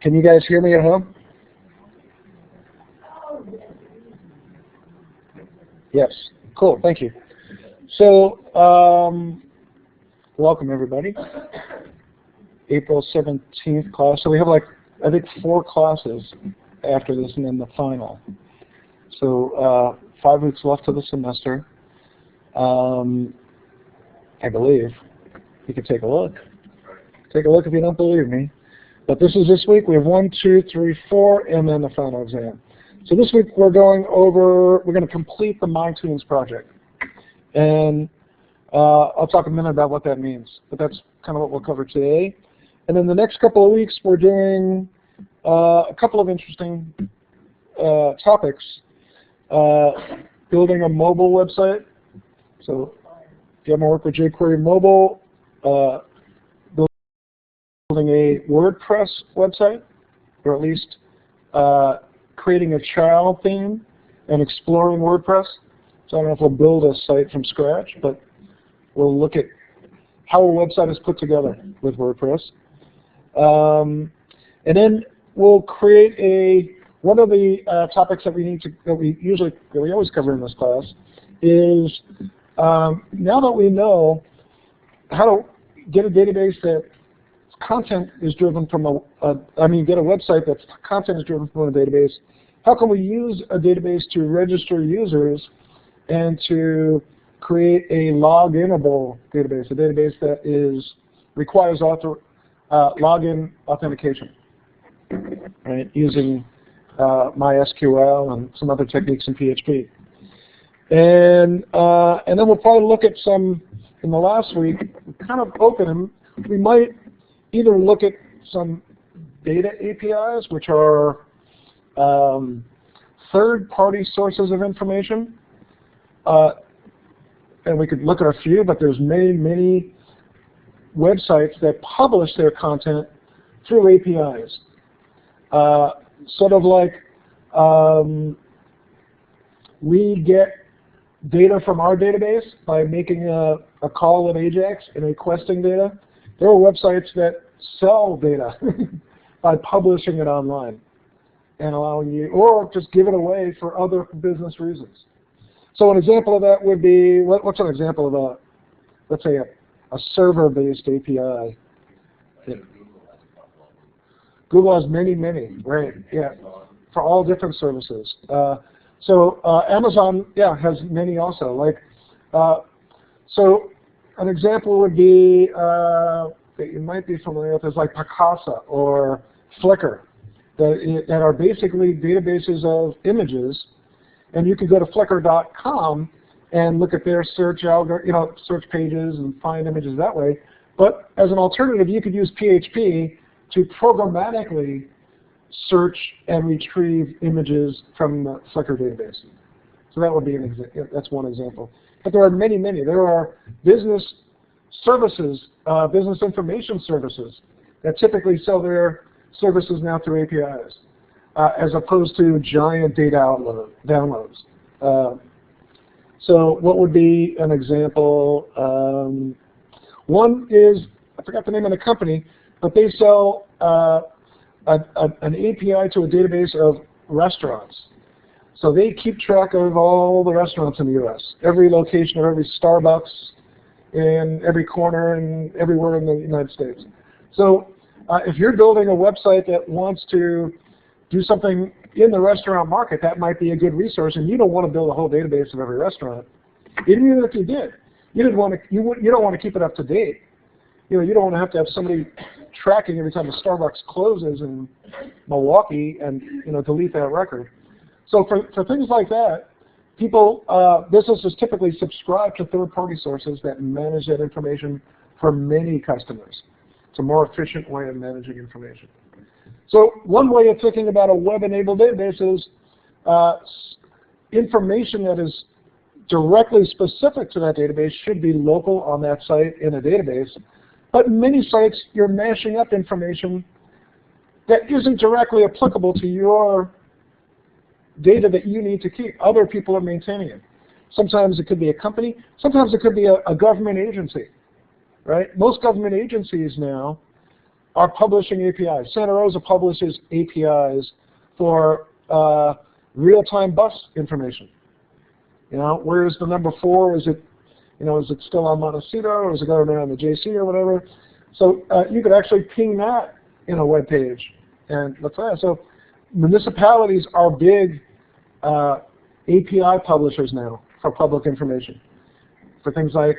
Can you guys hear me at home? Yes. Cool. Thank you. So, welcome everybody. April 17th class. So we have like, I think 4 classes after this and then the final. So 5 weeks left of the semester. I believe. You can take a look. Take a look if you don't believe me. But this is this week. We have 1, 2, 3, 4, and then the final exam. So this week we're going to complete the MyTunes project. And I'll talk a minute about what that means. But that's kind of what we'll cover today. And then the next couple of weeks we're doing a couple of interesting topics. Building a mobile website. So if you haven't worked with jQuery mobile, building a WordPress website, or at least creating a child theme and exploring WordPress. So I don't know if we'll build a site from scratch, but we'll look at how a website is put together with WordPress. And then we'll create one of the topics that we always cover in this class is now that we know how to get a database that content is driven from get a website that's content is driven from a database, how can we use a database to register users and to create a loginable database, a database that requires login authentication, right, using MySQL and some other techniques in PHP. And then we'll probably look at some, in the last week, kind of open, we might either look at some data APIs, which are third-party sources of information. And we could look at a few, but there's many websites that publish their content through APIs. Sort of like we get data from our database by making a call with Ajax and requesting data. There are websites that sell data by publishing it online and allowing you, or just give it away for other business reasons. So an example of that would be, what's an example of let's say a server-based API? Google has many, right? Yeah, for all different services. So Amazon, yeah, has many also. Like, so an example would be that you might be familiar with is like Picasa or Flickr, that are basically databases of images, and you can go to Flickr.com and look at their search search pages and find images that way. But as an alternative, you could use PHP to programmatically search and retrieve images from the Flickr database. So that would be that's one example. But there are many. There are business services, business information services that typically sell their services now through APIs, as opposed to giant data downloads. So what would be an example? One is, I forgot the name of the company, but they sell an API to a database of restaurants. So they keep track of all the restaurants in the U.S., every location of every Starbucks in every corner and everywhere in the United States. So if you're building a website that wants to do something in the restaurant market, that might be a good resource, and you don't want to build a whole database of every restaurant. Even if you did, you don't want to keep it up to date. You don't want to have somebody tracking every time a Starbucks closes in Milwaukee and delete that record. So for things like that, businesses typically subscribe to third-party sources that manage that information for many customers. It's a more efficient way of managing information. So one way of thinking about a web-enabled database is information that is directly specific to that database should be local on that site in a database. But in many sites, you're mashing up information that isn't directly applicable to your data that you need to keep. Other people are maintaining it. Sometimes it could be a company. Sometimes it could be a government agency. right? Most government agencies now are publishing APIs. Santa Rosa publishes APIs for real-time bus information. You know, where's the number 4? Is it, you know, is it still on Montecito, or is it going around the JC or whatever? So you could actually ping that in a web page and look for that. So municipalities are big API publishers now for public information, for things like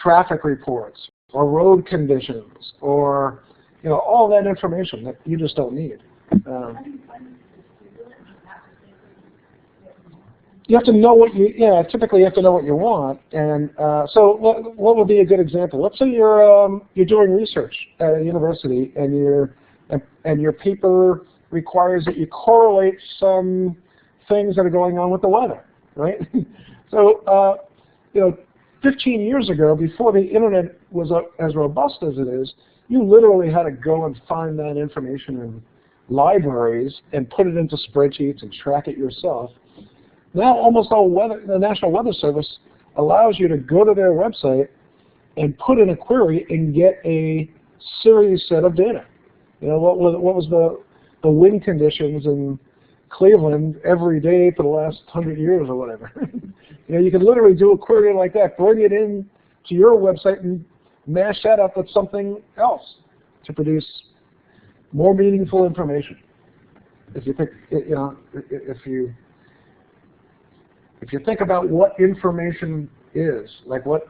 traffic reports or road conditions, or all that information that you just don't need. You have to know what typically you have to know what you want. And so what would be a good example? Let's say you're doing research at a university, and your paper requires that you correlate some things that are going on with the weather, right? So 15 years ago, before the internet was as robust as it is, you literally had to go and find that information in libraries and put it into spreadsheets and track it yourself. Now almost all the National Weather Service allows you to go to their website and put in a query and get a series set of data. What was the wind conditions in Cleveland every day for the last 100 years or whatever. You can literally do a query like that, bring it in to your website and mash that up with something else to produce more meaningful information. If you think, if you think about what information is, like what's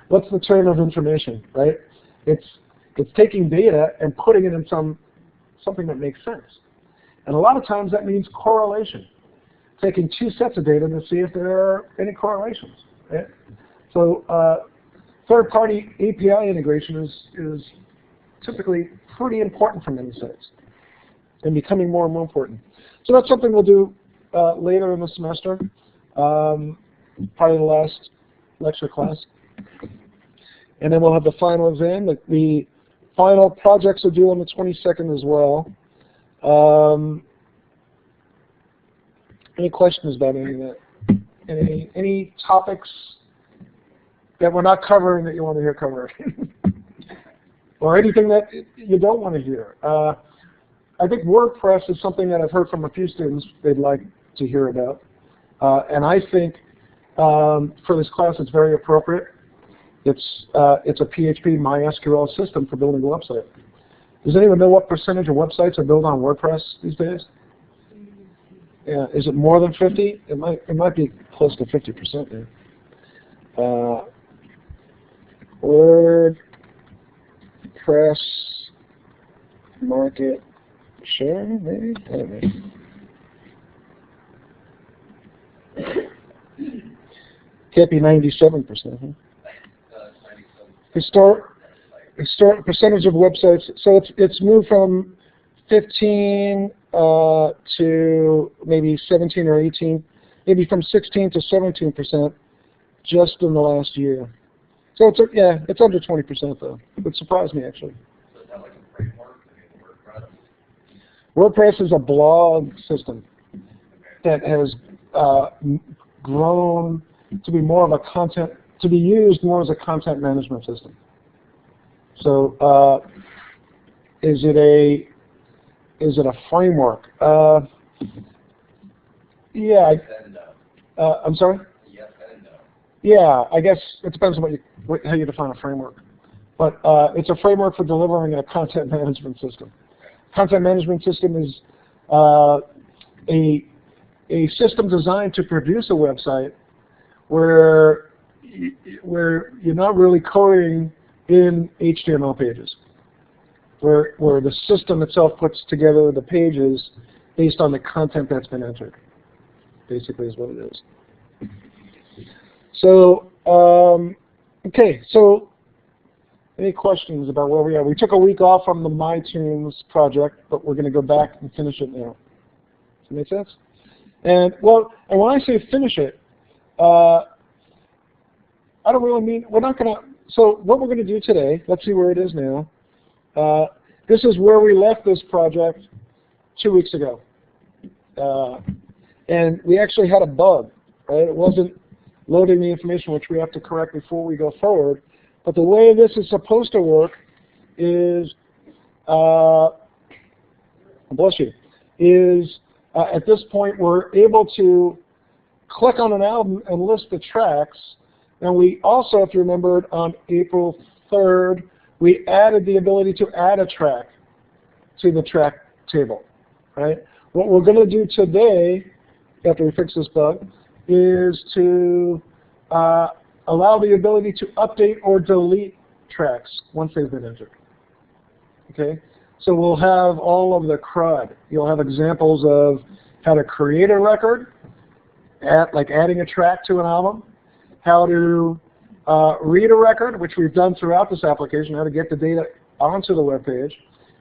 the term of information, right? It's taking data and putting it in something that makes sense. And a lot of times that means correlation, taking two sets of data to see if there are any correlations. Right? So third-party API integration is typically pretty important for many sites and becoming more and more important. So that's something we'll do later in the semester, probably the last lecture class. And then we'll have the final exam. The final projects are due on the 22nd as well. Any questions about any of that? Any topics that we're not covering that you want to hear covered? Or anything that you don't want to hear? I think WordPress is something that I've heard from a few students they'd like to hear about. And I think for this class it's very appropriate. It's a PHP MySQL system for building a website. Does anyone know what percentage of websites are built on WordPress these days? Yeah, is it more than 50? It might be close to 50% now. WordPress market share, maybe? I don't know. Can't be 97%, huh? Historic percentage of websites. So it's moved from 15 to maybe 17 or 18, maybe from 16 to 17% just in the last year. So it's under 20% though. It would surprise me actually. So is that like a framework? WordPress is a blog system that has grown to be more of a to be used more as a content management system. So is it a framework? Yeah. I'm sorry? Yes and no. Yeah, I guess it depends on how you define a framework. But it's a framework for delivering a content management system. Content management system is a system designed to produce a website where you're not really coding in HTML pages, where the system itself puts together the pages based on the content that's been entered, basically is what it is. So, okay, so any questions about where we are? We took a week off from the MyTunes project, but we're going to go back and finish it now. Does that make sense? And when I say finish it, I don't really mean, we're not going to, so what we're going to do today, let's see where it is now. This is where we left this project 2 weeks ago. And we actually had a bug, right? It wasn't loading the information, which we have to correct before we go forward. But the way this is supposed to work is, bless you, is at this point we're able to click on an album and list the tracks. And we also, if you remembered, on April 3rd, we added the ability to add a track to the track table, right? What we're going to do today, after we fix this bug, is to allow the ability to update or delete tracks once they've been entered. Okay? So we'll have all of the CRUD. You'll have examples of how to create a record, like adding a track to an album, how to read a record, which we've done throughout this application, how to get the data onto the web page,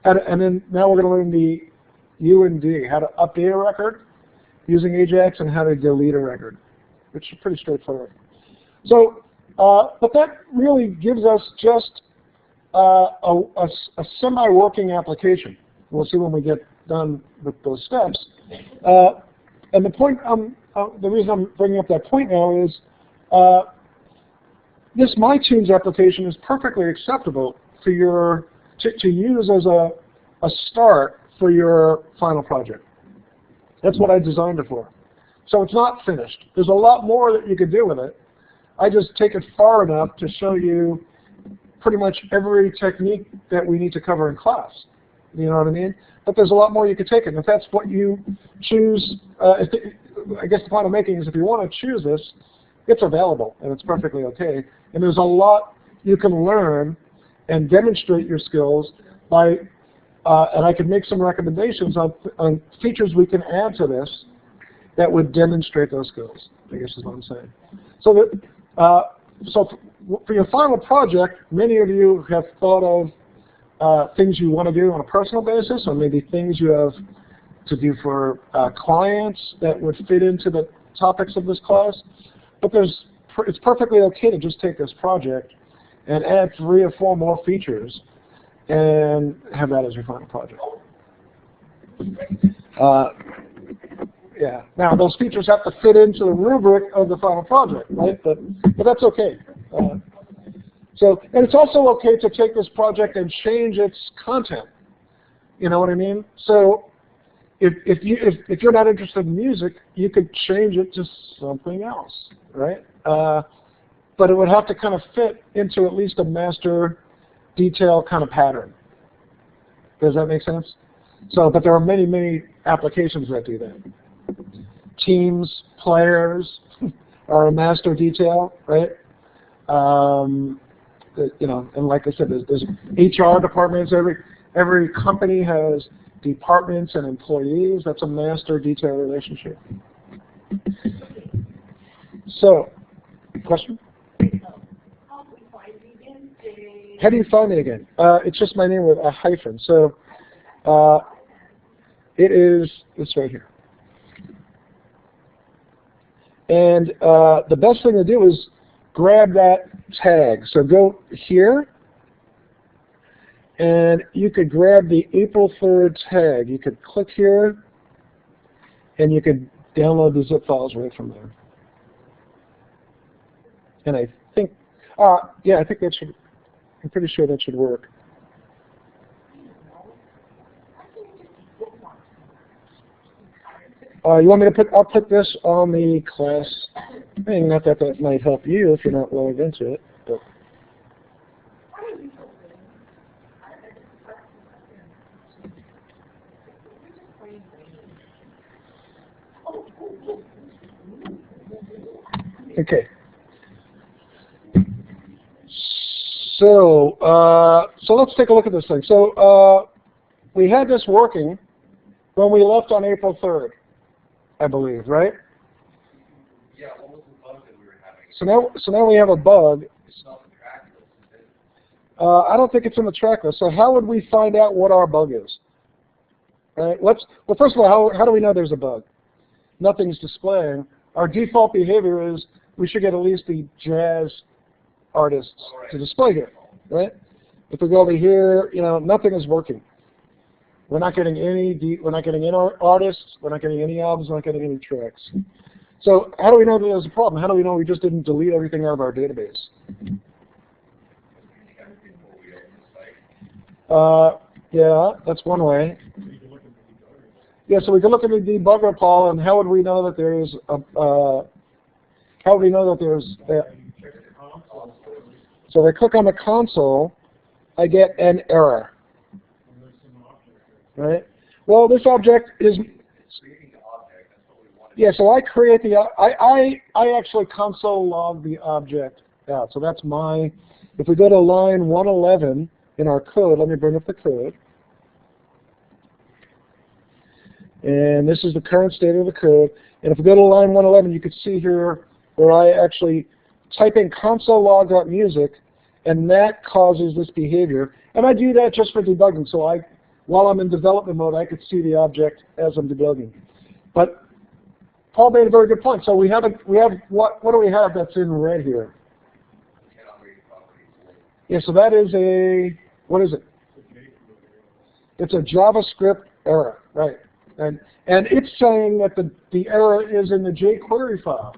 and then now we're going to learn the U&D, how to update a record using Ajax, and how to delete a record, which is pretty straightforward. So, but that really gives us just a semi-working application. We'll see when we get done with those steps. And the point, the reason I'm bringing up that point now is this MyTunes application is perfectly acceptable for your to use as a start for your final project. That's what I designed it for. So it's not finished. There's a lot more that you could do with it. I just take it far enough to show you pretty much every technique that we need to cover in class. You know what I mean? But there's a lot more you could take it. And if that's what you choose, I guess the point I'm making is if you want to choose this, it's available and it's perfectly okay. And there's a lot you can learn and demonstrate your skills by, and I can make some recommendations on features we can add to this that would demonstrate those skills, I guess is what I'm saying. So that, so for your final project, many of you have thought of things you want to do on a personal basis, or maybe things you have to do for clients that would fit into the topics of this class. But it's perfectly okay to just take this project and add 3 or 4 more features and have that as your final project. Yeah. Now those features have to fit into the rubric of the final project, right? But that's okay. So, and it's also okay to take this project and change its content. You know what I mean? So, if you're not interested in music, you could change it to something else, right? But it would have to kind of fit into at least a master detail kind of pattern. Does that make sense? So, but there are many, many applications that do that. Teams, players are a master detail, right? You know, and like I said, there's HR departments. Every company has departments and employees. That's a master detail relationship. So, question? How do you find me again? It's just my name with a hyphen. So it's right here. And the best thing to do is grab that tag. So go here, and you could grab the April 3rd tag. You could click here, and you could download the zip files right from there. And I think, yeah, I think that should, I'm pretty sure that should work. You want me to put, I'll put this on the class thing, not that that might help you if you're not logged into it, but. Okay. So, so let's take a look at this thing. So, we had this working when we left on April 3rd, I believe, right? Yeah, what was the bug that we were having? So now we have a bug. It's not the track list, is it? I don't think it's in the track list. So how would we find out what our bug is? Right? Well, first of all, how do we know there's a bug? Nothing's displaying. Our default behavior is we should get at least the jazz artists to display here, right? If we go over here, you know, nothing is working. We're not getting any. We're not getting any artists. We're not getting any albums. We're not getting any tracks. So how do we know that there's a problem? How do we know we just didn't delete everything out of our database? before we open the site? Yeah, that's one way. Yeah, so we can look at the debugger, Paul, and how would we know that there's how would we know that there's so if I click on the console, I get an error. Right? Well, this object is Creating the object, that's what we want. yeah, so I create the I actually console log the object out. So that's my if we go to line 111 in our code, let me bring up the code. And this is the current state of the code. And if we go to line 111, you can see here where I actually type in console log.music, and that causes this behavior. And I do that just for debugging. So while I'm in development mode, I could see the object as I'm debugging. But Paul made a very good point. So what do we have that's in red here? Cannot read properties. Yeah, so that is what is it? It's a JavaScript error, right? And it's saying that the error is in the jQuery file.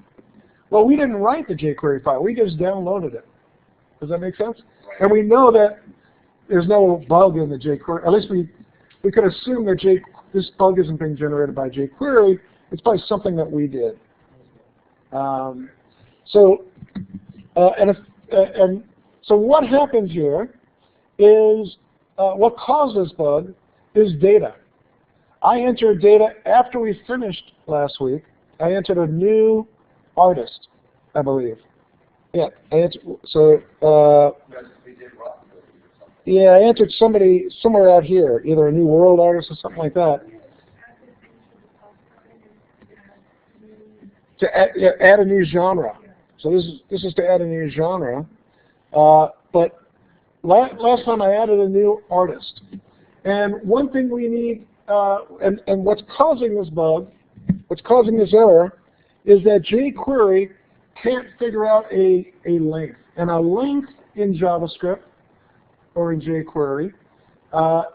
Well, we didn't write the jQuery file. We just downloaded it. Does that make sense? Right. And we know that there's no bug in the jQuery. At least we could assume that this bug isn't being generated by jQuery. It's by something that we did. So what happens here is what caused this bug is data. I entered data after we finished last week. I entered a new artist, I believe. Yeah, I entered, so We did rock or something. yeah, I entered somebody somewhere out here, either a new world artist or something like that. To add a new genre. So this is to add a new genre. But last time I added a new artist. And one thing we need, and what's causing this bug, what's causing this error, is that jQuery can't figure out a length. And a length in JavaScript or in jQuery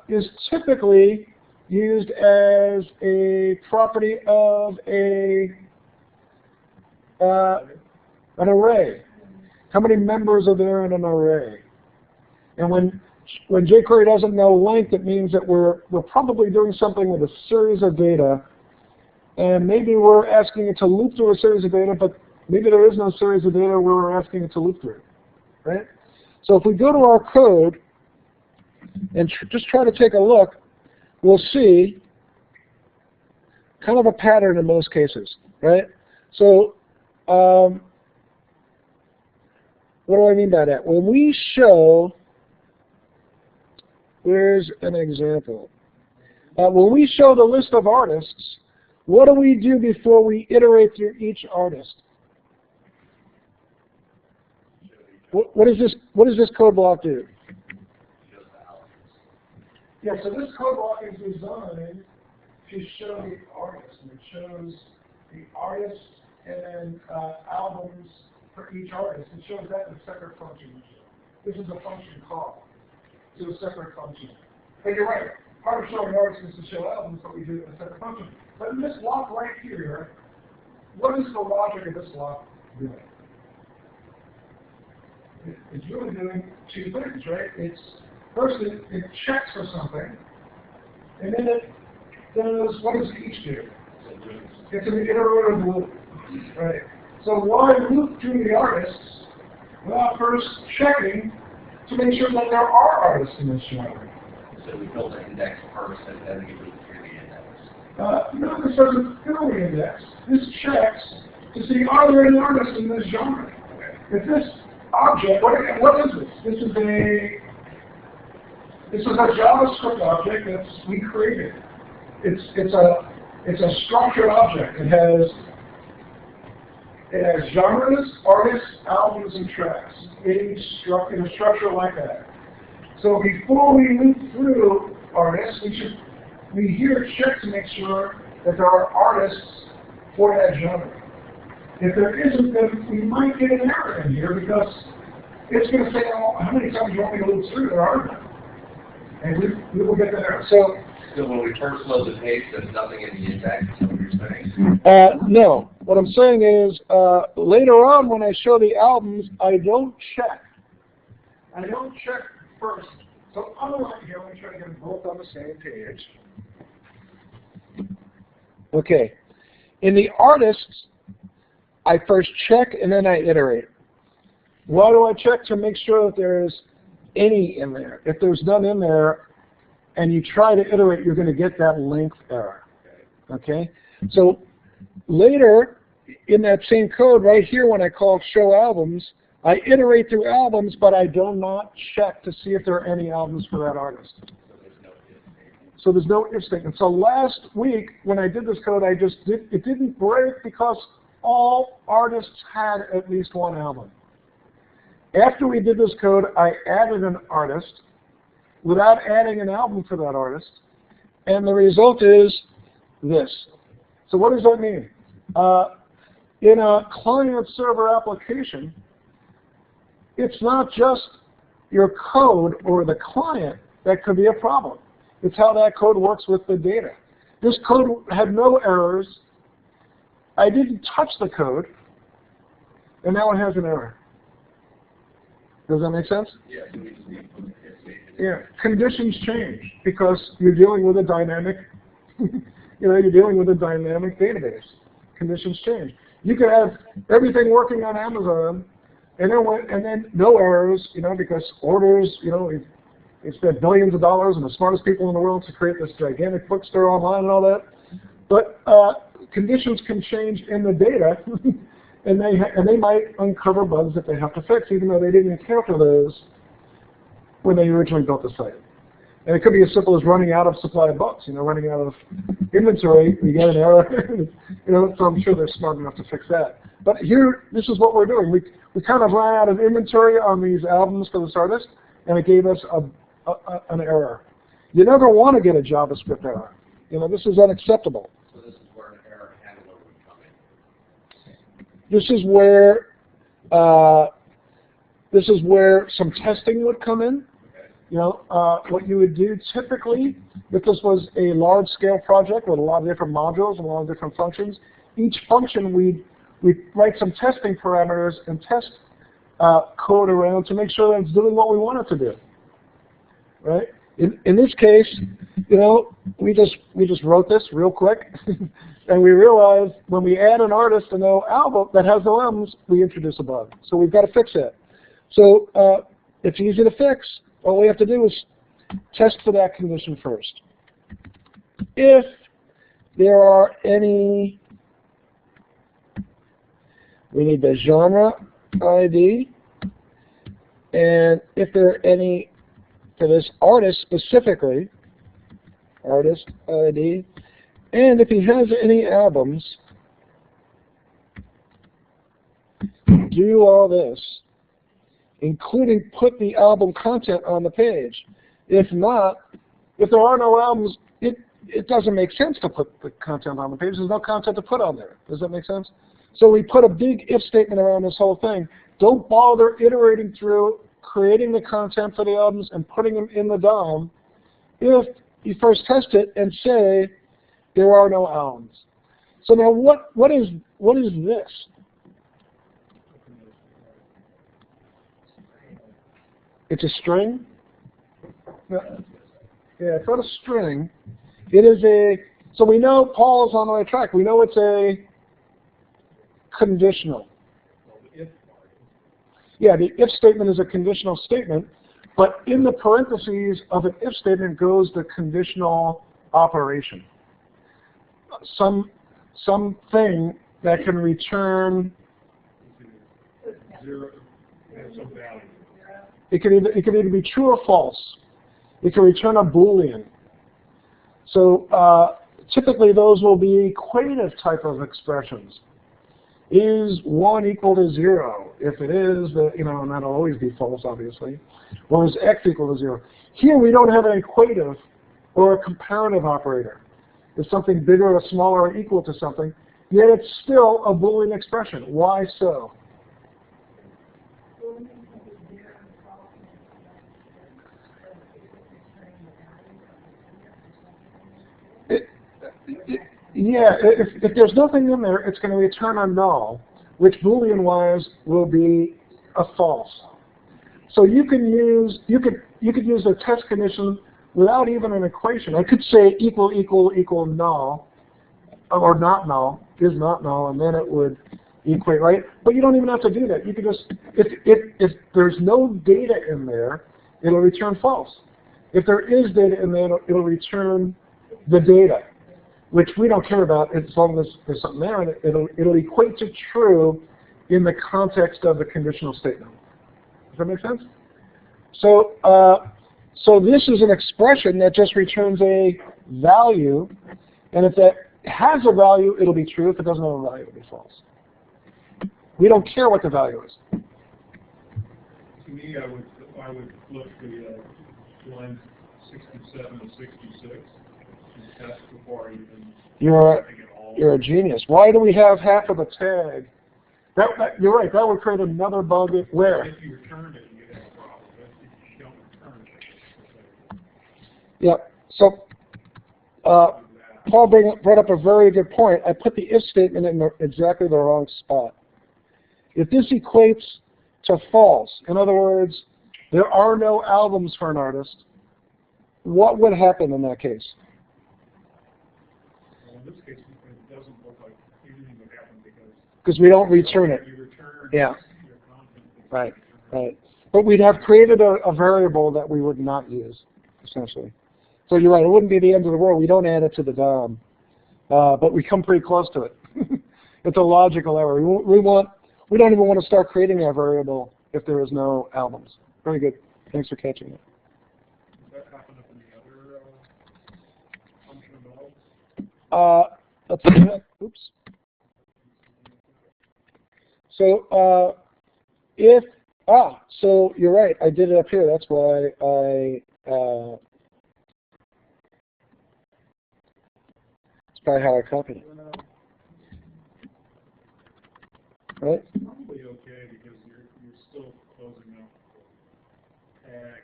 is typically used as a property of an array. How many members are there in an array? And when jQuery doesn't know length, it means that we're probably doing something with a series of data, and maybe we're asking it to loop through a series of data, but maybe there is no series of data where we're asking it to loop through, right? So if we go to our code and just try to take a look, we'll see kind of a pattern in most cases, right? So what do I mean by that? When we show, where's an example? When we show the list of artists, what do we do before we iterate through each artist? What does this code block do? Yeah, so this code block is designed to show the artist, and it shows the artists and albums for each artist. It shows that in a separate function. This is a function call to a separate function. But you're right. Part of showing artists is to show albums, but we do it in a separate function. But in this block right here, what is the logic of this block doing? It's really doing two things, right? First, it checks for something, and then it does, what does each do? It's an iterative loop, right? So why loop through the artists without first checking to make sure that there are artists in this genre? So we build an index first and then we loop through the index. No, this doesn't fill the index. This checks to see are there any artists in this genre. If this object, what is this? This is a JavaScript object that we created. It's a structured object. It has genres, artists, albums, and tracks in a structure like that. So before we loop through artists, we here check to make sure that there are artists for that genre. If there isn't, then we might get an error in here because it's going to say, oh, how many times do you want me to loop through? There are none. And we will get that error. So when we first load the page, there's nothing in the index, is what you're saying? no. What I'm saying is, later on when I show the albums, I don't check first. So on the right here, let me try to get them both on the same page. Okay. In the artists, I first check and then I iterate. Why do I check? To make sure that there's any in there. If there's none in there and you try to iterate, you're going to get that length error. Okay? So later in that same code right here when I call show albums, I iterate through albums, but I do not check to see if there are any albums for that artist. So there's no if statement. So last week when I did this code, it didn't break because all artists had at least one album. After we did this code, I added an artist without adding an album for that artist, and the result is this. So what does that mean? In a client-server application, it's not just your code or the client that could be a problem. It's how that code works with the data. This code had no errors. I didn't touch the code, and now it has an error. Does that make sense? Yeah. Conditions change because you're dealing with a dynamic, you're dealing with a dynamic database. Conditions change. You could have everything working on Amazon, and then no errors, because orders, we spent billions of dollars and the smartest people in the world to create this gigantic bookstore online and all that. But conditions can change in the data, and they might uncover bugs that they have to fix, even though they didn't encounter those when they originally built the site. And it could be as simple as running out of supply of books, running out of inventory. You get an error, so I'm sure they're smart enough to fix that. But here, this is what we're doing. We kind of ran out of inventory on these albums for this artist, and it gave us an error. You never want to get a JavaScript error. This is unacceptable. So this is where an error handler would come in. This is where some testing would come in. What you would do typically, if this was a large-scale project with a lot of different modules and a lot of different functions, each function we'd write some testing parameters and test code around to make sure that it's doing what we want it to do. Right? In this case, we just wrote this real quick, and we realized when we add an artist to no album that has no albums, we introduce a bug. So we've got to fix it. So it's easy to fix. All we have to do is test for that condition first. If there are any, we need the genre ID, and if there are any for this artist specifically, artist ID, and if he has any albums, do all this, including put the album content on the page. If not, if there are no albums, it doesn't make sense to put the content on the page. There's no content to put on there. Does that make sense? So we put a big if statement around this whole thing. Don't bother iterating through creating the content for the albums and putting them in the DOM if you first test it and say there are no albums. So now what is this? It's a string? Yeah, it's not a string. It is so we know Paul is on the right track. We know it's a conditional. Yeah, the if statement is a conditional statement, but in the parentheses of an if statement goes the conditional operation. Something that can return zero. It can either be true or false. It can return a Boolean. So typically those will be equative type of expressions. Is 1 equal to 0? If it is, and that'll always be false, obviously. Or is x equal to 0? Here we don't have an equative or a comparative operator. Is something bigger or smaller or equal to something, yet it's still a Boolean expression. Why so? If there's nothing in there, it's going to return a null, which Boolean-wise will be a false. So you can use you could use a test condition without even an equation. I could say equal null, or not null, is not null, and then it would equate, right? But you don't even have to do that. You could just, if there's no data in there, it'll return false. If there is data in there, it'll return the data, which we don't care about as long as there's something there, and it'll equate to true in the context of the conditional statement. Does that make sense? So, so this is an expression that just returns a value, and if that has a value, it'll be true. If it doesn't have a value, it'll be false. We don't care what the value is. To me, I would flip the line 67 to 66 and test before I even. You're a genius. Why do we have half of a tag? You're right. That would create another bug. Where? If you return it, you have a problem. If you don't return it. Yep. So Paul brought up a very good point. I put the if statement in exactly the wrong spot. If this equates to false, in other words, there are no albums for an artist, what would happen in that case? Well, in this case, it doesn't look like anything would happen because we don't return it. you return Yeah. your content. Right. Right. But we'd have created a variable that we would not use, essentially. So you're right. It wouldn't be the end of the world. We don't add it to the DOM, but we come pretty close to it. It's a logical error. We don't even want to start creating that variable if there is no albums. Very good. Thanks for catching it. Does that happen up in the other function of all? Let's see that. Oops. So so you're right. I did it up here. That's why that's probably how I copied it. Right? Probably okay because you're still closing up the tag.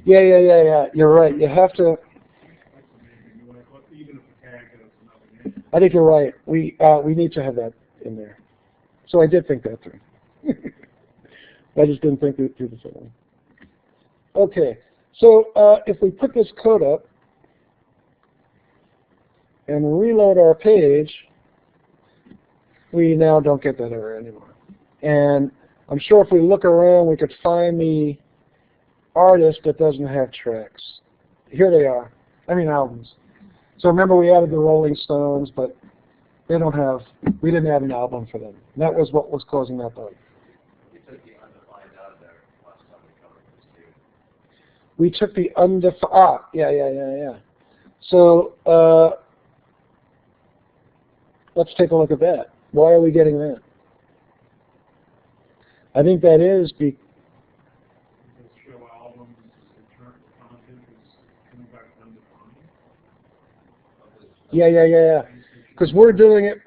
Yeah. You're right. You have to. Even if the tag has nothing in it. I think you're right. We need to have that in there. So I did think that through. I just didn't think through the thing. Okay. So if we put this code up and reload our page, we now don't get that error anymore. And I'm sure if we look around, we could find the artist that doesn't have tracks. Here they are. I mean albums. So remember we added the Rolling Stones, but they don't have, we didn't add an album for them. And that was what was causing that bug. We took the undefined out of there last time we covered this too. We took the undefined, yeah. So let's take a look at that. Why are we getting that? I think that is because Show albums, return content is coming back undefined. yeah. Because we're doing it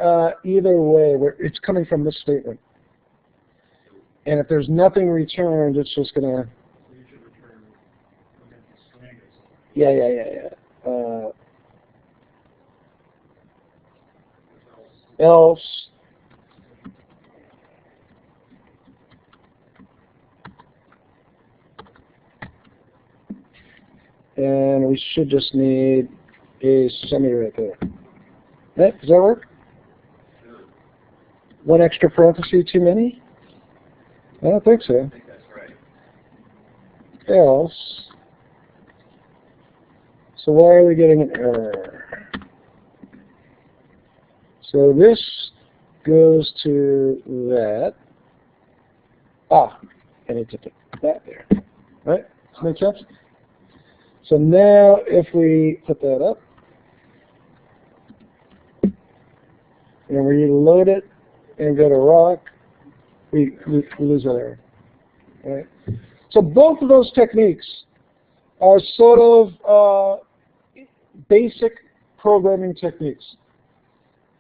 either way. It's coming from this statement. And if there's nothing returned, it's just going to... You should return string or something. Yeah. Else. And we should just need a semi right there. Right? Does that work? One extra parenthesis too many? I don't think so. I think that's right. Else. So why are we getting an error? So this goes to that. I need to put that there. Right? Does that make sense? So now if we put that up, and we load it and go to rock, we lose that error. Right? So both of those techniques are sort of basic programming techniques.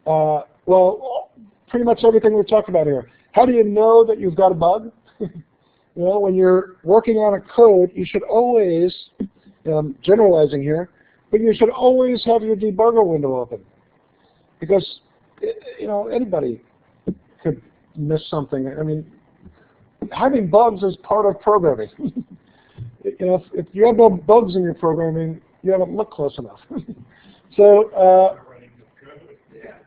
Well, pretty much everything we've talked about here. How do you know that you've got a bug? You know, when you're working on a code, you should always, generalizing here, but you should always have your debugger window open. Because, anybody could miss something. I mean, having bugs is part of programming. You know, if you have no bugs in your programming, you haven't looked close enough. So, oh,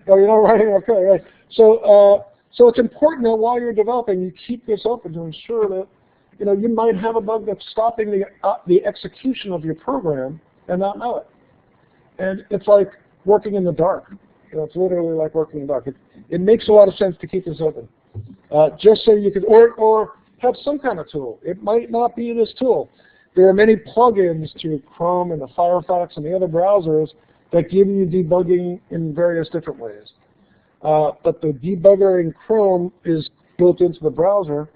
you're not writing okay, right? So, so it's important that while you're developing, you keep this open to ensure that, you know, you might have a bug that's stopping the execution of your program and not know it. And it's like working in the dark. You know, it's literally like working in the dark. It makes a lot of sense to keep this open. Just so you could, or have some kind of tool. It might not be this tool. There are many plugins to Chrome and the Firefox and the other browsers that give you debugging in various different ways. But the debugger in Chrome is built into the browser,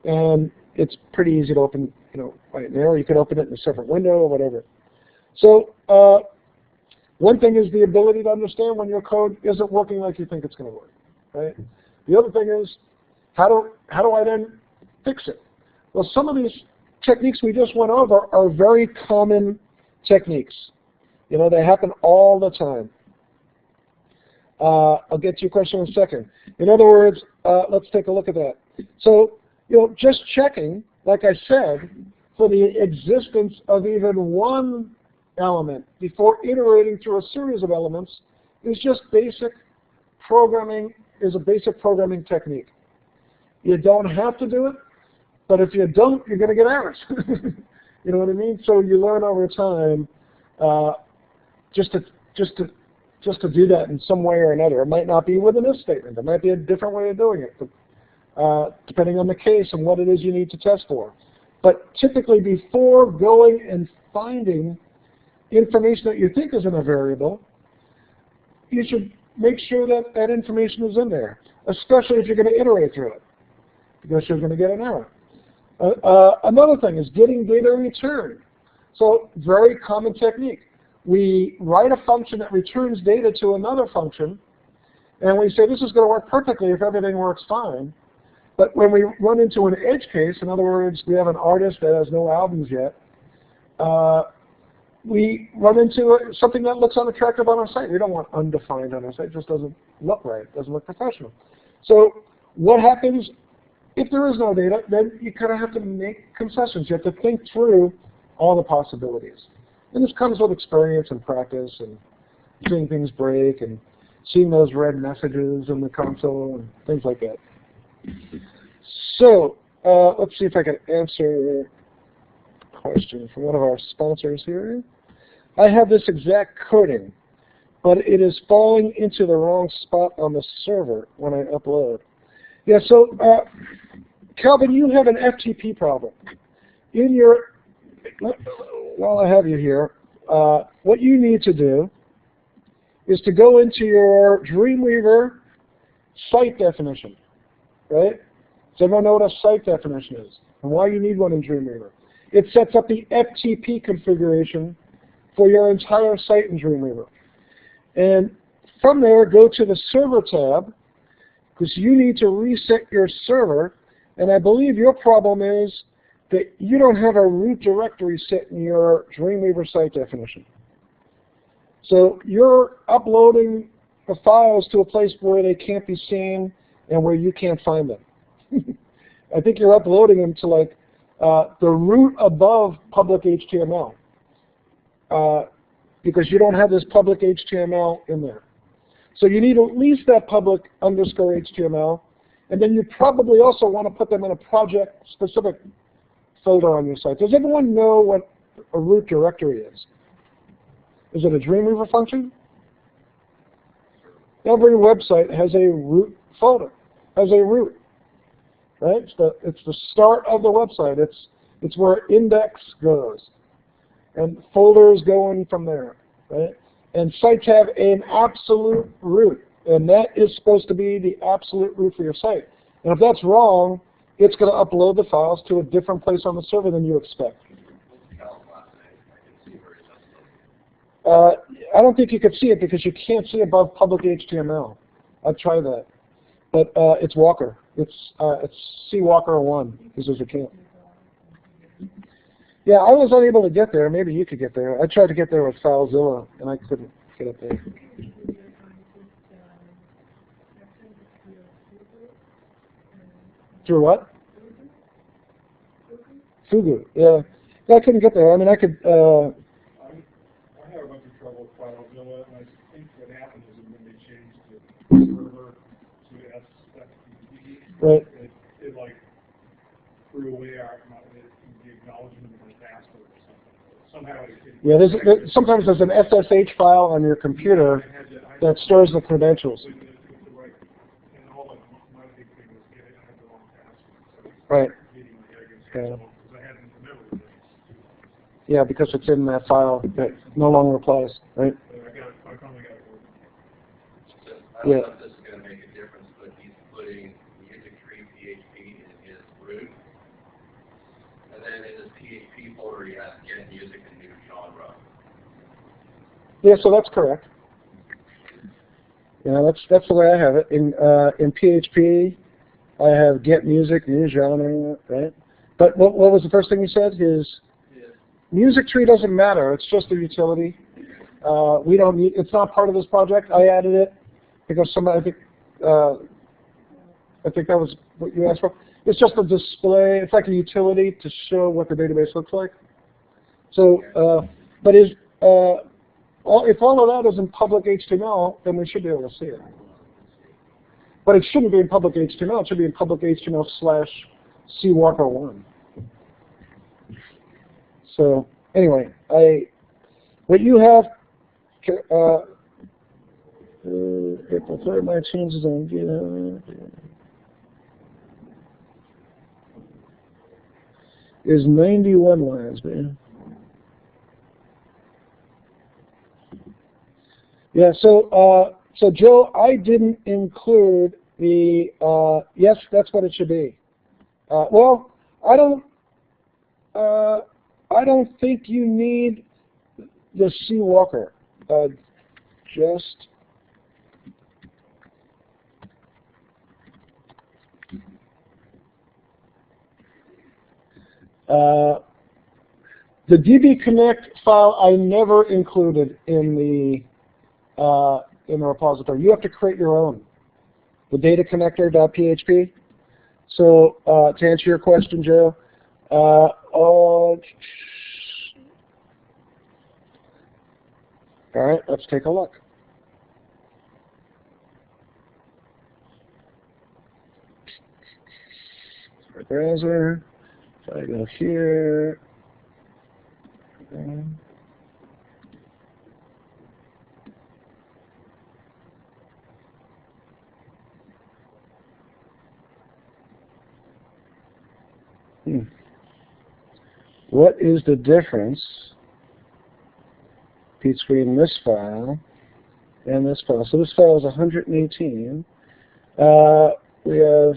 and it's pretty easy to open, you know, right there. You can open it in a separate window or whatever. So one thing is the ability to understand when your code isn't working like you think it's going to work, right? The other thing is, how do I then fix it? Well, some of these techniques we just went over are very common techniques. You know, they happen all the time. I'll get to your question in a second. In other words, let's take a look at that. So, you know, just checking, like I said, for the existence of even one element before iterating through a series of elements is just basic programming, is a basic programming technique. You don't have to do it, but if you don't, you're going to get errors. You know what I mean? So you learn over time just to do that in some way or another. It might not be with an if statement. It might be a different way of doing it, but, depending on the case and what it is you need to test for. But typically, before going and finding information that you think is in a variable, you should make sure that that information is in there, especially if you're going to iterate through it, because you're going to get an error. Another thing is getting data in return. So very common technique. We write a function that returns data to another function, and we say this is going to work perfectly if everything works fine. But when we run into an edge case, in other words, we have an artist that has no albums yet, we run into something that looks unattractive on our site. We don't want undefined on our site. It just doesn't look right. It doesn't look professional. So what happens if there is no data? Then you kind of have to make concessions. You have to think through all the possibilities. And this comes with experience and practice and seeing things break and seeing those red messages in the console and things like that. So let's see if I can answer a question from one of our sponsors here. I have this exact coding, but it is falling into the wrong spot on the server when I upload. Yeah, so Calvin, you have an FTP problem. In your, while I have you here, what you need to do is to go into your Dreamweaver site definition, right? Does everyone know what a site definition is and why you need one in Dreamweaver? It sets up the FTP configuration for your entire site in Dreamweaver. And from there, go to the server tab, because you need to reset your server. And I believe your problem is that you don't have a root directory set in your Dreamweaver site definition. So you're uploading the files to a place where they can't be seen and where you can't find them. I think you're uploading them to like the root above public HTML because you don't have this public HTML in there. So you need at least that public underscore HTML, and then you probably also want to put them in a project-specific folder on your site. Does everyone know what a root directory is? Is it a Dreamweaver function? Every website has a root folder, has a root, right? It's the start of the website. It's where index goes, and folders go in from there, right? And sites have an absolute root, and that is supposed to be the absolute root for your site. And if that's wrong, it's going to upload the files to a different place on the server than you expect. I don't think you could see it because you can't see above public HTML. I've tried that, but it's Walker. It's C Walker 1 because you can't. Yeah, I was unable to get there. Maybe you could get there. I tried to get there with FileZilla, and I couldn't get up there. Through what? Fugu. Yeah, I couldn't get there. I mean, I could. I have a bunch of trouble with FileZilla, and I think what happened is when they changed the server to S53, Right. it like threw away the acknowledgement of my password or something. Somehow Yeah, sometimes there's an SSH file on your computer that stores the credentials. And all of my big thing was I had the wrong password. So Right. getting my head against Yeah. the wall because I hadn't remembered it. Yeah, because it's in that file that no longer applies, right? But I finally got it working. So I don't know if this is going to make a difference, but he's putting music tree PHP in his root. And then in his PHP folder, he has get music and new genre. Yeah, so that's correct. You know, that's the way I have it. In PHP, I have get music, new genre, right? But what was the first thing you said? Music tree doesn't matter. It's just a utility. We don't need. It's not part of this project. I added it because somebody. I think that was what you asked for. It's just a display. It's like a utility to show what the database looks like. So, but if all of that is in public HTML, then we should be able to see it. But it shouldn't be in public HTML. It should be in public HTML / CWalker1. So anyway, what you have, April 3rd, my changes on GitHub is 91 lines, man. Yeah, so Joe, I didn't include the, yes, that's what it should be. Well, I don't think you need the CWalker. Just the DB Connect file I never included in the repository. You have to create your own. The data connector.php. So to answer your question, Joe, all right, let's take a look. Browser. If I go here. What is the difference between this file and this file? So this file is 118. We have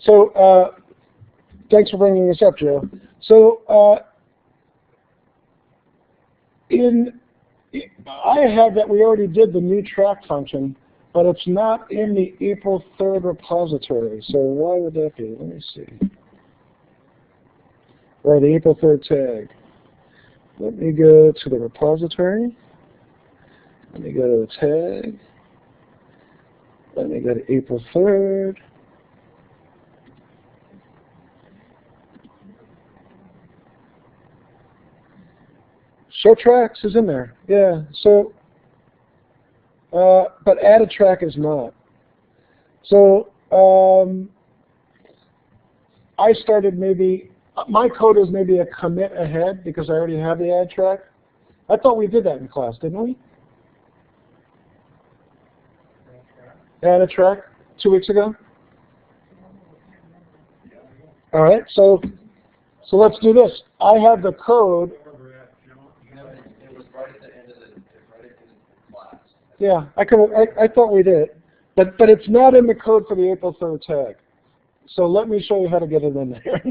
so thanks for bringing this up, Joe. So I have that we already did the new track function, but it's not in the April 3rd repository. So why would that be? Let me see. Right, the April 3rd tag. Let me go to the repository. Let me go to the tag. Let me go to April 3rd. Show tracks is in there. Yeah, so, but add a track is not. So, I started maybe, my code is maybe a commit ahead because I already have the add track. I thought we did that in class, didn't we? Add a track 2 weeks ago? All right, so let's do this. I have the code. It was right at the end of the class. Yeah, I thought we did, but it's not in the code for the April 3rd tag. So let me show you how to get it in there.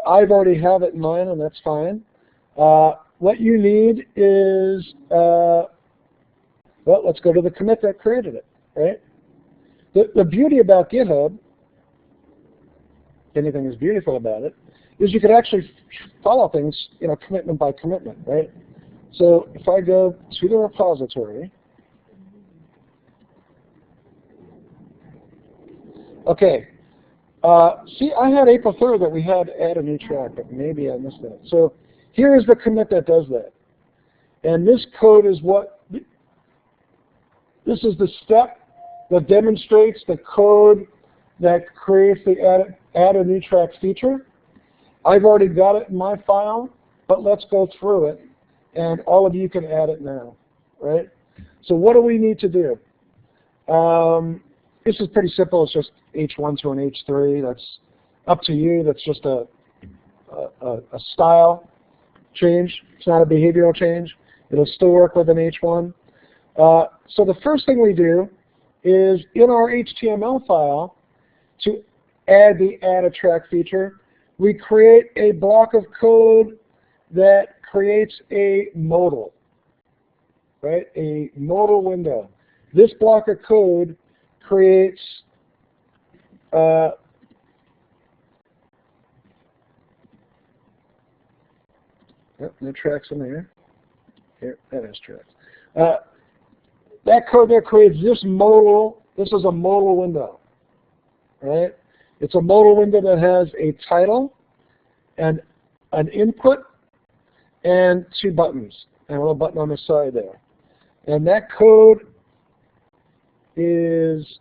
I've already have it in mine, and that's fine. What you need is, well, let's go to the commit that created it, right? The beauty about GitHub, anything is beautiful about it, is you could actually follow things, you know, commitment by commitment, right? So if I go to the repository, Okay. See, I had April 3rd that we had to add a new track, but maybe I missed that. So here is the commit that does that. And this code is what, this is the step that demonstrates the code that creates the add a new track feature. I've already got it in my file, but let's go through it, and all of you can add it now, right? So what do we need to do? This is pretty simple. It's just H1 to an H3. That's up to you. That's just a style change. It's not a behavioral change. It'll still work with an H1. So the first thing we do is in our HTML file, to add the add a track feature, we create a block of code that creates a modal, right? A modal window. This block of code creates no tracks in there. Here, that is tracks. That code there creates this modal. This is a modal window, right? It's a modal window that has a title and an input and two buttons and a little button on the side there. And that code is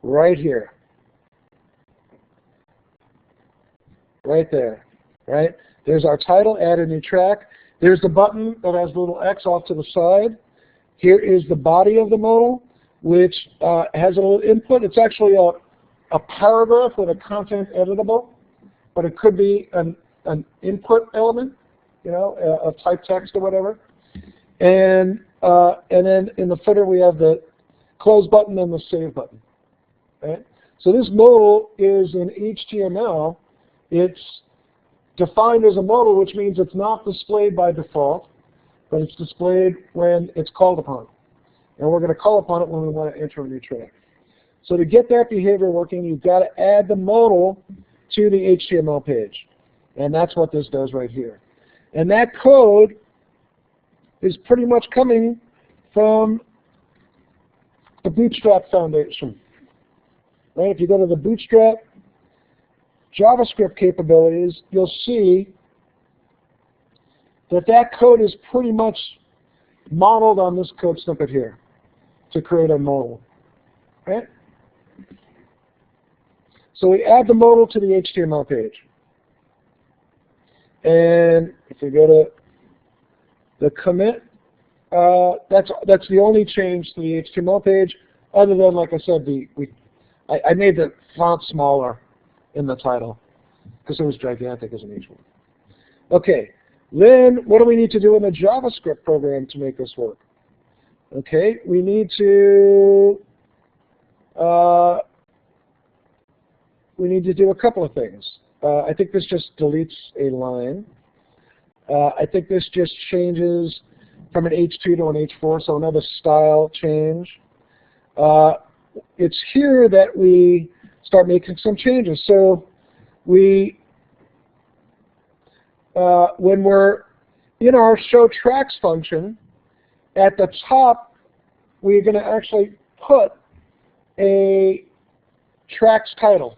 right here, right there, right? There's our title, add a new track. There's the button that has a little X off to the side. Here is the body of the modal, which has a little input. It's actually a paragraph with a content editable, but it could be an input element, you know, a type text or whatever. And then in the footer we have the close button and the save button. Right? So this modal is in HTML. It's defined as a modal, which means it's not displayed by default, but it's displayed when it's called upon. And we're going to call upon it when we want to enter a new track. So to get that behavior working, you've got to add the modal to the HTML page. And that's what this does right here. And that code is pretty much coming from the Bootstrap Foundation. Right? If you go to the Bootstrap JavaScript capabilities, you'll see that that code is pretty much modeled on this code snippet here to create a modal. Right? So we add the modal to the HTML page. And if we go to the commit, that's the only change to the HTML page, other than, like I said, I made the font smaller in the title because it was gigantic as an H1. Okay, then what do we need to do in the JavaScript program to make this work? Okay, we need to do a couple of things. I think this just deletes a line. I think this just changes from an H2 to an H4, so another style change. It's here that we start making some changes. So we, when we're in our show tracks function, at the top, we're going to actually put a tracks title,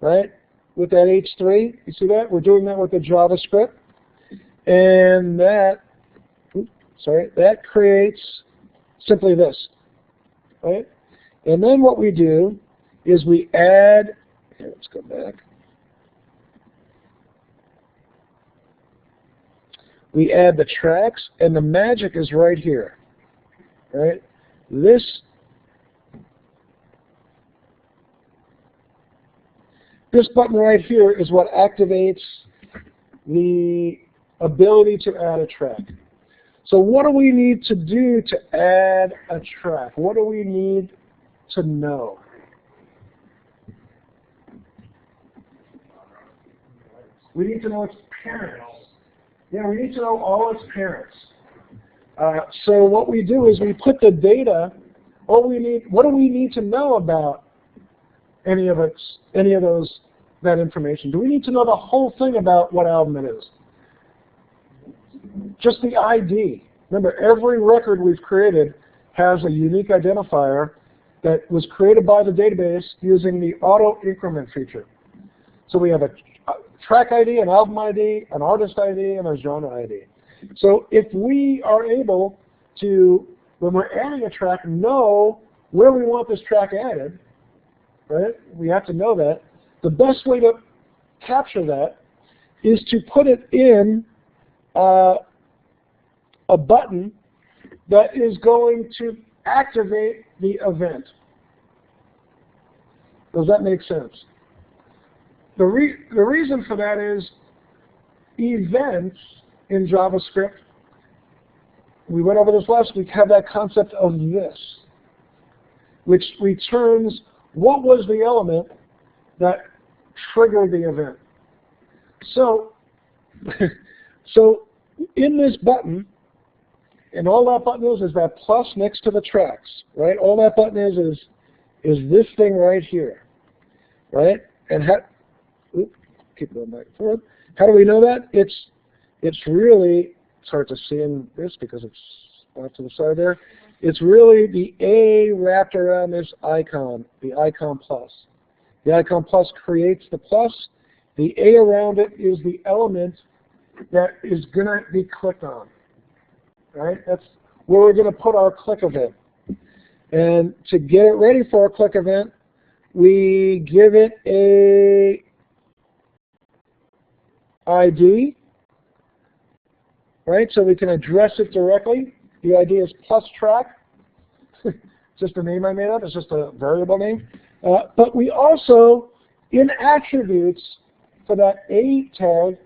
right? With that H3, you see that? We're doing that with the JavaScript. And that, that creates simply this, right? And then what we do is we add, here, let's go back. We add the tracks, and the magic is right here, right? This button right here is what activates the ability to add a track. So what do we need to do to add a track? What do we need to know? We need to know its parents. Yeah, we need to know all its parents. So what we do is we put the data. What do we need to know about any of that information? Do we need to know the whole thing about what album it is? Just the ID. Remember, every record we've created has a unique identifier that was created by the database using the auto increment feature. So we have a track ID, an album ID, an artist ID, and a genre ID. So if we are able to, when we're adding a track, know where we want this track added, right? We have to know that. The best way to capture that is to put it in a button that is going to activate the event. Does that make sense? The reason for that is events in JavaScript, we went over this last week, have that concept of this, which returns what was the element that triggered the event. So, so in this button, and all that button is that plus next to the tracks, right? All that button is this thing right here, right? And keep going back and forth. How do we know that? It's really, it's hard to see in this because it's off to the side there. It's really the A wrapped around this icon, the icon plus. The icon plus creates the plus. The A around it is the element that is going to be clicked on. Right? That's where we're going to put our click event. And to get it ready for a click event, we give it a ID, right? So we can address it directly. The ID is plus track. Just a name I made up. It's just a variable name. But we also, in attributes for that A tag,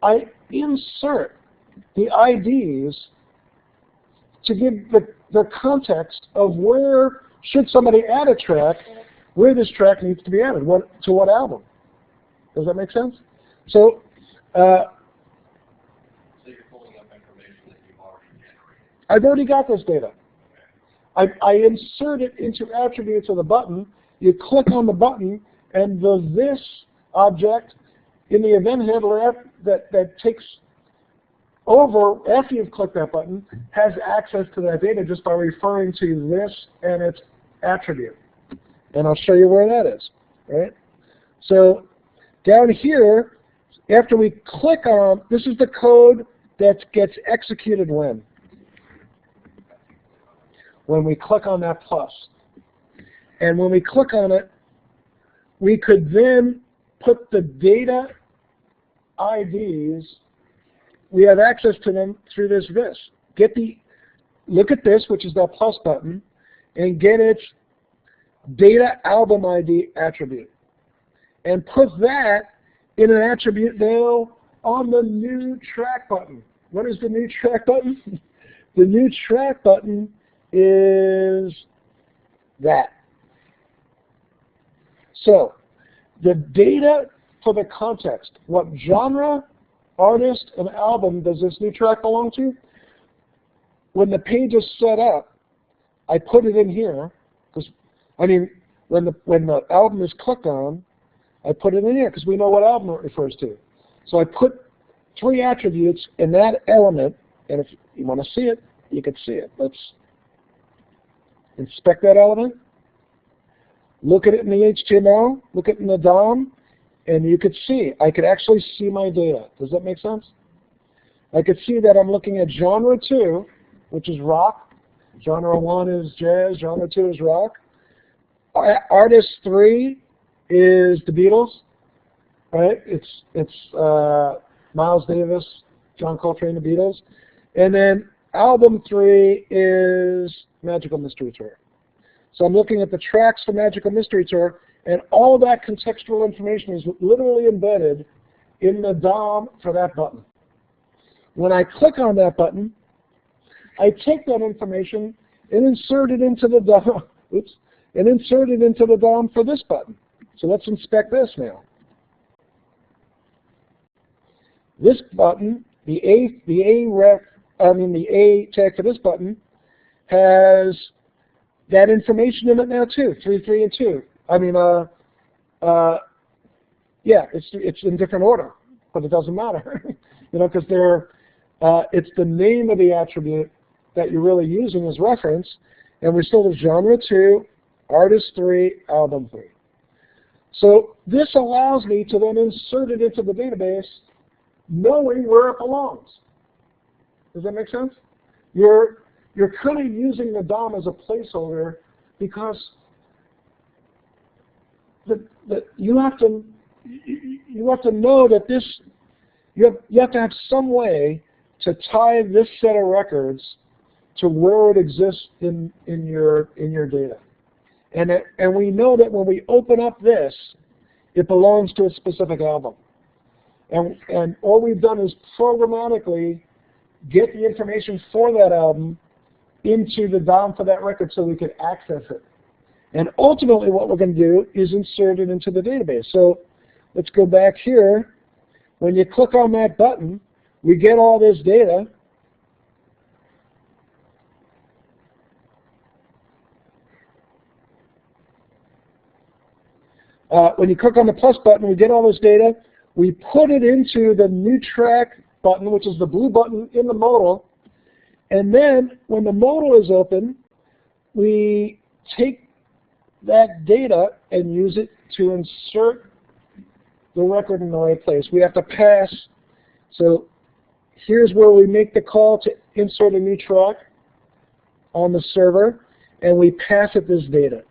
I insert the IDs to give the context of where, should somebody add a track, where this track needs to be added, to what album. Does that make sense? So, So you're pulling up information that you've already generated. I've already got this data. I insert it into attributes of the button. You click on the button, and the this object in the event handler that takes over after you've clicked that button has access to that data just by referring to this and its attribute. And I'll show you where that is. Right? So down here, after we click on, this is the code that gets executed when we click on that plus. And when we click on it, we could then put the data IDs, we have access to them through this. Look at this, which is that plus button, and get its data album ID attribute. And put that in an attribute now on the new track button. What is the new track button? The new track button is that. So, the data for the context, what genre, artist, and album does this new track belong to? When the page is set up, I put it in here, because, I mean, when the album is clicked on, I put it in here, because we know what album it refers to. So I put 3 attributes in that element, and if you want to see it, you can see it. Let's inspect that element, look at it in the HTML, look at it in the DOM, and you could see, I could actually see my data. Does that make sense? I could see that I'm looking at genre 2, which is rock. Genre 1 is jazz, genre 2 is rock. Artist 3 is the Beatles, right? It's Miles Davis, John Coltrane, the Beatles. And then album 3 is Magical Mystery Tour. So I'm looking at the tracks for Magical Mystery Tour, and all that contextual information is literally embedded in the DOM for that button. When I click on that button, I take that information and insert it into the DOM. Oops, and insert it into the DOM for this button. So let's inspect this now. This button, the A tag for this button, has that information in it now too, 3, 3, and 2. I mean, yeah, it's in different order, but it doesn't matter, you know, because it's the name of the attribute that you're really using as reference, And we still have genre 2, artist 3, album 3. So this allows me to then insert it into the database knowing where it belongs. Does that make sense? You're kind of using the DOM as a placeholder because you have to know that this you have to have some way to tie this set of records to where it exists in your data. And we know that when we open up this, it belongs to a specific album. And all we've done is programmatically get the information for that album into the DOM for that record so we can access it. And ultimately what we're going to do is insert it into the database. So let's go back here. When you click on that button, we get all this data. When you click on the plus button, we get all this data. We put it into the new track button, which is the blue button in the modal. And then when the modal is open, we take that data and use it to insert the record in the right place. We have to pass. So here's where we make the call to insert a new track on the server, and we pass it this data.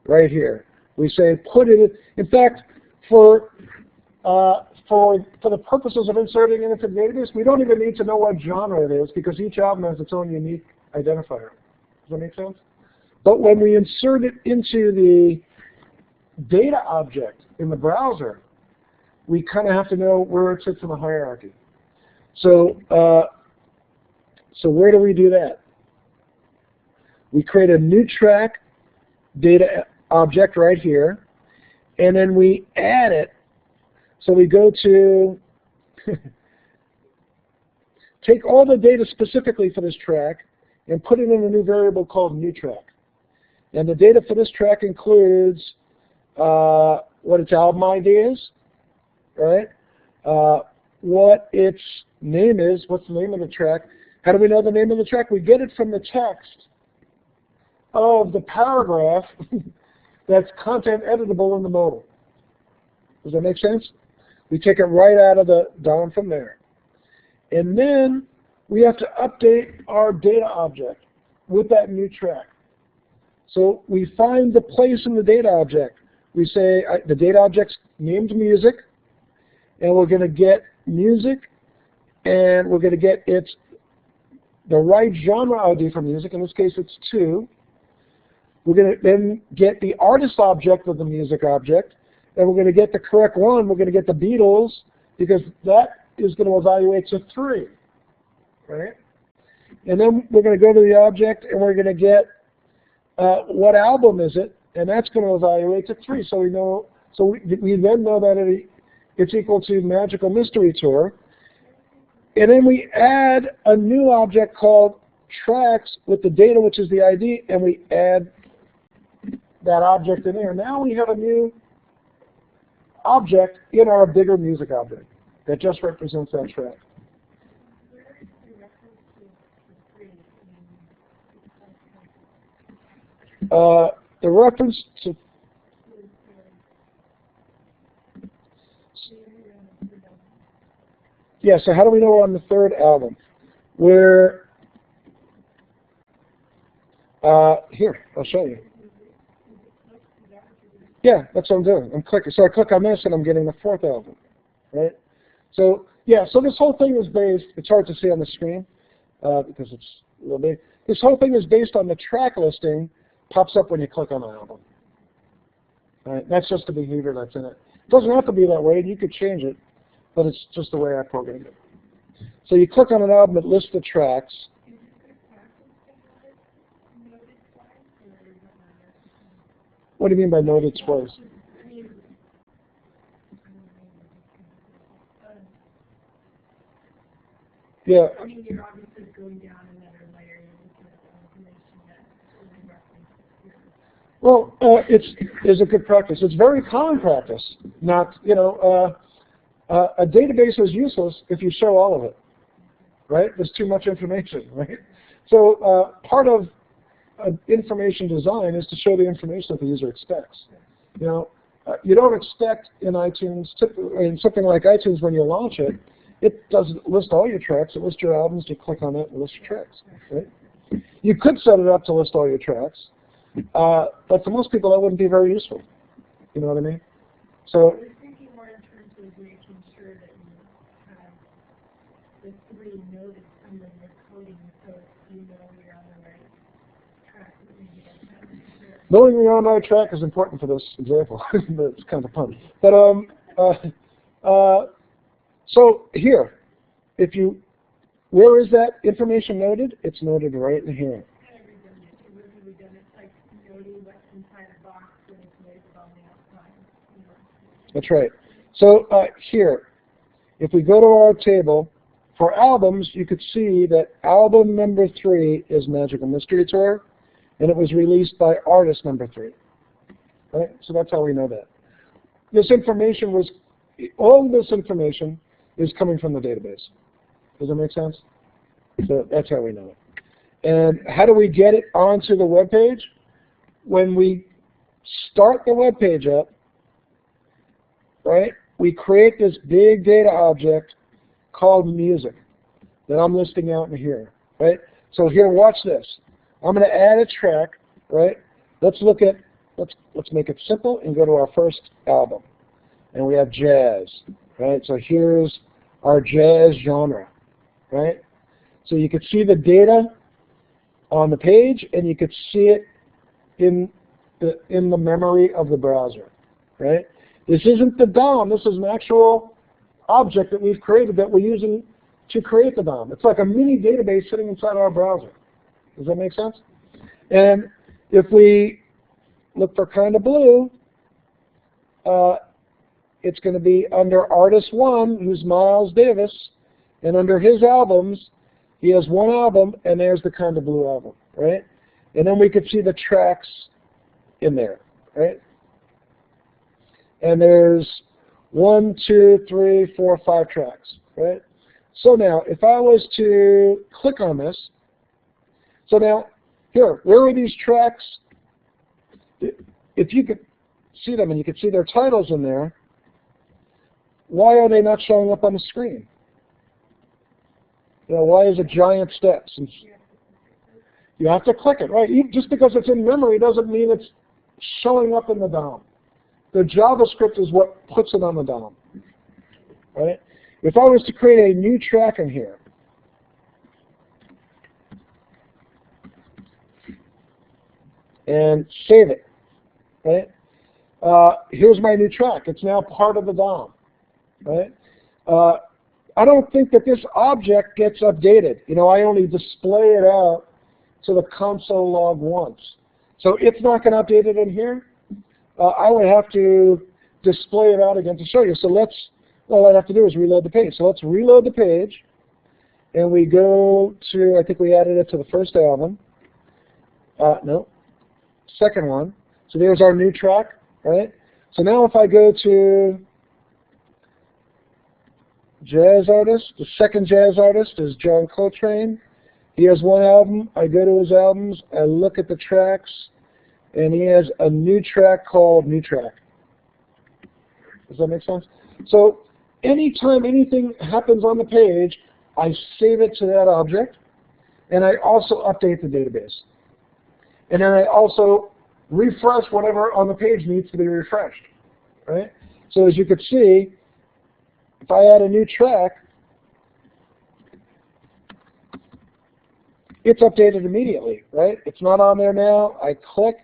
Right here. We say put it in fact, for the purposes of inserting it into the database, we don't even need to know what genre it is because each album has its own unique identifier. Does that make sense? But when we insert it into the data object in the browser, we kind of have to know where it sits in the hierarchy. So, so where do we do that? We create a new track data object right here, and then we add it. So we go to take all the data specifically for this track and put it in a new variable called new track. And the data for this track includes what its album ID is, right? What its name is, what's the name of the track. How do we know the name of the track? We get it from the text of the paragraph that's content editable in the modal. Does that make sense? We take it right out of the DOM from there. And then we have to update our data object with that new track. So we find the place in the data object. We say the data object's named music, and we're going to get music, and we're going to get the right genre ID for music. In this case, it's 2. We're going to then get the artist object of the music object, and we're going to get the correct one. We're going to get the Beatles, because that is going to evaluate to 3, right? And then we're going to go to the object, and we're going to get what album is it, and that's going to evaluate to 3. So we know. So we then know that it's equal to Magical Mystery Tour, and then we add a new object called tracks with the data, which is the ID, and we add that object in there. Now we have a new object in our bigger music object that just represents that track. The reference to yeah, so how do we know we're on the 3rd album? We're here, I'll show you. Yeah, that's what I'm doing. I'm clicking. So I click on this and I'm getting the 4th album, right? So yeah, so this whole thing is based, it's hard to see on the screen because it's a little big. This whole thing is based on the track listing, pops up when you click on an album. All right, that's just the behavior that's in it. It doesn't have to be that way, you could change it, but it's just the way I programmed it. So you click on an album, it lists the tracks. What do you mean by noted twice? Yeah. I mean, you're obviously going down another layer and looking at the information that's referenced here. Well, it's a good practice. It's very common practice. Not, you know, A database is useless if you show all of it, right? There's too much information, right? So part of information design is to show the information that the user expects. You know, you don't expect in iTunes, in something like iTunes when you launch it, it doesn't list all your tracks, it lists your albums, you click on it and lists your tracks, right? You could set it up to list all your tracks, but for most people that wouldn't be very useful. You know what I mean? So I was thinking more in terms of making sure that you have the three noted under your coding so you know you're on the right track. knowing you're on the right track is important for this example. It's kind of a pun. But so here, if you, where is that information noted? It's noted right in here. That's right. So here, if we go to our table, for albums, you could see that album number 3 is Magical Mystery Tour, and it was released by artist number 3. Right? So that's how we know that. This information was, all of this information is coming from the database. Does that make sense? So that's how we know it. And how do we get it onto the web page? When we start the web page up, right, we create this big data object called music that I'm listing out in here, right? So here, watch this. I'm going to add a track, right? Let's look at, let's make it simple and go to our first album. And we have jazz, right? So here's our jazz genre, right? So you could see the data on the page, and you could see it in the memory of the browser, right? This isn't the DOM. This is an actual object that we've created that we're using to create the DOM. It's like a mini database sitting inside our browser. Does that make sense? And if we look for Kinda Blue, it's going to be under Artist 1, who's Miles Davis, and under his albums, he has one album, and there's the Kinda Blue album, right? And then we could see the tracks in there, right? And there's 1, 2, 3, 4, 5 tracks, right? So now, if I was to click on this, so now, here, where are these tracks? If you could see them and you could see their titles in there, why are they not showing up on the screen? You know, why is it giant steps? And you have to click it, right? Just because it's in memory doesn't mean it's showing up in the DOM. The JavaScript is what puts it on the DOM, right? If I was to create a new track in here, and save it, right? Here's my new track. It's now part of the DOM, right? I don't think that this object gets updated. You know, I only display it out to the console log once. So it's not going to update it in here. I would have to display it out again to show you. So let's, all I have to do is reload the page. So let's reload the page, and we go to, I think we added it to the first album. No, second one. So there's our new track, right? So now if I go to jazz artist, the second jazz artist is John Coltrane. He has one album. I go to his albums, I look at the tracks, and he has a new track called New Track. Does that make sense? So anytime anything happens on the page, I save it to that object, and I also update the database. And then I also refresh whatever on the page needs to be refreshed, right? So as you could see, if I add a new track, it's updated immediately, right? It's not on there now. I click,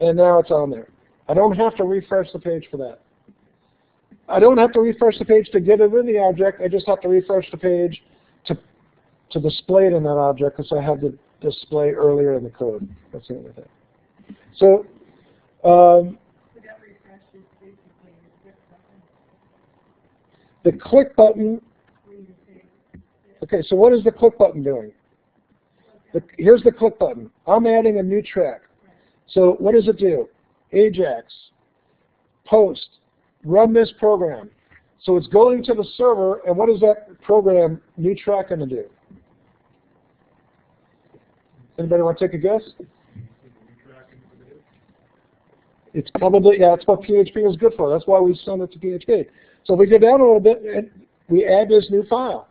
and now it's on there. I don't have to refresh the page for that. I don't have to refresh the page to get it in the object. I just have to refresh the page to display it in that object because I have the display earlier in the code. That's the only thing. So, the click button, okay, so what is the click button doing? Here's the click button. I'm adding a new track. So what does it do? Ajax, post, run this program. So it's going to the server, and what is that program new track going to do? Anybody want to take a guess? It's probably, yeah, that's what PHP is good for. That's why we send it to PHP. So if we go down a little bit, and we add this new file,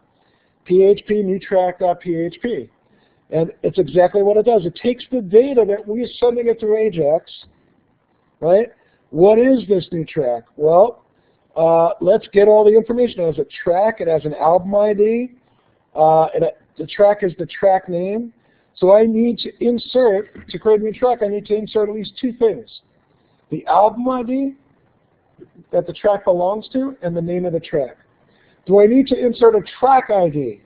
PHP new track.php. And it's exactly what it does. It takes the data that we're sending it through Ajax, right? What is this new track? Well, let's get all the information. It has a track. It has an album ID. The track is the track name. So I need to insert, to create a new track, I need to insert at least two things. The album ID that the track belongs to and the name of the track. Do I need to insert a track ID?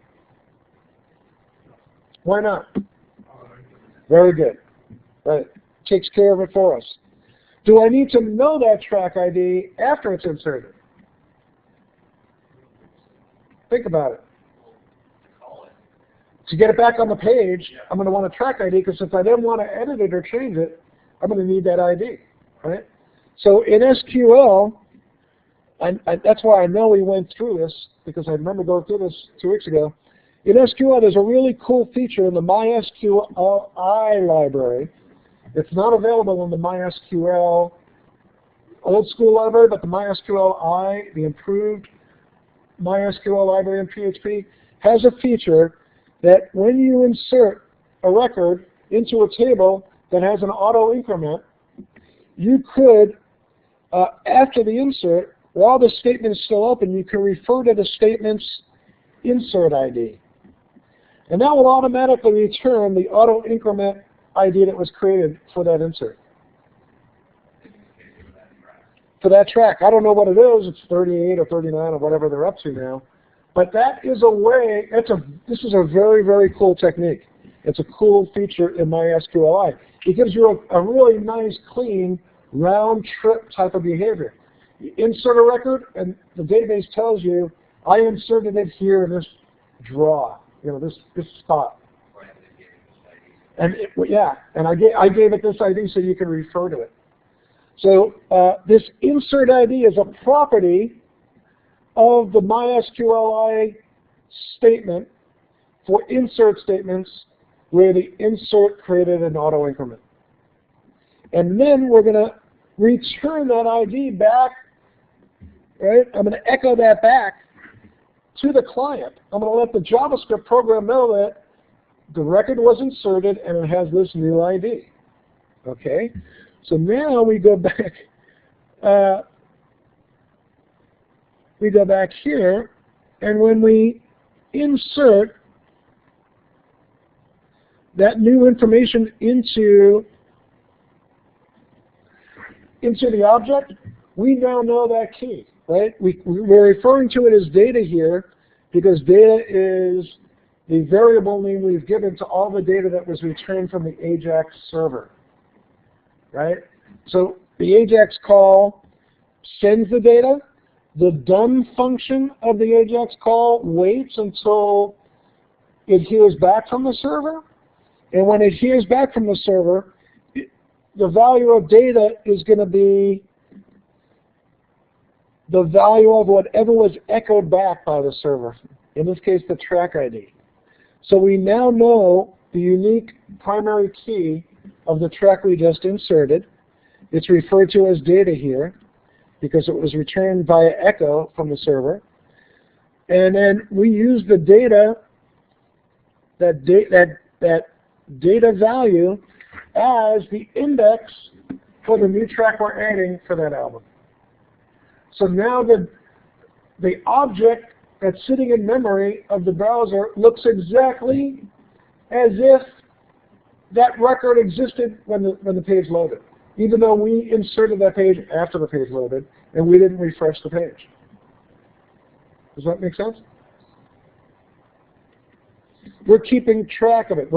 Why not? Very good. Right. Takes care of it for us. Do I need to know that track ID after it's inserted? Think about it. To get it back on the page, I'm going to want a track ID, because if I didn't want to edit it or change it, I'm going to need that ID. Right? So in SQL, that's why I know we went through this, because I remember going through this 2 weeks ago. In SQL, there's a really cool feature in the MySQL library. It's not available in the MySQL old school library, but the MySQL the improved MySQL library in PHP, has a feature that when you insert a record into a table that has an auto increment, you could, after the insert, while the statement is still open, you can refer to the statement's insert ID. And that will automatically return the auto increment ID that was created for that insert. For that track. I don't know what it is. It's 38 or 39 or whatever they're up to now. But that is a way, this is a very, very cool technique. It's a cool feature in MySQLi. It gives you a really nice, clean, round trip type of behavior. You insert a record, and the database tells you, I inserted it here in this draw, this spot. And I gave it this ID so you can refer to it. So this insert ID is a property of the MySQLi statement for insert statements where the insert created an auto increment. And then we're going to return that ID back, right? I'm going to echo that back to the client. I'm going to let the JavaScript program know that the record was inserted and it has this new ID. Okay? So now we go back. We go back here, and when we insert that new information into the object, we now know that key, right? We're referring to it as data here because data is the variable name we've given to all the data that was returned from the Ajax server, right? So the Ajax call sends the data. The done function of the Ajax call waits until it hears back from the server. And when it hears back from the server, the value of data is going to be the value of whatever was echoed back by the server, in this case the track ID. So we now know the unique primary key of the track we just inserted. It's referred to as data here because it was returned via echo from the server. And then we use the data, that data value as the index for the new track we're adding for that album. So now the object that's sitting in memory of the browser looks exactly as if that record existed when the page loaded, even though we inserted that page after the page loaded and we didn't refresh the page. Does that make sense? We're keeping track of it.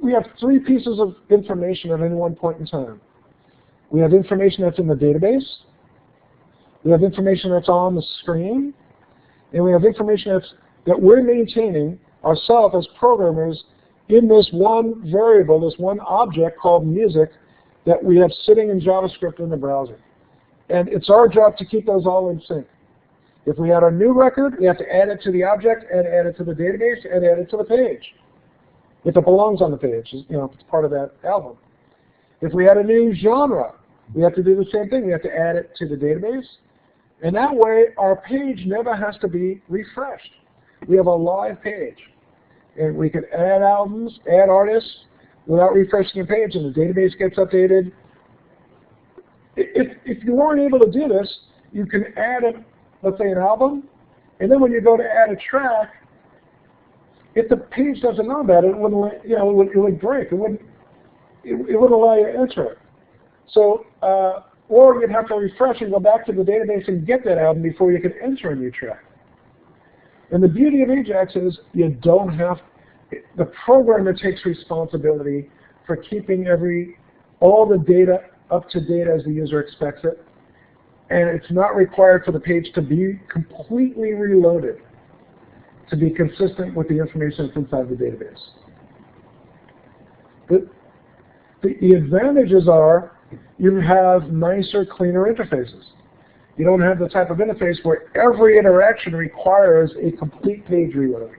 We have 3 pieces of information at any one point in time. We have information that's in the database, we have information that's on the screen, and we have information that we're maintaining ourselves as programmers in this one variable, this one object called music that we have sitting in JavaScript in the browser. And it's our job to keep those all in sync. If we add a new record, we have to add it to the object and add it to the database and add it to the page. If it belongs on the page, it's part of that album. If we add a new genre, we have to do the same thing. We have to add it to the database. And that way, our page never has to be refreshed. We have a live page. And we can add albums, add artists, without refreshing the page, and the database gets updated. If you weren't able to do this, you can add, let's say, an album, and then when you go to add a track, if the page doesn't know about it, it would break. It wouldn't allow you to enter it. So, or you'd have to refresh and go back to the database and get that album before you could enter a new track. And the beauty of Ajax is you don't have, the programmer takes responsibility for keeping all the data up to date as the user expects it. And it's not required for the page to be completely reloaded to be consistent with the information that's inside the database. The advantages are you have nicer, cleaner interfaces. You don't have the type of interface where every interaction requires a complete page reload,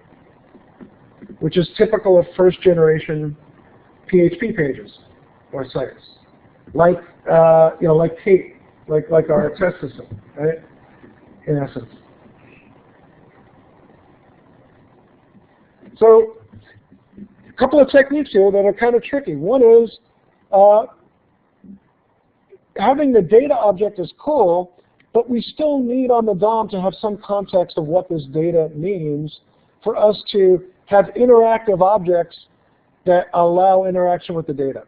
which is typical of first-generation PHP pages or sites, like Kate, like our test system, right? In essence. So, a couple of techniques here that are kind of tricky. One is having the data object is cool, but we still need on the DOM to have some context of what this data means for us to have interactive objects that allow interaction with the data.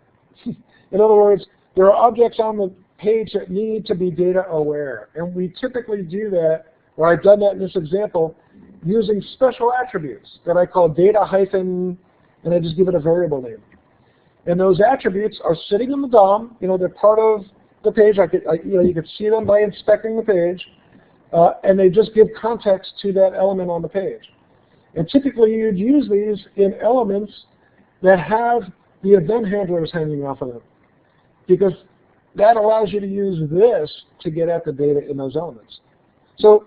In other words, there are objects on the page that need to be data aware, and we typically do that, or I've done that in this example, using special attributes that I call data hyphen, and I just give it a variable name. And those attributes are sitting in the DOM, they're part of the page. You could see them by inspecting the page, and they just give context to that element on the page. And typically you'd use these in elements that have the event handlers hanging off of them, because that allows you to use this to get at the data in those elements. So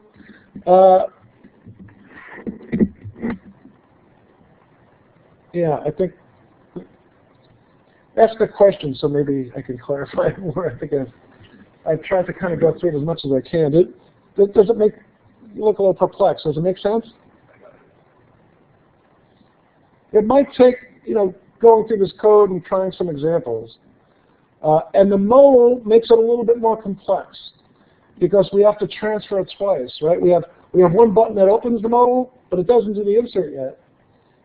yeah, I think ask a question so maybe I can clarify more. I think I've tried to kind of go through it as much as I can. Does it make you look a little perplexed? Does it make sense? It might take, going through this code and trying some examples. And the modal makes it a little bit more complex because we have to transfer it twice, right? We have one button that opens the modal, but it doesn't do the insert yet.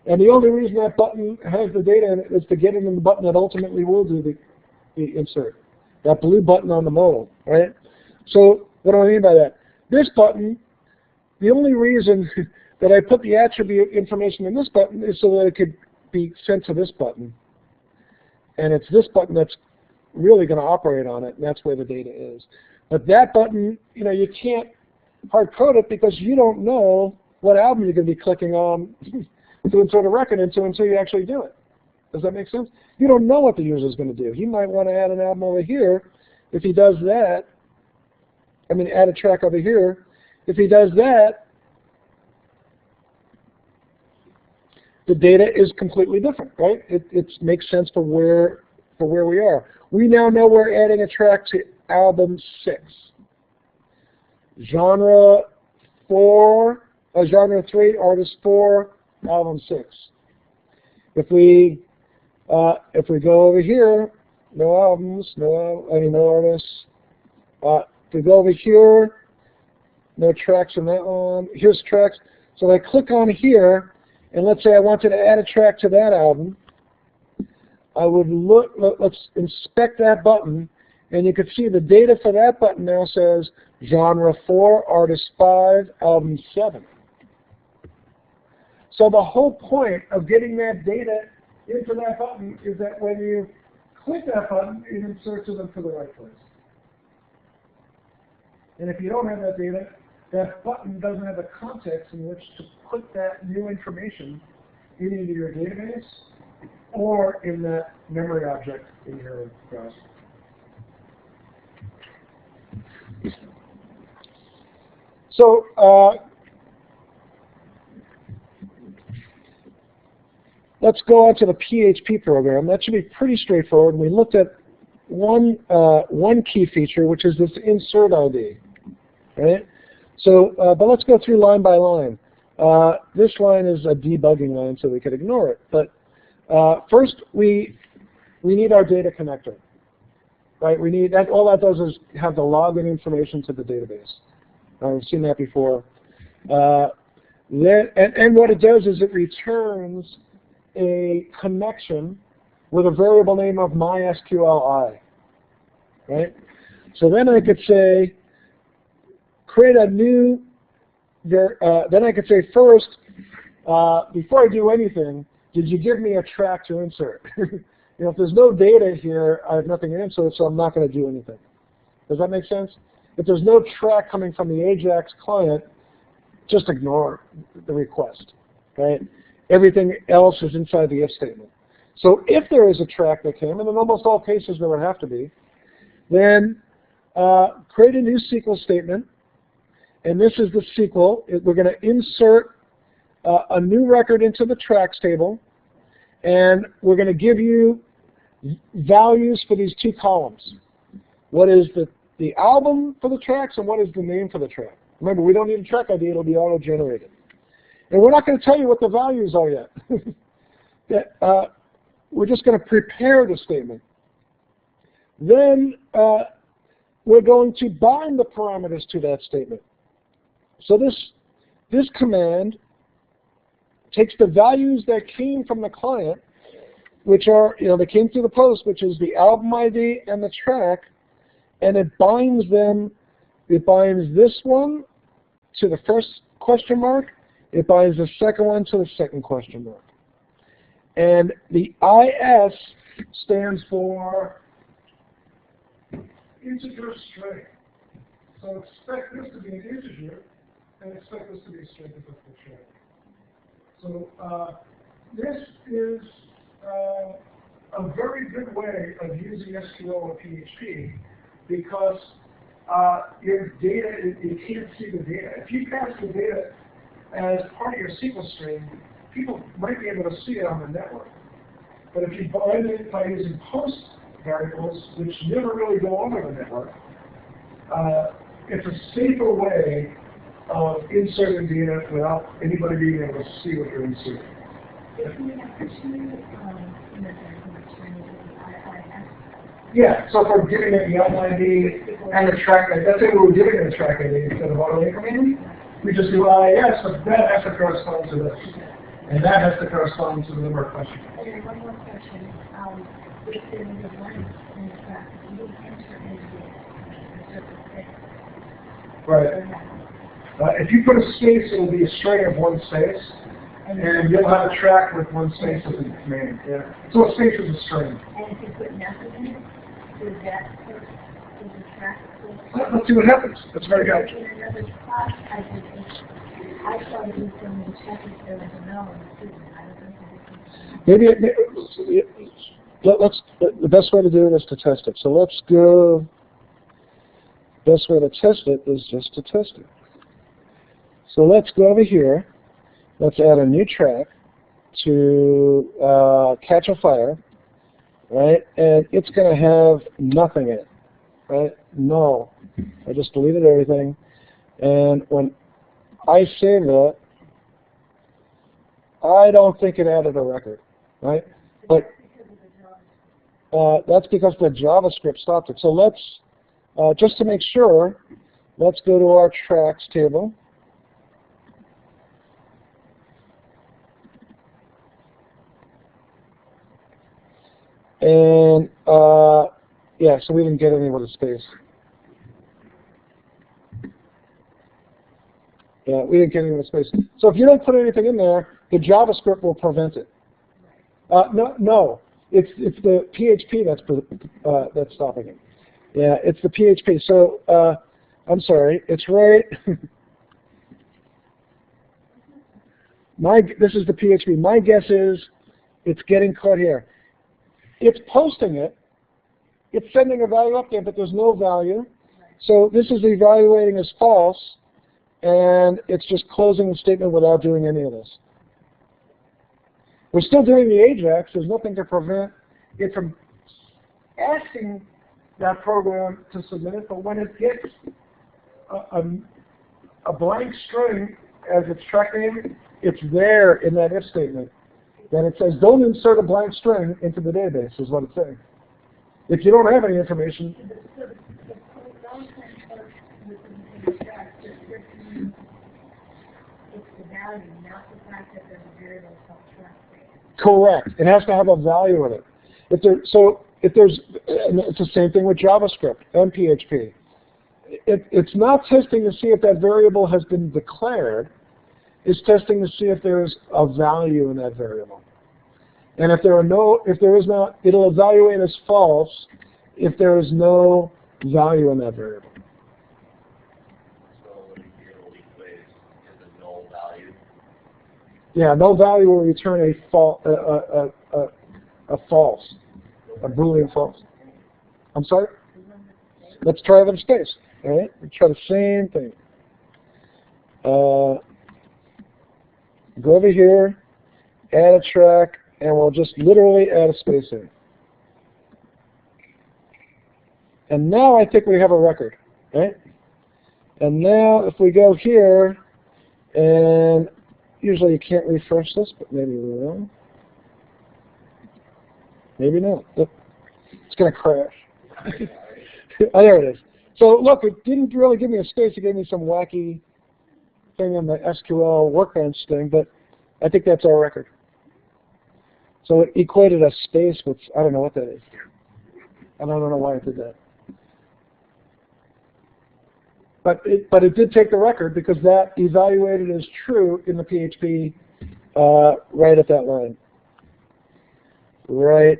And the only reason that button has the data in it is to get it in the button that ultimately will do the insert. That blue button on the modal, right? So what do I mean by that? This button, the only reason that I put the attribute information in this button is so that it could be sent to this button. And it's this button that's really going to operate on it, and that's where the data is. But that button, you can't hard code it because you don't know what album you're going to be clicking on to insert a record into until you actually do it. Does that make sense? You don't know what the user is going to do. He might want to add an album over here. If he does that, add a track over here. If he does that, the data is completely different, right? It makes sense for where we are. We now know we're adding a track to album 6. Genre 3, artist 4, album 6. If we go over here, no albums, no artists. If we go over here, no tracks in that one. Here's tracks. So I click on here, and let's say I wanted to add a track to that album. I would look. Let's inspect that button, and you can see the data for that button now says genre 4, artist 5, album 7. So the whole point of getting that data into that button is that when you click that button, it inserts them to the right place. And if you don't have that data, that button doesn't have the context in which to put that new information in either your database or in that memory object in your browser. So let's go on to the PHP program. That should be pretty straightforward. We looked at one key feature, which is this insert ID, right? So, but let's go through line by line. This line is a debugging line, so we could ignore it. But first, we need our data connector, right? We need that. All that does is have the login information to the database. We've seen that before. And what it does is it returns a connection with a variable name of MySQLi, right? So then I could say, create a new, then I could say first, before I do anything, did you give me a track to insert? You know, if there's no data here, I have nothing to insert, so I'm not going to do anything. Does that make sense? If there's no track coming from the Ajax client, just ignore the request, right? Everything else is inside the if statement. So if there is a track that came, and in almost all cases there would have to be, then create a new SQL statement, and this is the SQL. We're going to insert a new record into the tracks table, and we're going to give you values for these two columns. What is the album for the tracks, and what is the name for the track? Remember, we don't need a track ID, it'll be auto-generated. And we're not going to tell you what the values are yet. We're just going to prepare the statement. Then we're going to bind the parameters to that statement. So this command takes the values that came from the client, which are, they came through the post, which is the album ID and the track, and it binds them. It binds this one to the first question mark. It binds the second one to the second question mark. And the IS stands for integer string. So expect this to be an integer, and expect this to be a string if it's a string. So this is a very good way of using SQL or PHP because your data, you can't see the data. If you pass the data as part of your SQL stream, people might be able to see it on the network. But if you bind it by using post variables, which never really go over the network, it's a safer way of inserting data without anybody being able to see what you're inserting. Yeah, so if we're giving it the album ID and the track ID, let's say we were giving it a track ID instead of auto-incrementing, we just do IS, but that has to correspond to this. And that has to correspond to the number of questions. Okay, one more question. If there is a blank in the track, you enter in a space. Right. If you put a space, it'll be a string of one space, and you'll have a track with one space as its name. Yeah. So a space is a string. And if you put nothing in it, does that put the track? Let's see what happens. That's very good. In another class, I started doing some of the checking there was a no in the student. I don't know. Maybe let's. The best way to do it is to test it. So let's go. Best way to test it is just to test it. So let's go over here. Let's add a new track to Catch a Fire, right? And it's going to have nothing in it, right? No. I just deleted everything. And when I save that, I don't think it added a record, right? But that's because the JavaScript stopped it. So let's, just to make sure, let's go to our tracks table. And yeah, so we didn't get any with a space. Yeah, we didn't get any with a space. So if you don't put anything in there, the JavaScript will prevent it. No, it's the PHP that's stopping it. Yeah, it's the PHP. So I'm sorry, it's right. This is the PHP. My guess is it's getting caught here. It's posting it. It's sending a value up there, but there's no value. So this is evaluating as false. and it's just closing the statement without doing any of this. We're still doing the Ajax. There's nothing to prevent it from asking that program to submit it, but when it gets a blank string as its track name, it's there in that if statement. Then it says, don't insert a blank string into the database, is what it's saying. If you don't have any information, correct. It has to have a value in it. It's the same thing with JavaScript and PHP. It's not testing to see if that variable has been declared. It's testing to see if there's a value in that variable. And if there is not, it'll evaluate as false if there is no value in that variable. So what you get all these ways is a null value. Yeah, no value will return a false, a Boolean false. I'm sorry? Let's try it in space. All right, let's try the same thing. Go over here, add a track, and we'll just literally add a space in. And now I think we have a record, right? And now if we go here, and usually you can't refresh this, but maybe we will. Maybe not. It's going to crash. Oh, there it is. So look, it didn't really give me a space. It gave me some wacky thing on the SQL workbench thing, but I think that's our record. So it equated a space with, I don't know what that is. I don't know why it did that. But it did take the record because that evaluated as true in the PHP right at that line. Right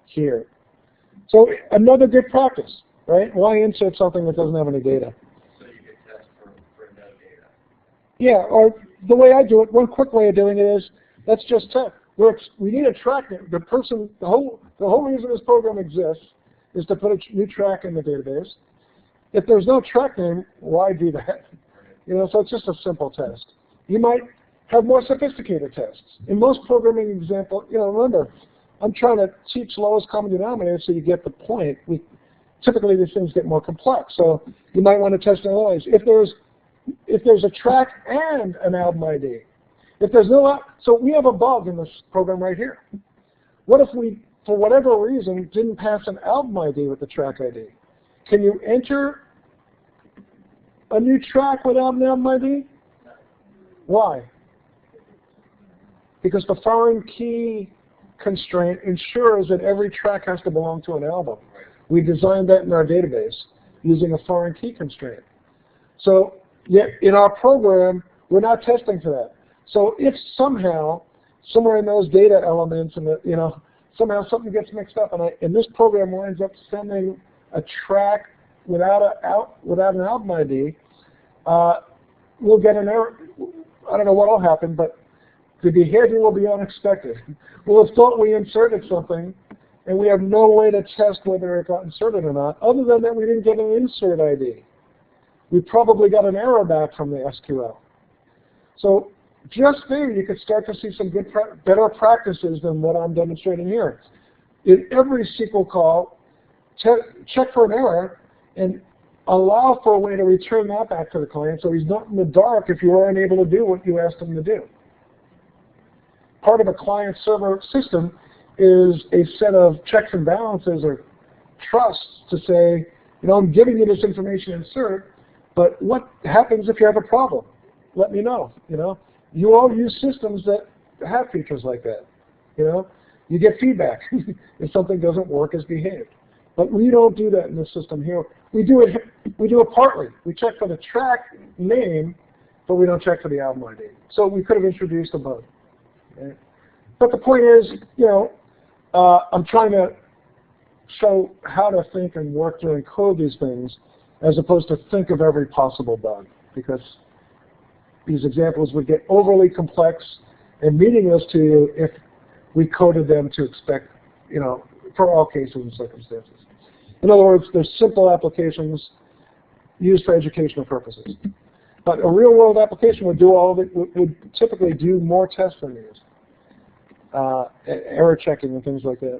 here. So another good practice, right? Why insert something that doesn't have any data? So you can test for no data. Yeah, or the way I do it, one quick way of doing it is, let's just check. We need a track name. The whole reason this program exists is to put a new track in the database. If there's no track name, why do that? You know, so it's just a simple test. You might have more sophisticated tests. In most programming example, you know, remember, I'm trying to teach lowest common denominator so you get the point. Typically these things get more complex, so you might want to test in other ways. If there's a track and an album ID, if there's no, so we have a bug in this program right here. What if we, for whatever reason, didn't pass an album ID with the track ID? Can you enter a new track without an album ID? Why? Because the foreign key constraint ensures that every track has to belong to an album. We designed that in our database using a foreign key constraint. So yet in our program, we're not testing for that. So if somehow, somewhere in those data elements, and somehow something gets mixed up, and this program winds up sending a track without an album ID, we'll get an error. I don't know what will happen, but the behavior will be unexpected. We'll have thought we inserted something, and we have no way to test whether it got inserted or not, other than that we didn't get an insert ID. We probably got an error back from the SQL. So just there, you could start to see some better practices than what I'm demonstrating here. In every SQL call, check for an error and allow for a way to return that back to the client so he's not in the dark if you aren't able to do what you asked him to do. Part of a client-server system is a set of checks and balances or trusts to say, I'm giving you this information insert, but what happens if you have a problem? Let me know. You all use systems that have features like that. You get feedback if something doesn't work as behaved. But we don't do that in the system here. We do it partly. We check for the track name, but we don't check for the album ID. So we could have introduced a bug. Okay? But the point is, I'm trying to show how to think and work to encode these things as opposed to think of every possible bug, because these examples would get overly complex and meaningless to you if we coded them to expect, for all cases and circumstances. In other words, there's simple applications used for educational purposes. But a real-world application would do all of it, would typically do more tests than these. Error checking and things like that.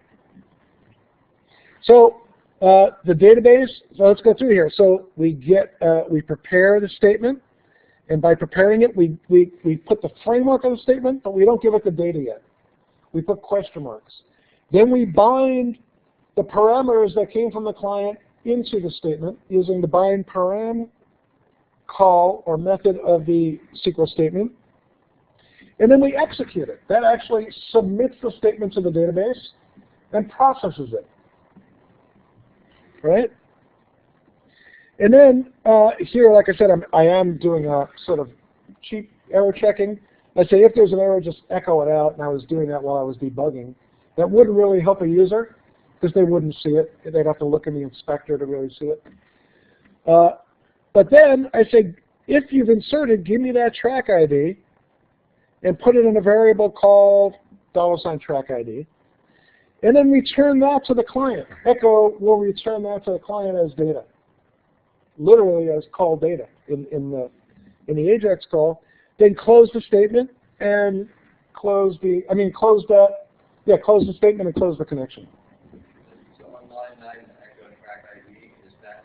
So the database, so let's go through here. So we prepare the statement, and by preparing it, we put the framework of the statement, but we don't give it the data yet. We put question marks. Then we bind the parameters that came from the client into the statement using the bind param call or method of the SQL statement. And then we execute it. That actually submits the statement to the database and processes it. Right? And then here, like I said, I am doing a sort of cheap error checking. I say if there's an error, just echo it out, and I was doing that while I was debugging. That wouldn't really help a user because they wouldn't see it. They'd have to look in the inspector to really see it. But then I say, if you've inserted, give me that track ID and put it in a variable called $track ID. And then return that to the client. Echo will return that to the client as data, literally as call data in the Ajax call. Then close the statement and close the statement and close the connection. So on line 9, the echo track ID, is that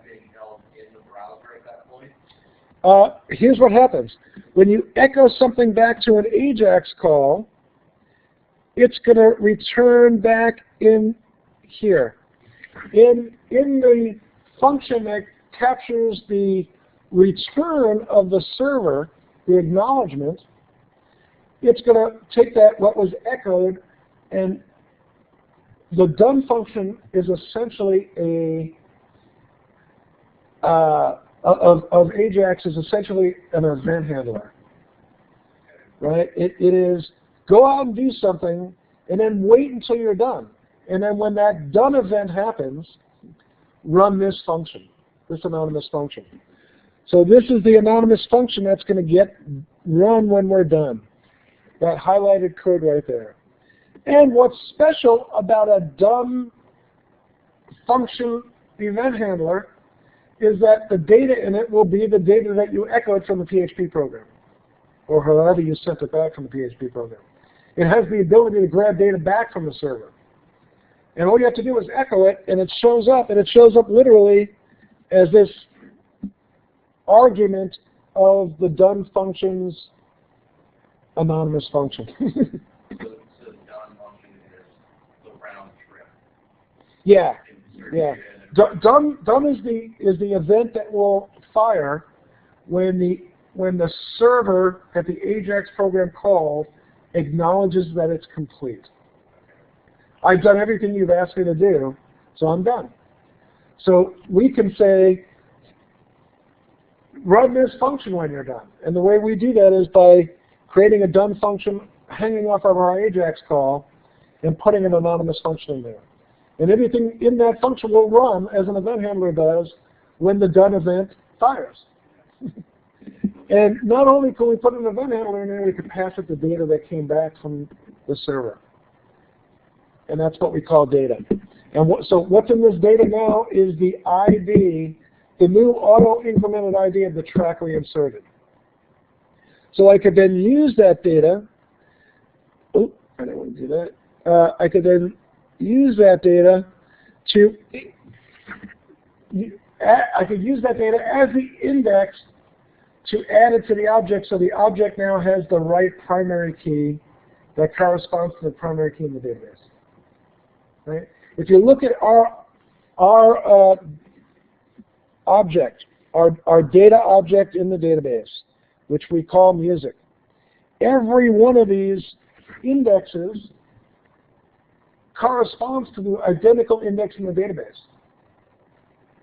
being held in the browser at that point? Here's what happens. When you echo something back to an Ajax call, it's going to return back in here. In the function that captures the return of the server, the acknowledgement, it's going to take that, what was echoed, and the done function is essentially of Ajax is essentially an event handler, right? It is go out and do something, and then wait until you're done. And then when that done event happens, run this function, this anonymous function. So this is the anonymous function that's going to get run when we're done. That highlighted code right there. And what's special about a done function event handler is that the data in it will be the data that you echoed from the PHP program, or however you sent it back from the PHP program. It has the ability to grab data back from the server. And all you have to do is echo it, and it shows up, literally as this argument of the done function's anonymous function. So the done function is the round trip. Yeah, yeah. Done is the event that will fire when the server that the Ajax program called acknowledges that it's complete. I've done everything you've asked me to do, so I'm done. So we can say, run this function when you're done. And the way we do that is by creating a done function hanging off of our Ajax call and putting an anonymous function in there. And everything in that function will run as an event handler does when the done event fires. And not only can we put an event handler in there, we can pass it the data that came back from the server. And that's what we call data. And so what's in this data now is the ID, the new auto-incremented ID of the track we inserted. So I could then use that data. Oh, I don't want to do that. I could then use that data to, I could use that data as the index to add it to the object, so the object now has the right primary key that corresponds to the primary key in the database. Right? If you look at our object, our data object in the database, which we call music, every one of these indexes corresponds to the identical index in the database.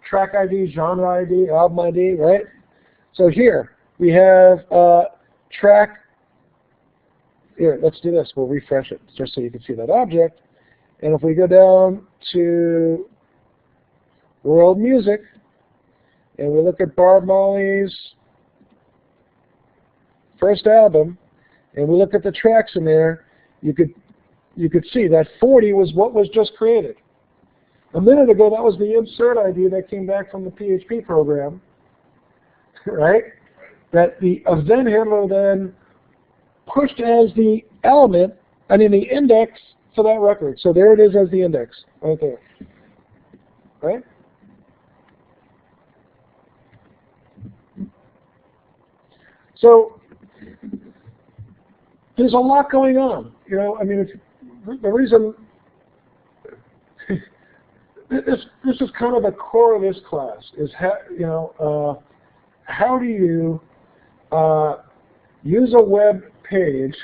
Track ID, genre ID, album ID, right? So here, we have track, here, let's do this, we'll refresh it just so you can see that object. And if we go down to world music, and we look at Bob Marley's first album, and we look at the tracks in there, you could see that 40 was what was just created. A minute ago, that was the insert ID that came back from the PHP program, right? That the event handler then pushed as the element, the index for that record. So there it is as the index, right there. Right? So there's a lot going on. The reason this is kind of the core of this class is how do you use a web page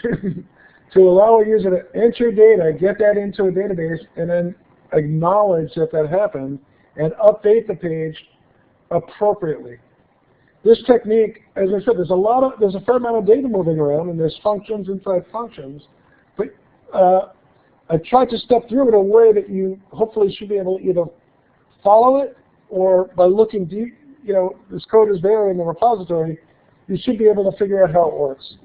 to allow a user to enter data, get that into a database, and then acknowledge that that happened and update the page appropriately. This technique, as I said, there's a fair amount of data moving around, and there's functions inside functions. But I tried to step through it in a way that you hopefully should be able to either follow it, or by looking deep, this code is there in the repository, you should be able to figure out how it works.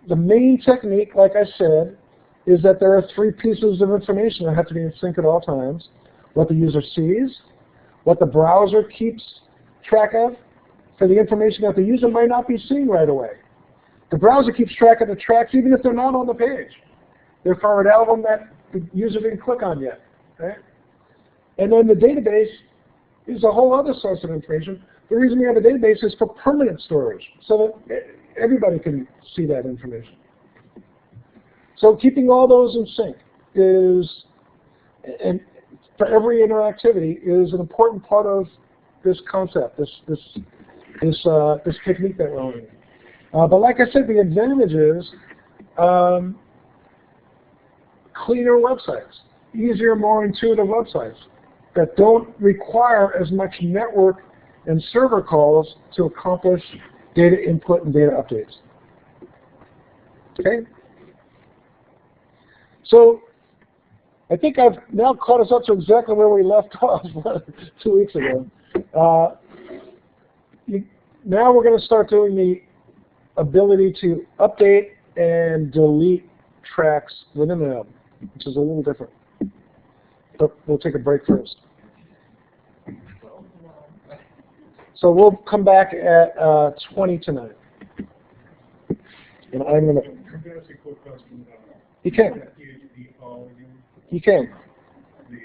The main technique, like I said, is that there are 3 pieces of information that have to be in sync at all times: what the user sees, what the browser keeps track of, for the information that the user might not be seeing right away. The browser keeps track of the tracks even if they're not on the page. They're for an album that the user didn't click on yet. Right? And then the database is a whole other source of information. The reason we have a database is for permanent storage, so that everybody can see that information. So keeping all those in sync is, and for every interactivity, is an important part of this concept, this technique that we're learning. But like I said, the advantage is cleaner websites, easier, more intuitive websites that don't require as much network and server calls to accomplish data input and data updates. Okay? So I think I've now caught us up to exactly where we left off 2 weeks ago. Now we're going to start doing the ability to update and delete tracks within an album, which is a little different. But we'll take a break first. So we'll come back at 20 to 9. And I'm going to... Can I ask a quick question about You can. that PHP call again? You can. The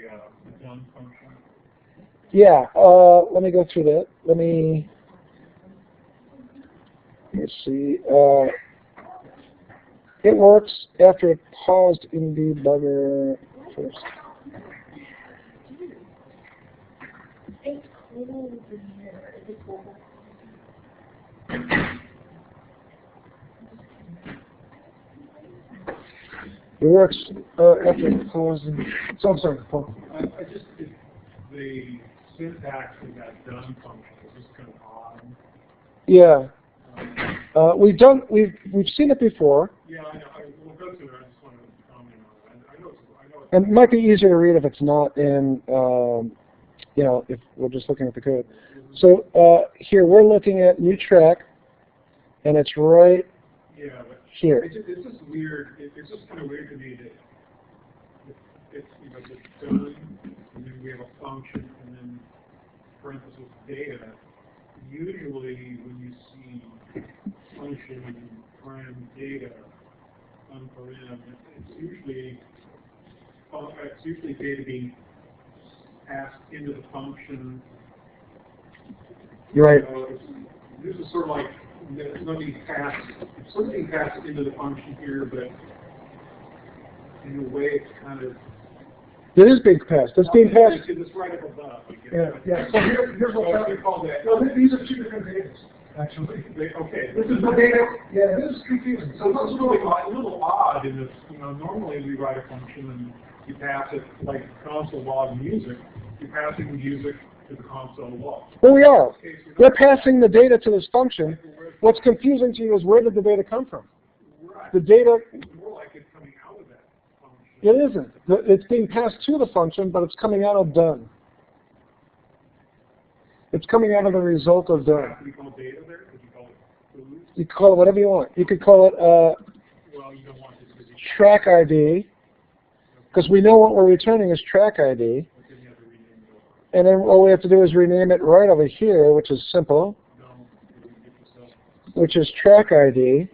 done function? Yeah, let me go through that. Let's see. It works after it paused in debugger first. It works after it paused in... So I'm sorry, Paul. I just, the syntax of that done function is just kind of odd. Yeah. We've seen it before. Yeah, I know. We'll go through it. I just wanted to comment on it. I know it's And it might be easier to read if it's not in, if we're just looking at the code. So here we're looking at new track, and it's right but here. it's just weird. It's just kind of weird to me that it's done, and then we have a function, and then parenthesis data. Usually, when you see function param data unparam, it's usually data being passed into the function. You're right. This is sort of like it's not being passed. It's sort of being passed into the function here, but in a way, it's kind of. It is being passed. It's being passed. It's right up above. Yeah. So here's what we call that. No, these are 2 different data. Actually. Okay. This is the data. Yeah, this is confusing. So it's a little odd in this. Normally we write a function and you pass it like console log music. You're passing the music to the console log. Well, we are. We're passing the data to this function. What's confusing to you is where did the data come from? Right. The data. It's more like it's coming out of that function. It isn't. It's being passed to the function, but it's coming out of done. It's coming out of the result of done. Can you call data there? Could you call it food? You can call it whatever you want. You could call it Well, you don't want this because track ID, because we know what we're returning is track ID. And then all we have to do is rename it right over here, which is simple, which is track ID.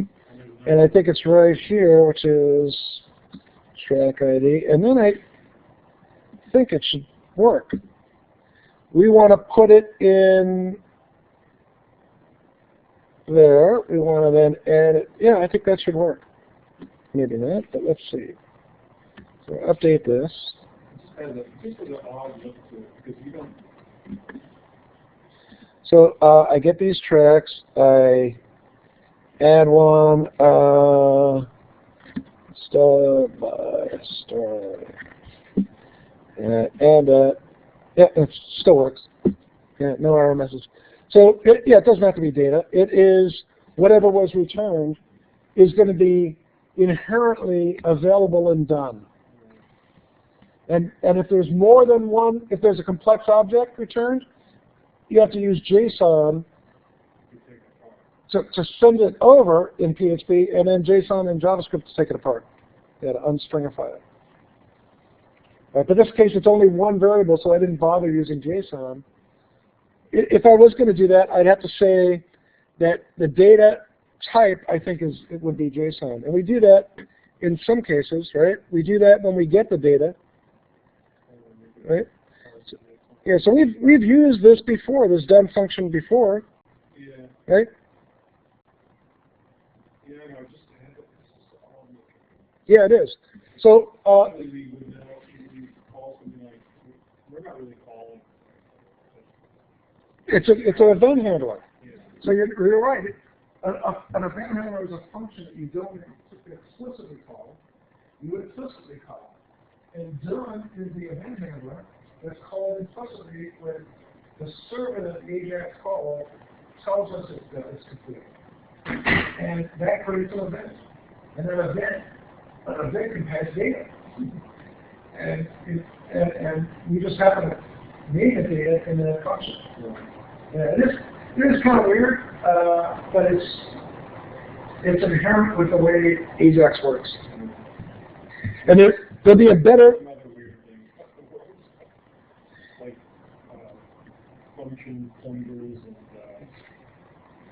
And I think it's right here, which is track ID. And then I think it should work. We want to put it in there. We want to then add it. Yeah, I think that should work. Maybe not, but let's see. So update this. So I get these tracks. I add one. Start by start. And yeah, it still works. Yeah, no error message. So yeah, it doesn't have to be data. It is whatever was returned is going to be inherently available and done. And if there's more than one, if there's a complex object returned, you have to use JSON to send it over in PHP, and then JSON and JavaScript to take it apart. You got to unstringify it. Right, but in this case, it's only one variable, so I didn't bother using JSON. If I was going to do that, I'd have to say that the data type, I think, it would be JSON. And we do that in some cases, right? We do that when we get the data, right? So, yeah, so we've used this before, this done function before, right? Yeah, it is. So it's an event handler. So you're right. An event handler is a function that you don't explicitly call. You would explicitly call. And done is the event handler that's called implicitly when the server that the Ajax call tells us it's complete. And that creates an event. And an event contains data. And we just happen to name the data in that function. Yeah, it is kind of weird, but it's inherent with the way Ajax works. And there'll be a better like function pointers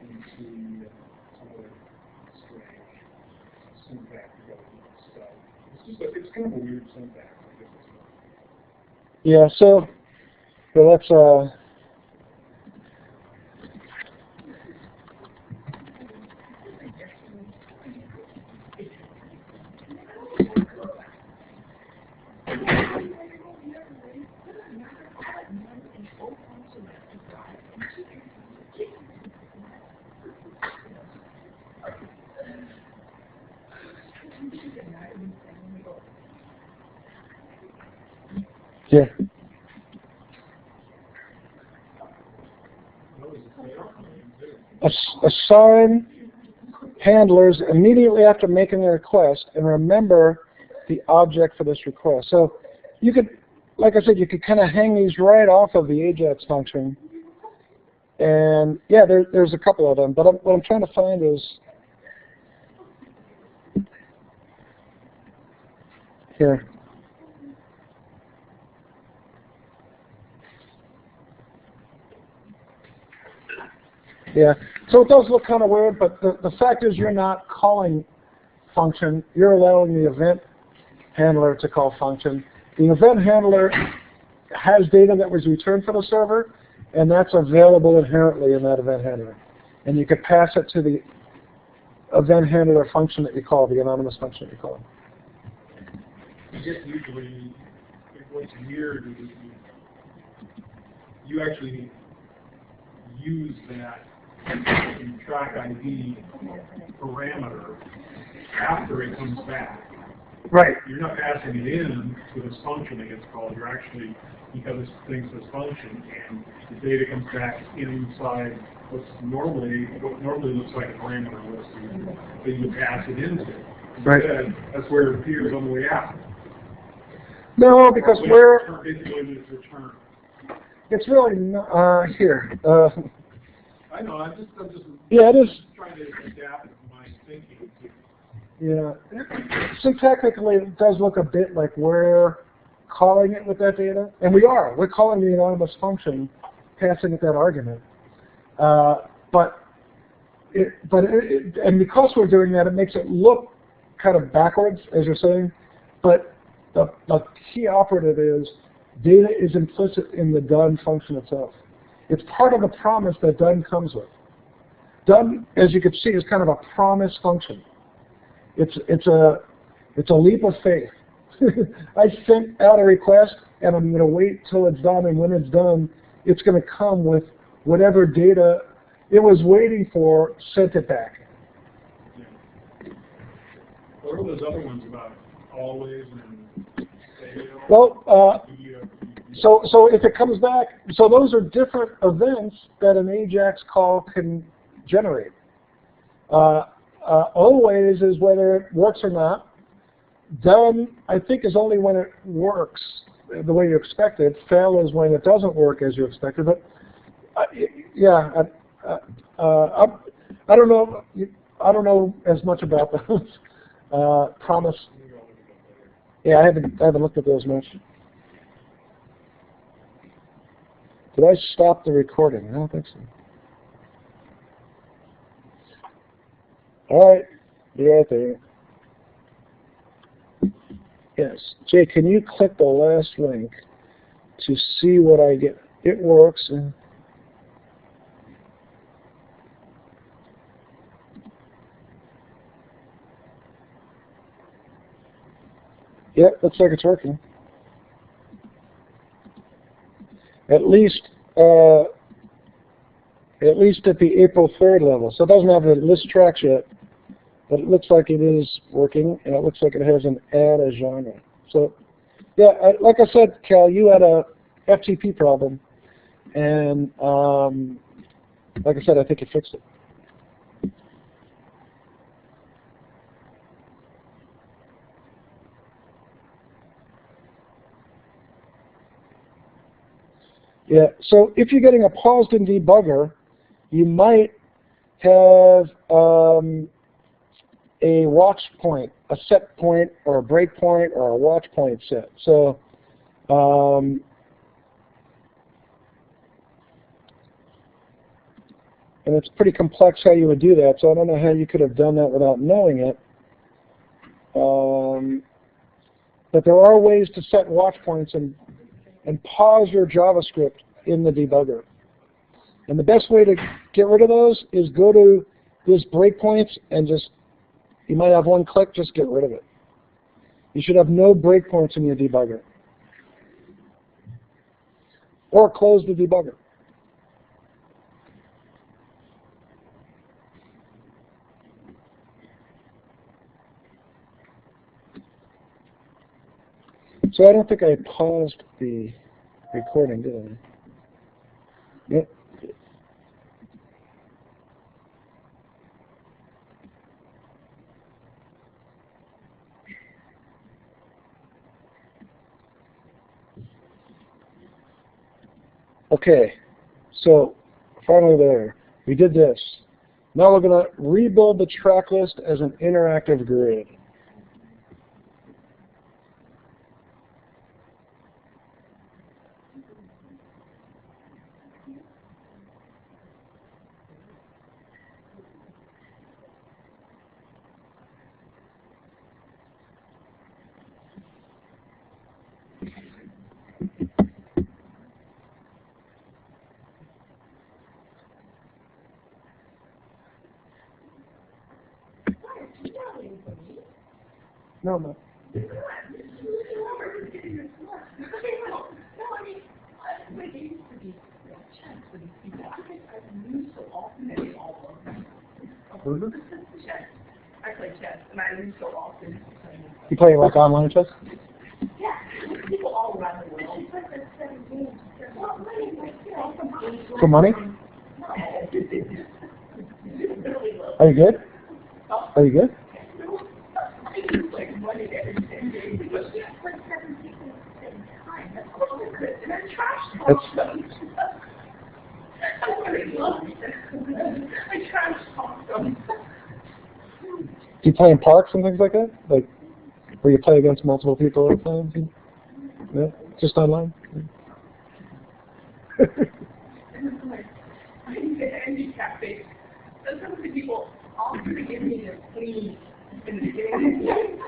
and some other strange syntax stuff. It's kind of a weird syntax. yeah. So let's yeah. Assign handlers immediately after making the request and remember the object for this request. So you could, like I said, you could kind of hang these right off of the Ajax function. And yeah, there's a couple of them, but what I'm trying to find is here. Yeah, so it does look kind of weird, but the fact is you're not calling function, you're allowing the event handler to call function. The event handler has data that was returned from the server, and that's available inherently in that event handler. And you could pass it to the event handler function that you call, the anonymous function that you call. Just usually, what's weird is you actually use that track ID parameter after it comes back. Right. You're not passing it in to this function that gets called. You're actually, because it thinks this function, and the data comes back inside what normally looks like a parameter list that you would pass it into. Right. Instead, that's where it appears on the way out. No, because we're Basically, when it's returned. it's really not, here. I know. I'm just Yeah, it is. trying to adapt my thinking to. Yeah. Syntactically, it does look a bit like where calling it with that data, and we're calling the anonymous function, passing it that argument. And because we're doing that, it makes it look kind of backwards, as you're saying. But the key operative is data is implicit in the done function itself. It's part of the promise that done comes with. Done, as you can see, is kind of a promise function. It's a leap of faith. I sent out a request, and I'm going to wait till it's done, and when it's done, it's going to come with whatever data it was waiting for, sent it back. What are those other ones about? Always and fail? Well, so if it comes back, so those are different events that an Ajax call can generate. Always is whether it works or not. Done, I think, is only when it works the way you expect it. Fail is when it doesn't work as you expected. But yeah, I don't know. I don't know as much about those. Promise. Yeah, I haven't looked at those much. Did I stop the recording? I don't think so. All right, be right there. Yes, Jay, can you click the last link to see what I get? It works. Yep, looks like it's working. At least at the April 3rd level. So it doesn't have the list tracks yet, but it looks like it is working, and it looks like it has an add a genre. So, yeah, like I said, Cal, you had a FTP problem, and like I said, I think you fixed it. Yeah, so if you're getting a paused in debugger, you might have a watch point, a set point, or a break point, or a watch point set. So and it's pretty complex how you would do that, so I don't know how you could have done that without knowing it. But there are ways to set watch points and pause your JavaScript in the debugger. And the best way to get rid of those is go to this breakpoints and just, you might have one click, just get rid of it. You should have no breakpoints in your debugger. Or close the debugger. So I don't think I paused the recording, did I? Yep. Okay, so finally there. We did this. Now we're going to rebuild the track list as an interactive grid. No, no. I play chess, and I lose so often. You play like online chess? Yeah, people all around the world. For money? Are you good? Are you good? Do you play in parks and things like that? Like, where you play against multiple people at a time? No? Just online? I need the handicap face. That's some of the people all give me a clean in the beginning.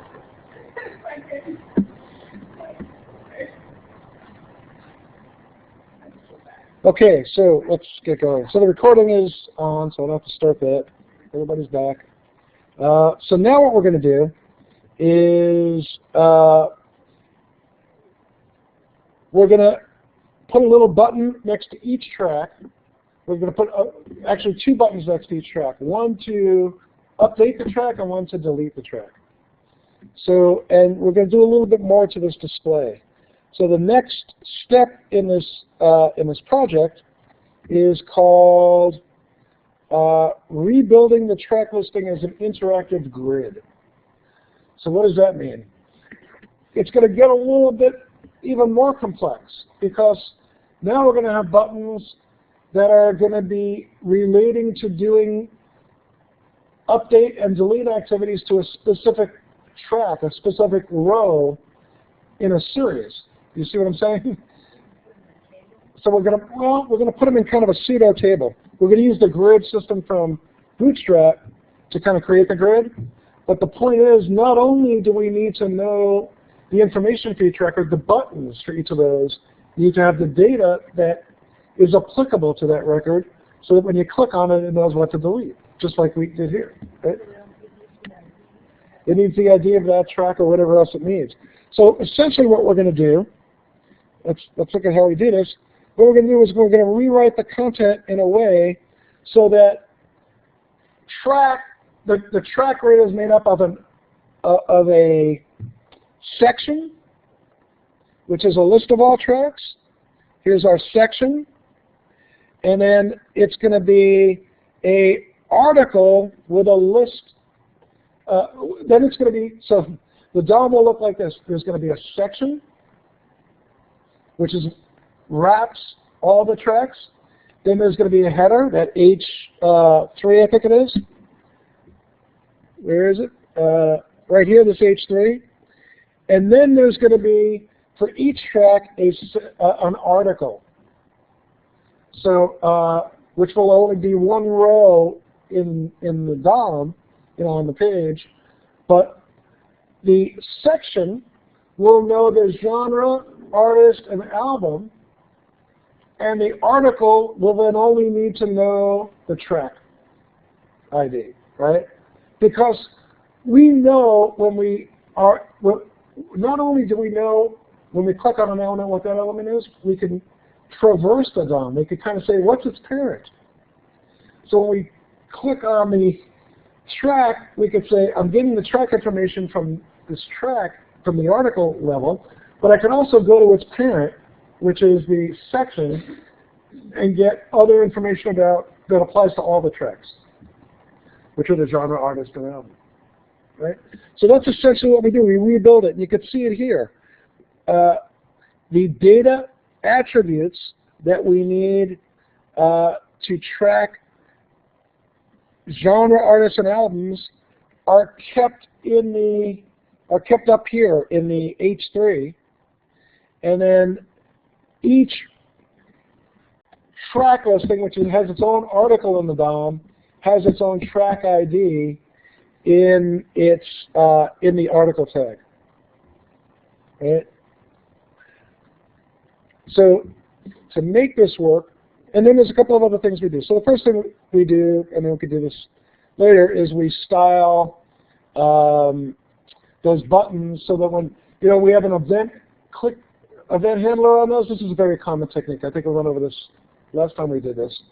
Okay, so let's get going. So the recording is on, so I don't have to start that. Everybody's back. So now what we're going to do is we're going to put a little button next to each track. We're going to put actually 2 buttons next to each track. One to update the track and one to delete the track. So, and we're going to do a little bit more to this display. So the next step in this project is called rebuilding the track listing as an interactive grid. So what does that mean? It's going to get a little bit even more complex because now we're going to have buttons that are going to be relating to doing update and delete activities to a specific track, a specific row in a series. You see what I'm saying? So we're going to put them in kind of a pseudo table. We're going to use the grid system from Bootstrap to kind of create the grid. But the point is, not only do we need to know the information for each record, the buttons for each of those, you need to have the data that is applicable to that record so that when you click on it, it knows what to delete, just like we did here. Right? It needs the ID of that track or whatever else it needs. So essentially what we're going to do, let's look at how we do this. What we're going to do is we're going to rewrite the content in a way so that the track grid is made up of a section, which is a list of all tracks. Here's our section. And then it's going to be an article with a list. Then it's going to be, so the DOM will look like this. There's going to be a section, which wraps all the tracks. Then there's going to be a header, that H3 I think it is. Where is it? Right here, this H3. And then there's going to be, for each track, an article. So, which will only be one row in the DOM, on the page, but the section will know the genre, artist, and album, and the article will then only need to know the track ID, right? Because we know not only do we know when we click on an element what that element is, we can traverse the DOM. We can kind of say, what's its parent? So when we click on the track, we could say, I'm getting the track information from this track, from the article level, but I can also go to its parent, which is the section, and get other information that applies to all the tracks, which are the genre, artist, and album. Right? So that's essentially what we do. We rebuild it. You can see it here. The data attributes that we need to track genre, artists, and albums are kept up here in the H3, and then each track listing, which has its own article in the DOM, has its own track ID in the article tag. Right? So to make this work, and then there's a couple of other things we do. So the first thing we do, and then we can do this later, is we style those buttons so that when we have an event handler on those. This is a very common technique. I think I went over this last time we did this.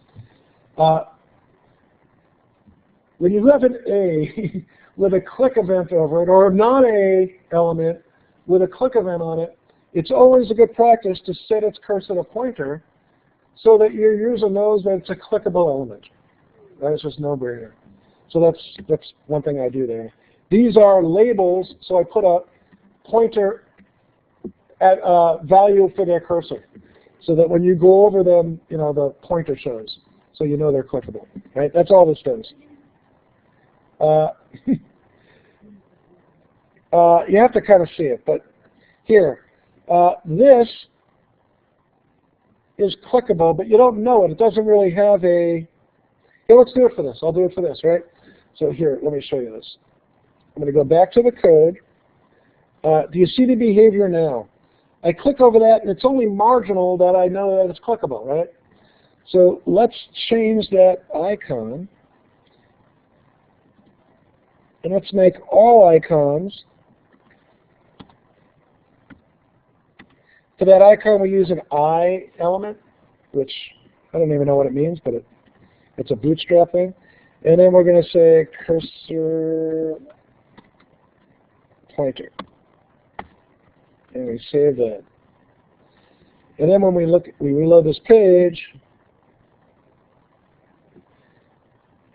When you have an A with a click event over it, or a non-A element with a click event on it, it's always a good practice to set its cursor to pointer so that your user knows that it's a clickable element. That's just no-brainer. So that's one thing I do there. These are labels, so I put a pointer at value for their cursor, so that when you go over them, the pointer shows, so you know they're clickable. Right? That's all this does. You have to kind of see it, but here, This is clickable, but you don't know it. It doesn't really have a... Here, let's do it for this. I'll do it for this, right? So here, let me show you this. I'm going to go back to the code. Do you see the behavior now? I click over that, and it's only marginal that I know that it's clickable, right? So let's change that icon. And let's make all icons. For that icon, we use an I element, which I don't even know what it means, but it's a bootstrap thing. And then we're going to say cursor pointer. And we save that. And then when we reload this page,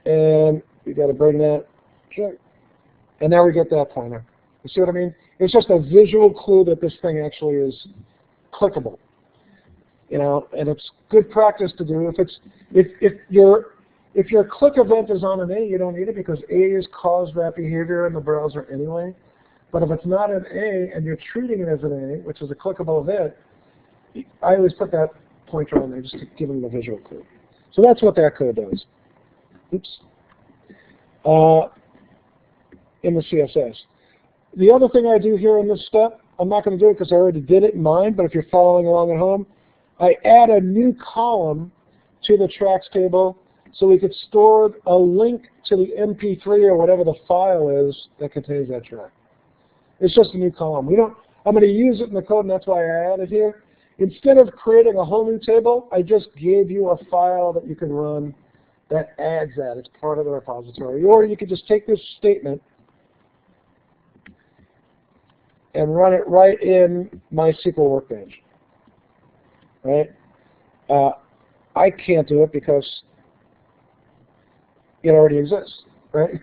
and we got to bring that, and now we get that pointer. You see what I mean? It's just a visual clue that this thing actually is clickable. You know, and it's good practice to do. If your click event is on an A, you don't need it because A's cause that behavior in the browser anyway. But if it's not an A and you're treating it as an A, which is a clickable event, I always put that pointer on there just to give them the visual clue. So that's what that code does. Oops. In the CSS. The other thing I do here in this step, I'm not going to do it because I already did it in mine, but if you're following along at home, I add a new column to the tracks table so we could store a link to the MP3 or whatever the file is that contains that track. It's just a new column. I'm going to use it in the code, and that's why I added here. Instead of creating a whole new table, I just gave you a file that you can run that adds that. It's part of the repository. Or you could just take this statement and run it right in MySQL Workbench. Right? I can't do it because it already exists, right?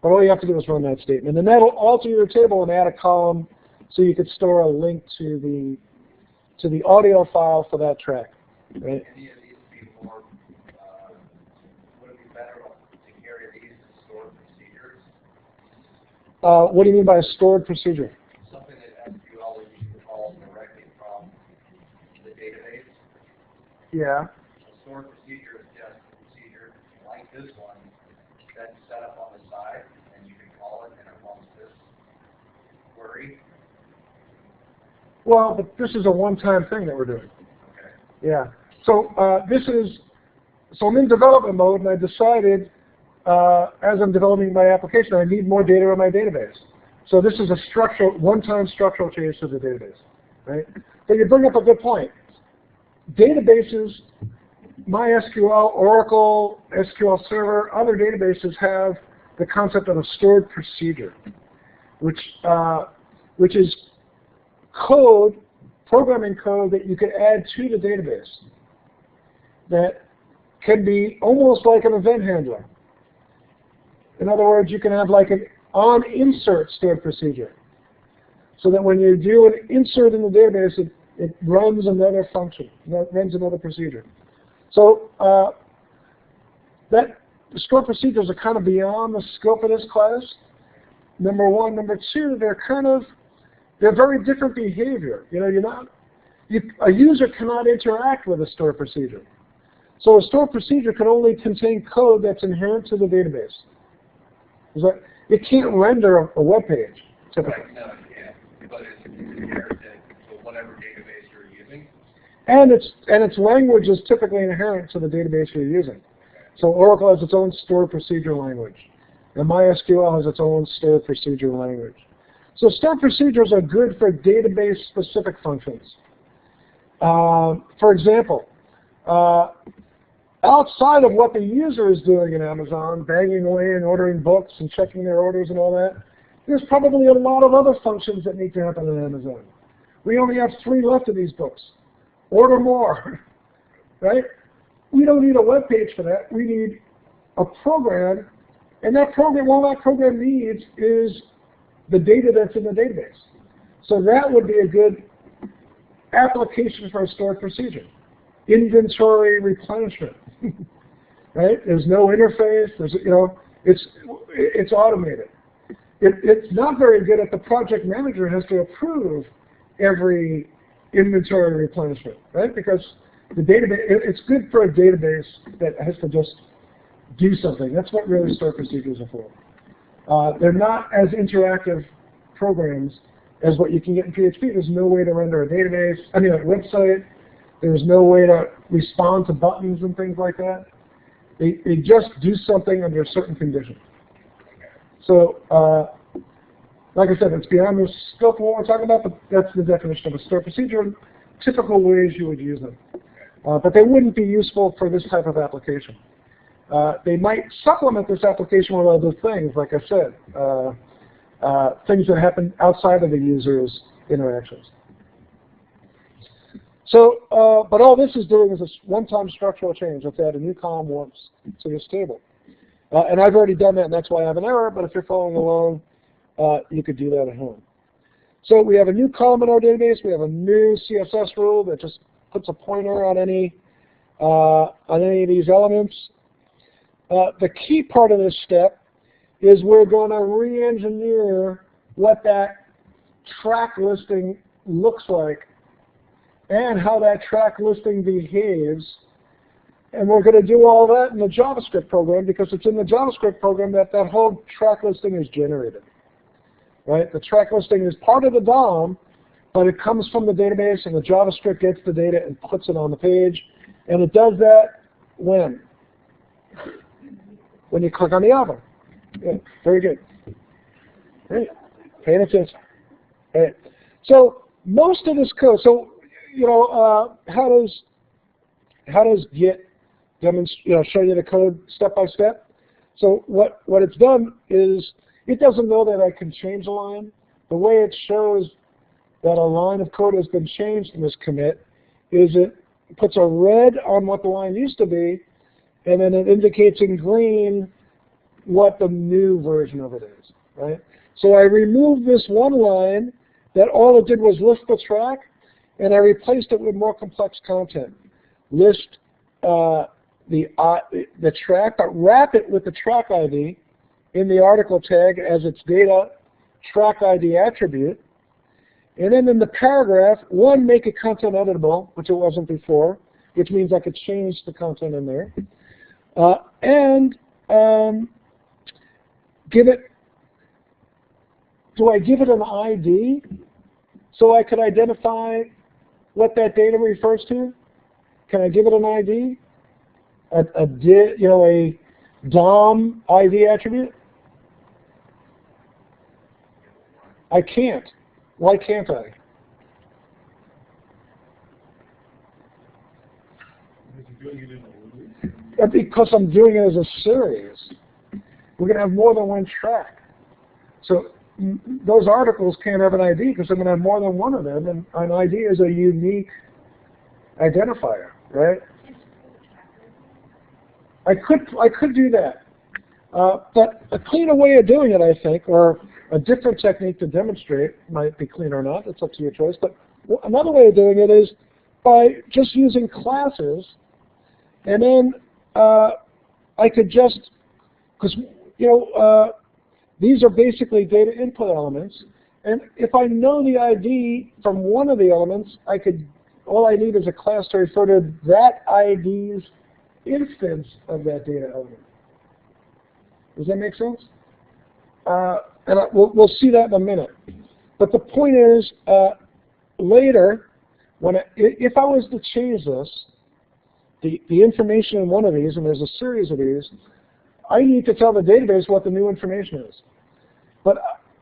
But all you have to do is run that statement, and that'll alter your table and add a column so you could store a link to the audio file for that track, right? Any of these be more, would it be better to carry these as stored procedures? What do you mean by a stored procedure? Something that SQL you can call directly from the database. Yeah. A stored procedure is just a procedure like this one that's set up on the side, and you can call it, and it runs this query. Well, but this is a one-time thing that we're doing. Okay. Yeah. So so I'm in development mode, and I decided as I'm developing my application, I need more data in my database. So this is a one-time structural change to the database, right? But you bring up a good point. Databases, MySQL, Oracle, SQL Server, other databases have the concept of a stored procedure, which is code, programming code that you could add to the database that can be almost like an event handler. In other words, you can have like an on-insert stored procedure, so that when you do an insert in the database, it runs another function, runs another procedure. So the stored procedures are kind of beyond the scope of this class, number one. Number two, they're very different behavior. You know, a user cannot interact with a stored procedure. So a stored procedure can only contain code that's inherent to the database. It can't render a web page, typically. Right, no, it can't, but it's inherited to whatever database you're using. And its language is typically inherent to the database you're using. So Oracle has its own stored procedure language, and MySQL has its own stored procedure language. So stored procedures are good for database-specific functions. For example, outside of what the user is doing in Amazon, banging away and ordering books and checking their orders and all that, there's probably a lot of other functions that need to happen in Amazon. We only have 3 left of these books. Order more, right? We don't need a web page for that. We need a program, and that program, all that program needs is the data that's in the database. So that would be a good application for a stored procedure. Inventory replenishment, right? There's no interface. It's automated. It's not very good if the project manager has to approve every inventory replenishment, right? Because the database, it's good for a database that has to just do something. That's what really store procedures are for. They're not as interactive programs as what you can get in PHP. There's no way to render a database, a website. There's no way to respond to buttons and things like that. They just do something under certain conditions. So, like I said, it's beyond the scope of what we're talking about, but that's the definition of a store procedure and typical ways you would use them. But they wouldn't be useful for this type of application. They might supplement this application with other things, like I said, things that happen outside of the user's interactions. So, but all this is doing is a one-time structural change. Let's add a new column once to this table. And I've already done that, and that's why I have an error, but if you're following along, you could do that at home. So we have a new column in our database. We have a new CSS rule that just puts a pointer on any of these elements. The key part of this step is we're going to re-engineer what that track listing looks like and how that track listing behaves. And we're going to do all that in the JavaScript program because it's in the JavaScript program that that whole track listing is generated. Right? The track listing is part of the DOM, but it comes from the database, and the JavaScript gets the data and puts it on the page. And it does that when? When you click on the album. Yeah, very good. Great. Paying attention. Right. So most of this code, so how does Git show you the code step by step? So what it's done is it doesn't know that I can change a line. The way it shows that a line of code has been changed in this commit is it puts a red on what the line used to be, and then it indicates in green what the new version of it is, right? So I removed this one line that all it did was list the track, and I replaced it with more complex content. List the track, but wrap it with the track ID in the article tag as its data track ID attribute. And then in the paragraph, one, make it content editable, which it wasn't before, which means I could change the content in there. Do I give it an ID so I could identify what that data refers to? Can I give it an ID? A DOM ID attribute? I can't. Why can't I? Because I'm doing it as a series. We're going to have more than one track. So those articles can't have an ID because I'm going to have more than one of them, and an ID is a unique identifier, right? I could do that. But a cleaner way of doing it, I think, or a different technique to demonstrate, might be clean or not, it's up to your choice, but another way of doing it is by just using classes, and then I could just, because these are basically data input elements, and if I know the ID from one of the elements, all I need is a class to refer to that ID's instance of that data element. Does that make sense? And we'll see that in a minute. But the point is, later, if I was to change this, the information in one of these, and there's a series of these, I need to tell the database what the new information is. But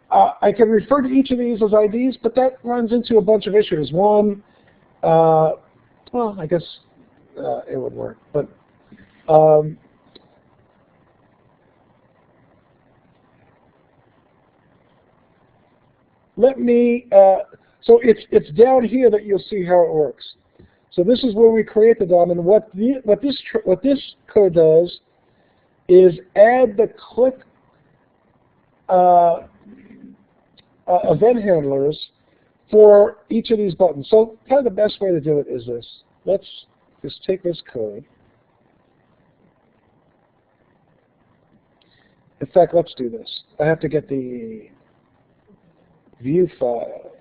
I can refer to each of these as IDs, but that runs into a bunch of issues. One, well, I guess it would work, but let me, so it's down here that you'll see how it works. So this is where we create the DOM, and what this code does is add the click event handlers for each of these buttons. So kind of the best way to do it is this. Let's just take this code. In fact, let's do this. I have to get the view file.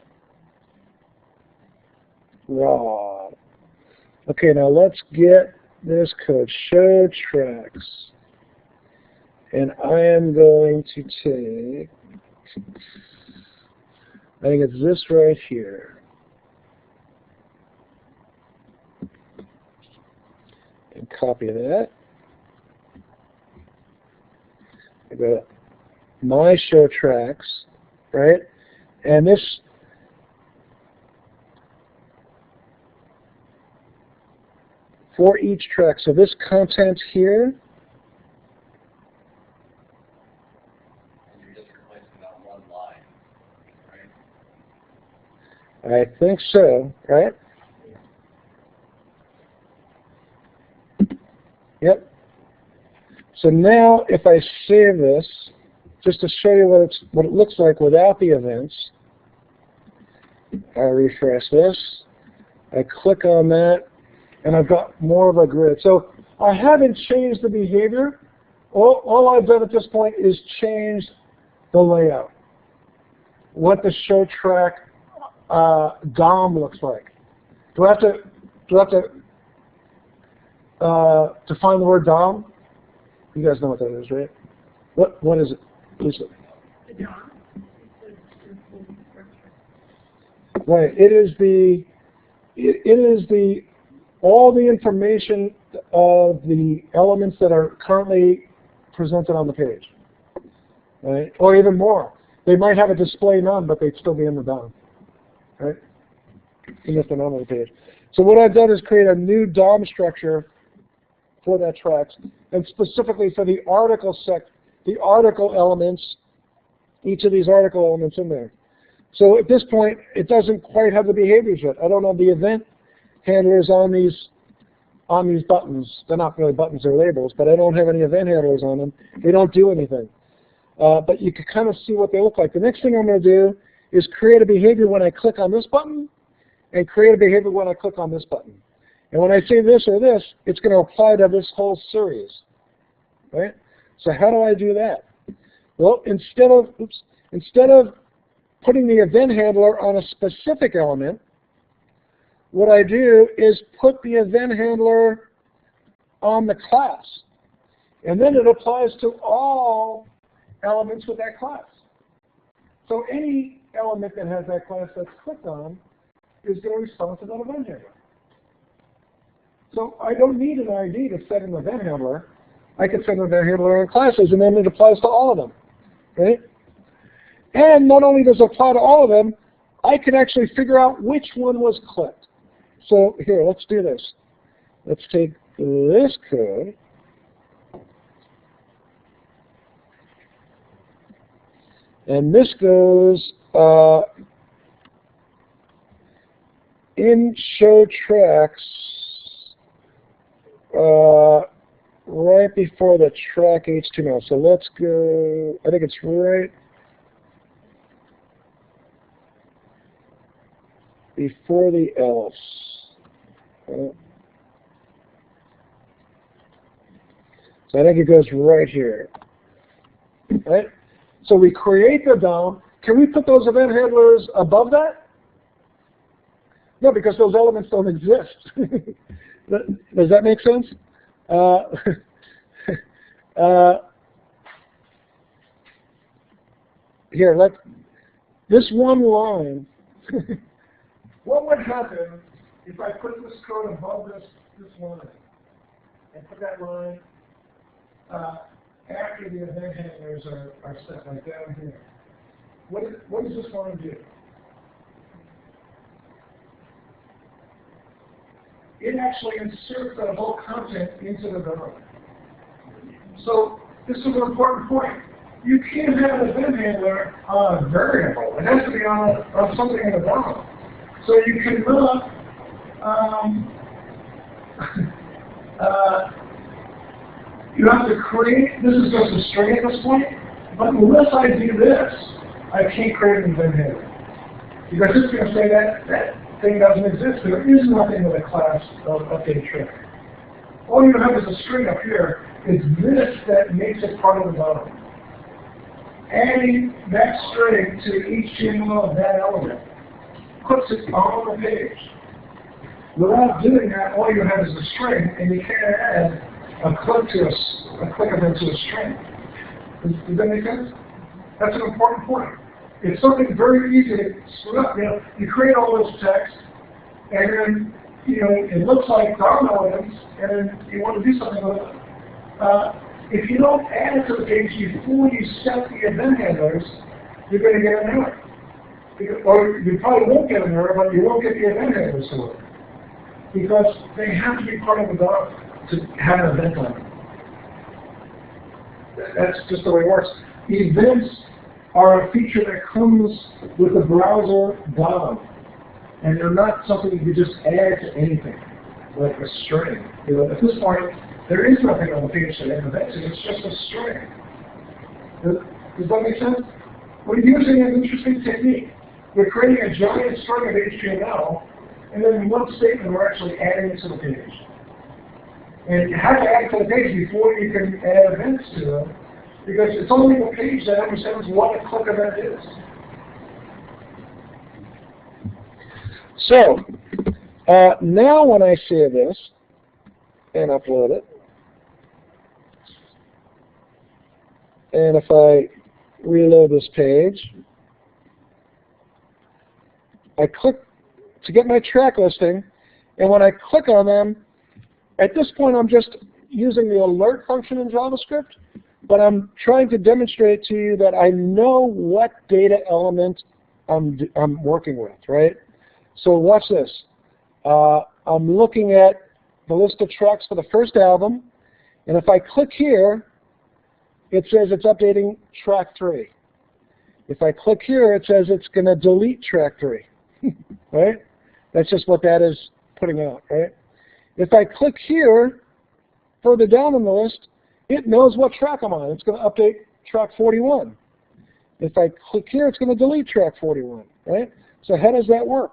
raw. Okay, now let's get this code, show tracks. And I am going to take, I think it's this right here. And copy that. I go my show tracks, right? And this, for each track, so this content here, I think so, right? Yep. So now if I save this, just to show you what it looks like without the events, I refresh this, I click on that, and I've got more of a grid. So I haven't changed the behavior. All I've done at this point is change the layout, what the show track DOM looks like. Do I have to define the word DOM? You guys know what that is, right? What is it? Please look. The DOM. Right. It is the all the information of the elements that are currently presented on the page. Right? Or even more. They might have a display none, but they'd still be in the DOM. Right? Even if they're not on the page. So what I've done is create a new DOM structure for that tracks, and specifically for the article the article elements, each of these article elements in there. So at this point, it doesn't quite have the behaviors yet. I don't have the event handlers on these buttons. They're not really buttons, they're labels, but I don't have any event handlers on them. They don't do anything. But you can kind of see what they look like. The next thing I'm going to do is create a behavior when I click on this button, and create a behavior when I click on this button. And when I say this or this, it's going to apply to this whole series. Right? So how do I do that? Well, instead of putting the event handler on a specific element, what I do is put the event handler on the class. And then it applies to all elements with that class. So any element that has that class that's clicked on is going to respond to that event handler. So I don't need an ID to set an event handler. I can set an event handler on classes, and then it applies to all of them. Right? And not only does it apply to all of them, I can actually figure out which one was clicked. So here, let's do this. Let's take this code. And this goes in show tracks right before the track HTML. So let's go, I think it's right before the else. So I think it goes right here. Right? So we create the DOM. Can we put those event handlers above that? No, because those elements don't exist. Does that make sense? Here, this one line. What would happen if I put this code above this line and put that line after the event handlers are set, like down here? What does this line do? It actually inserts that whole content into the DOM. So this is an important point. You can't have an event handler on a variable. It has to be on something in the DOM. So you cannot you have to create, this is just a string at this point, but unless I do this, I can't create an event handler. Because it's going to say that thing doesn't exist. There is nothing with a class of update track. All you have is a string up here. It's this that makes it part of the DOM. Adding that string to each HTML of that element puts it on the page. Without doing that, all you have is a string, and you can't add a click event to a string. Does that make sense? That's an important point. It's something very easy to screw up. You create all those text, and then it looks like DOM elements, and then you want to do something with it. If you don't add it to the page before you set the event handlers, you're going to get an error. Or you probably won't get an error, but you won't get the event handlers to work. Because they have to be part of the DOM to have an event on it. That's just the way it works. Events are a feature that comes with the browser DOM. And they're not something you can just add to anything, like a string. At this point, there is nothing on the page that has events, it's just a string. Does that make sense? We're using an interesting technique. We're creating a giant string of HTML, and then in one statement we're actually adding it to the page. And you have to add it to the page before you can add events to them, because it's only the page that understands what a click event is. So, now when I save this and upload it, and if I reload this page, I click to get my track listing, and when I click on them, at this point I'm just using the alert function in JavaScript, but I'm trying to demonstrate to you that I know what data element I'm working with, right? So watch this. I'm looking at the list of tracks for the first album, and if I click here, it says it's updating track 3. If I click here, it says it's going to delete track 3. Right? That's just what that is putting out, right? If I click here, further down on the list, it knows what track I'm on. It's going to update track 41. If I click here, it's going to delete track 41, right? So how does that work?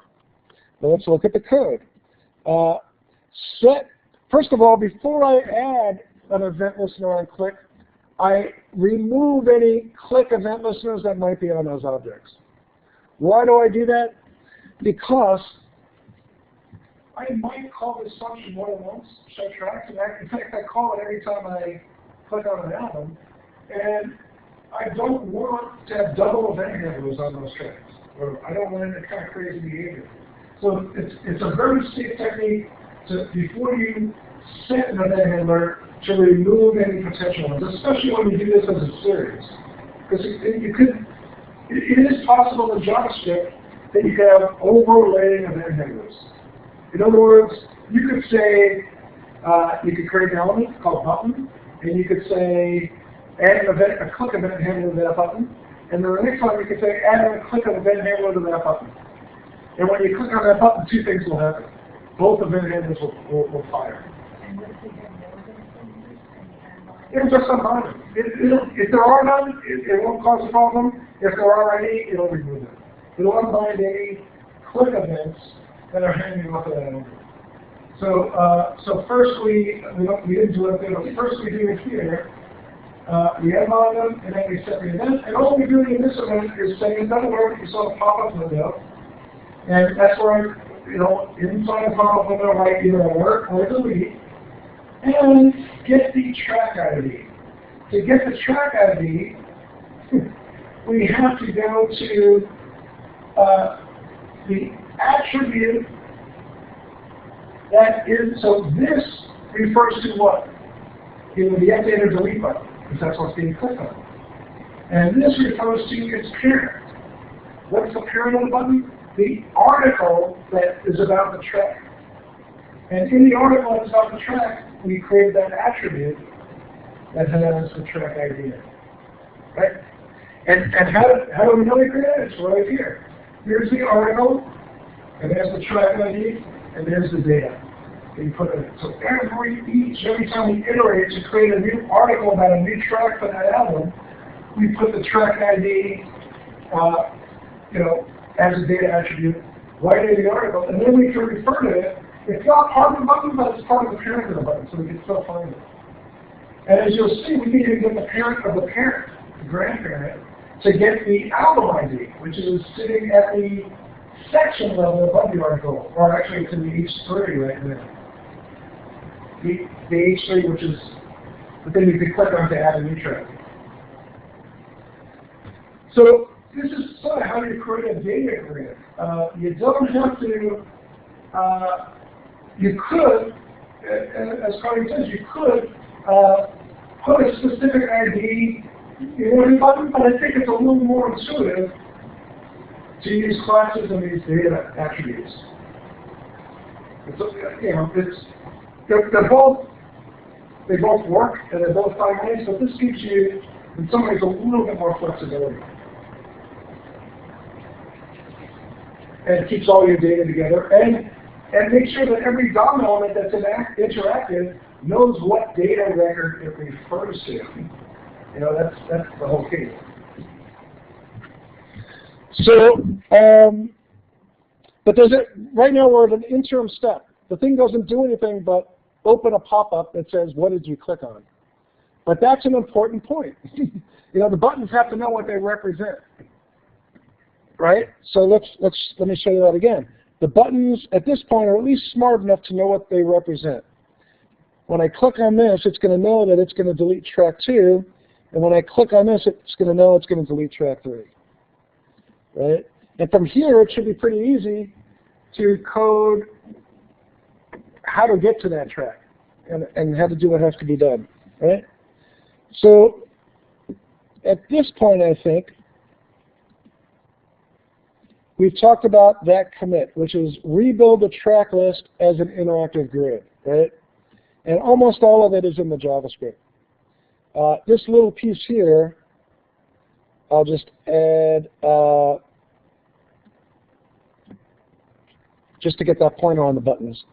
Well, let's look at the code. First of all, before I add an event listener on click, I remove any click event listeners that might be on those objects. Why do I do that? Because I might call this function more than once, show tracks, and in fact I call it every time I click on an album, and I don't want to have double event handlers on those tracks, or I don't want any kind of crazy behavior. So it's a very safe technique to, before you set an event handler, to remove any potential ones, especially when you do this as a series. Because it is possible in JavaScript that you can have overlaying event handlers. In other words, you could say, you could create an element called button, and you could say, add a click event handler to that button, and then the next one you could say, add a click event handler to that button. And when you click on that button, two things will happen. Both event handlers will fire. It'll just unbind them. If there are none, it won't cause a problem. If there are any, it'll remove them. It'll unbind any click events that are hanging off of that element. So first we didn't do it there, but first we do it here. We unbind them, and then we set the event. And all we're doing in this event is saying, in other words, you saw the pop-up window. And that's where, inside the pop-up window, write either alert or delete. And get the track ID. To get the track ID, we have to go to the attribute that is, so this refers to what? The update or delete button, because that's what's being clicked on. And this refers to its parent. What's the parent of the button? The article that is about the track. And in the article that's about the track, we create that attribute that has the track ID in it. Right? And how do we know we create it? It's right here. Here's the article, and there's the track ID, and there's the data that you put in it. So every time we iterate to create a new article about a new track for that album, we put the track ID, as a data attribute right in the article, and then we can refer to it. It's not part of the button, but it's part of the parent of the button, so we can still find it. And as you'll see, we need to get the parent of the parent, the grandparent, to get the album ID, which is sitting at the section level above the article, or actually it's in the H3 right now. The H3, which is the thing you can click on to add a new track. So this is sort of how you create a data grid. You don't have to, you could, as Carly says, you could put a specific ID in every button, but I think it's a little more intuitive to use classes and these data attributes. It's, you know, they both work and they're both finite, but this gives you, in some ways, a little bit more flexibility. And keeps all your data together, and make sure that every DOM element that's interactive knows what data record it refers to. You know, that's the whole key. So, but right now we're at an interim step. The thing doesn't do anything but open a pop-up that says, what did you click on? But that's an important point. You know, the buttons have to know what they represent. Right? So let me show you that again. The buttons at this point are at least smart enough to know what they represent. When I click on this, it's going to know that it's going to delete track 2, and when I click on this, it's going to know it's going to delete track 3. Right? And from here, it should be pretty easy to code how to get to that track and how to do what has to be done. Right? So at this point, I think, we've talked about that commit, which is rebuild the track list as an interactive grid, right? And almost all of it is in the JavaScript. This little piece here, I'll just add, just to get that pointer on the buttons,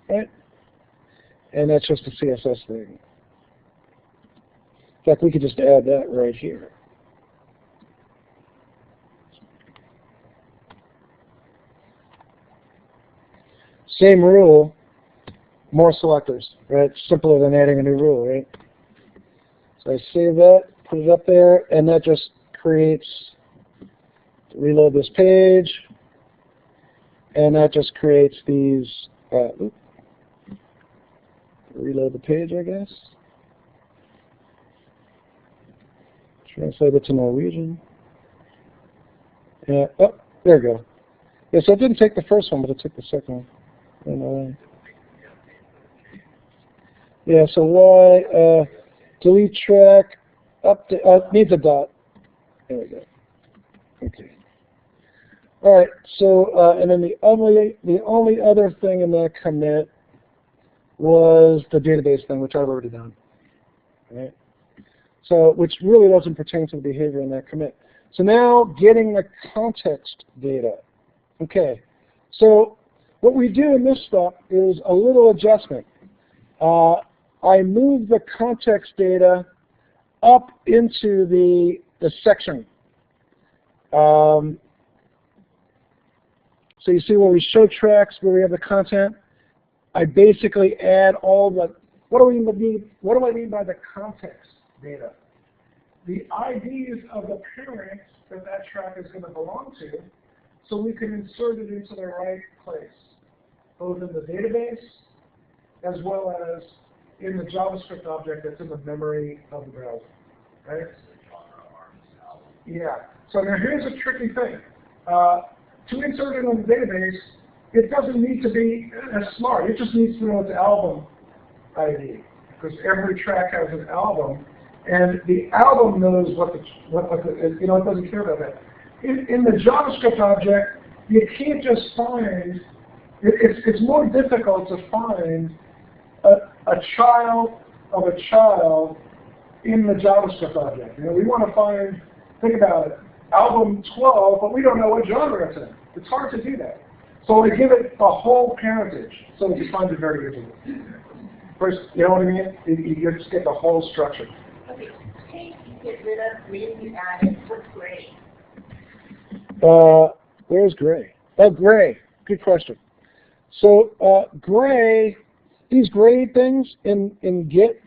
right? And that's just a CSS thing. In fact, we could just add that right here. Same rule, more selectors, right? Simpler than adding a new rule, right? So I save that, put it up there, and that just creates, reload this page, and that just creates these, reload the page, I guess. Translate it to Norwegian. Yeah, oh, there we go. Yeah, so it didn't take the first one, but it took the second one. Yeah, so Y, delete track, needs a dot. There we go. Okay. All right, so, and then the only other thing in that commit was the database thing, which I've already done. Right? So, which really doesn't pertain to the behavior in that commit. So now, getting the context data. Okay, so what we do in this step is a little adjustment. I move the context data up into the section. So you see where we show tracks, where we have the content. I basically add all the, what do I mean by the context data? The IDs of the parents that track is going to belong to, so we can insert it into the right place, both in the database as well as in the JavaScript object that's in the memory of the browser, right? Yeah. So now here's a tricky thing. To insert it on the database, it doesn't need to be as smart. It just needs to know its album ID, because every track has an album, and the album knows what the you know, it doesn't care about that. In the JavaScript object, you can't just find. It's more difficult to find a child of a child in the JavaScript object. You know, we want to find. Think about it. Album 12, but we don't know what genre it's in. It's hard to do that. So we give it the whole parentage, so we can find it very easily. First, you know what I mean? You just get the whole structure. Okay, take get rid of green you added. What's gray? Where's gray? Oh, gray. Good question. So gray, these gray things in Git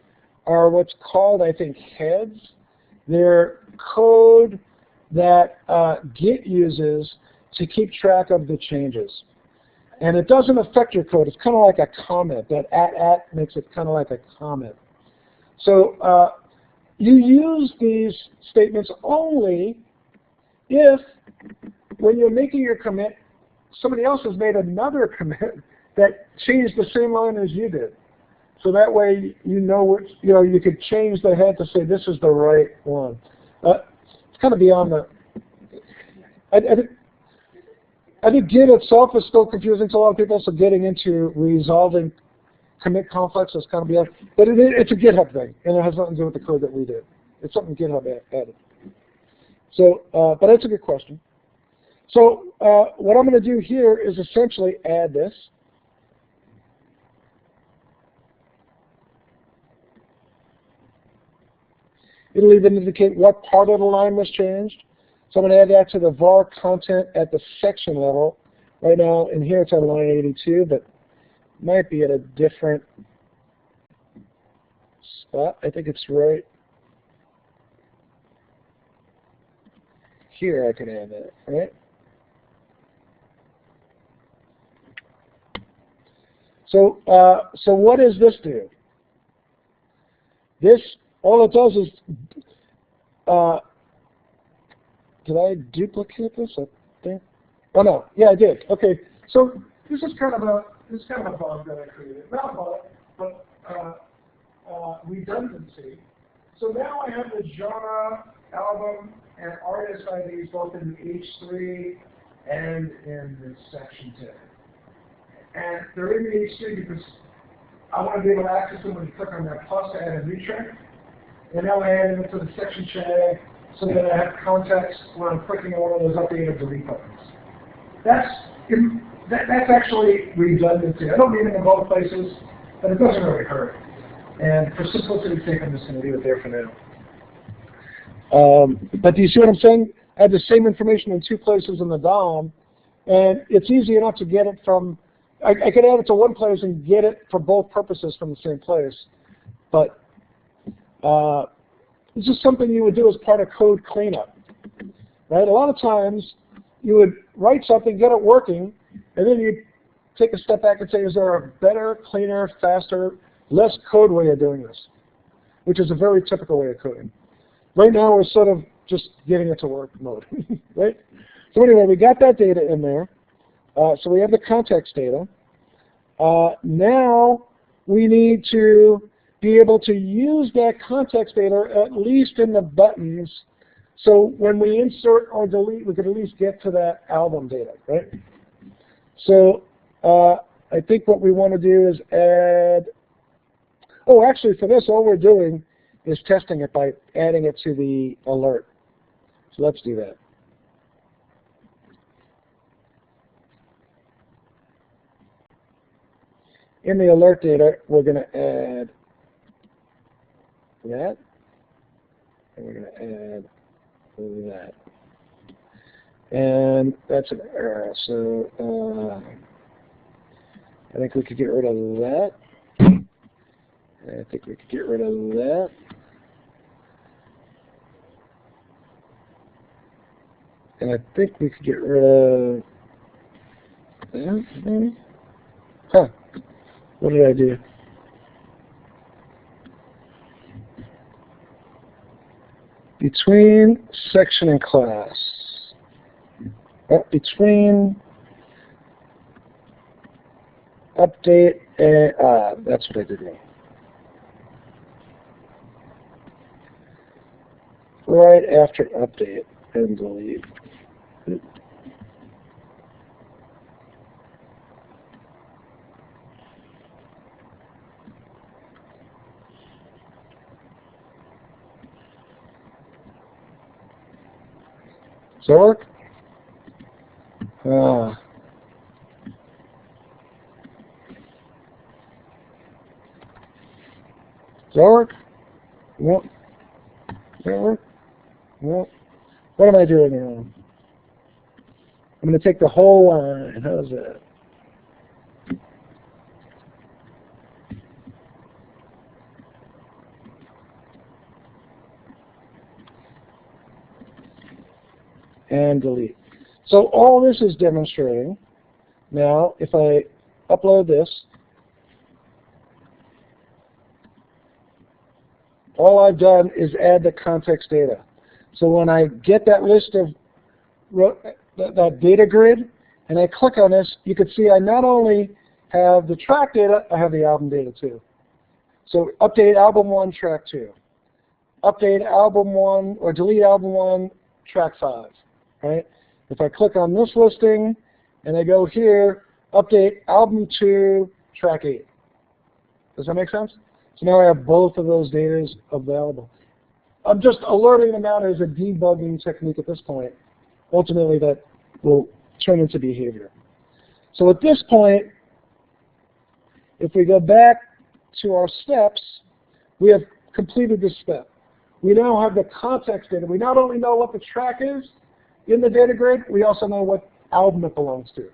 are what's called, I think, heads. They're code that Git uses to keep track of the changes. And it doesn't affect your code. It's kind of like a comment. That @ makes it kind of like a comment. So you use these statements only if, when you're making your commit, somebody else has made another commit that changed the same line as you did. So that way you know what, you could change the head to say this is the right one. It's kind of beyond the. I think Git itself is still confusing to a lot of people, so getting into resolving commit conflicts is kind of beyond. But it's a GitHub thing, and it has nothing to do with the code that we did. It's something GitHub added. So, but that's a good question. So what I'm going to do here is essentially add this. It'll even indicate what part of the line was changed. So I'm going to add that to the var content at the section level. Right now, in here it's on line 82, but might be at a different spot. I think it's right here. I can add that, right? So, so what does this do? This, all it does is, did I duplicate this? I think. Oh no, yeah, I did. Okay, so this is kind of a bug that I created. Not a bug, but redundancy. So now I have the genre, album, and artist IDs both in the H3 and in the section tag. And they're in the H3 because I want to be able to access them when you click on that plus to add a new track. And now I add them to the section tag so that I have context when I'm clicking on one of those update or delete buttons. That's actually redundancy. I don't need them in both places, but it doesn't really hurt. And for simplicity's sake, I'm just going to leave it there for now. But do you see what I'm saying? I have the same information in two places in the DOM, and it's easy enough to get it from. I could add it to one place and get it for both purposes from the same place, but this is something you would do as part of code cleanup, right? A lot of times you would write something, get it working, and then you take a step back and say, is there a better, cleaner, faster, less code way of doing this? Which is a very typical way of coding. Right now we're sort of just getting it to work mode, right? So anyway, we got that data in there. So we have the context data. Now we need to be able to use that context data at least in the buttons. So when we insert or delete, we could at least get to that album data, right? So I think what we want to do is add. Oh, actually, for this, all we're doing is testing it by adding it to the alert. So let's do that. In the alert data, we're going to add that, and we're going to add that. And that's an error, so I think we could get rid of that. I think we could get rid of that. And I think we could get rid of that, maybe? Huh. What did I do? Between section and class. Between update and, that's what I did wrong. Right after update and delete. Does that work? Does that work? Nope. Does that work? Nope. What am I doing now? I'm going to take the whole line. How's that? And delete. So all this is demonstrating. Now, if I upload this, all I've done is add the context data. So when I get that list of that data grid, and I click on this, you can see I not only have the track data, I have the album data too. So update album 1, track 2. Update album 1, or delete album 1, track 5, right? If I click on this listing, and I go here, update album 2, track 8. Does that make sense? So now I have both of those data available. I'm just alerting them out as a debugging technique at this point. Ultimately, that will turn into behavior. So at this point, if we go back to our steps, we have completed this step. We now have the context data. We not only know what the track is in the data grid, we also know what album it belongs to,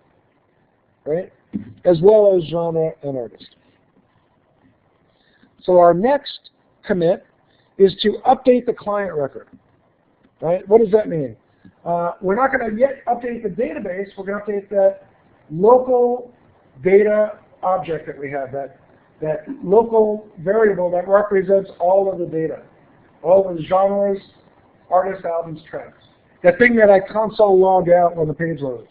right? As well as genre and artist. So our next commit is to update the client record, right? What does that mean? We're not going to yet update the database. We're going to update that local data object that we have, that local variable that represents all of the data, all of the genres, artists, albums, tracks. That thing that I console log out when the page loads.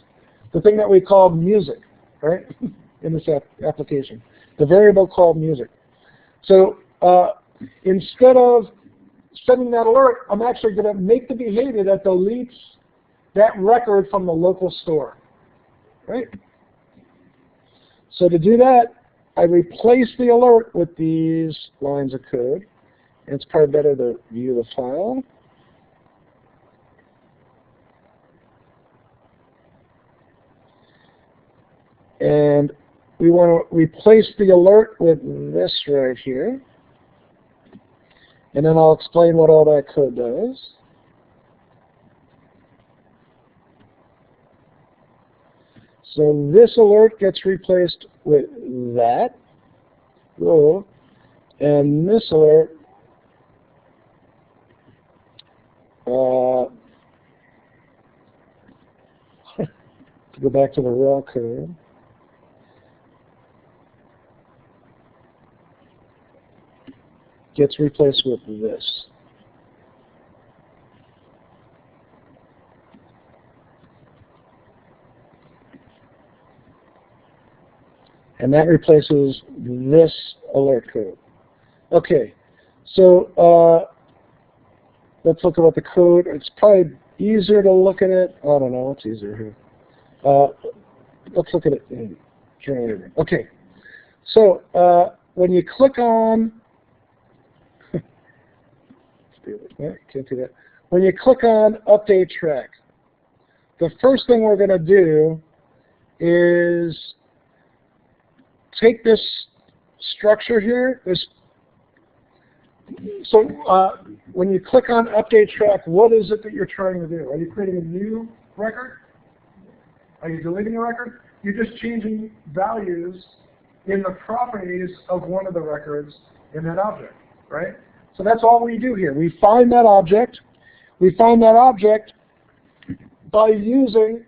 The thing that we call music, right, in this application. The variable called music. So instead of sending that alert, I'm actually going to make the behavior that deletes that record from the local store, right? So to do that, I replace the alert with these lines of code. And it's probably better to view the file. And we want to replace the alert with this right here. And then I'll explain what all that code does. So this alert gets replaced with that row, and this alert to go back to the raw code. Gets replaced with this. And that replaces this alert code. Okay, so let's look at what the code, it's probably easier to look at it. I don't know, what's easier here? Let's look at it in Dreamweaver. Okay, so when you click on, can't do that. When you click on Update Track, the first thing we're going to do is take this structure here. When you click on Update Track, what is it that you're trying to do? Are you creating a new record? Are you deleting a record? You're just changing values in the properties of one of the records in that object, right? So that's all we do here. We find that object. We find that object by using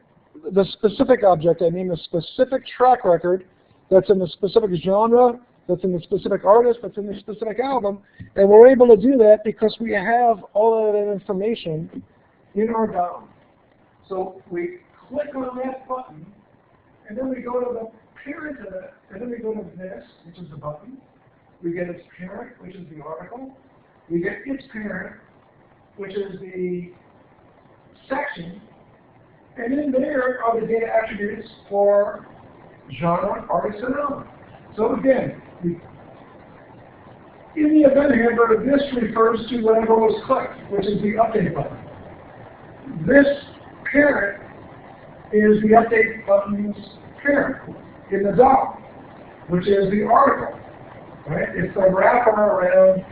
the specific object, I mean the specific track record that's in the specific genre, that's in the specific artist, that's in the specific album, and we're able to do that because we have all of that information in our DOM. So we click on that button, and then we go to the parent of it, and then we go to this, which is the button. We get its parent, which is the article. We get its parent, which is the section, and in there are the data attributes for genre, artist, and album. So again, in the event handler, this refers to whatever was clicked, which is the update button. This parent is the update button's parent in the DOM, which is the article. Right? It's the wrapper around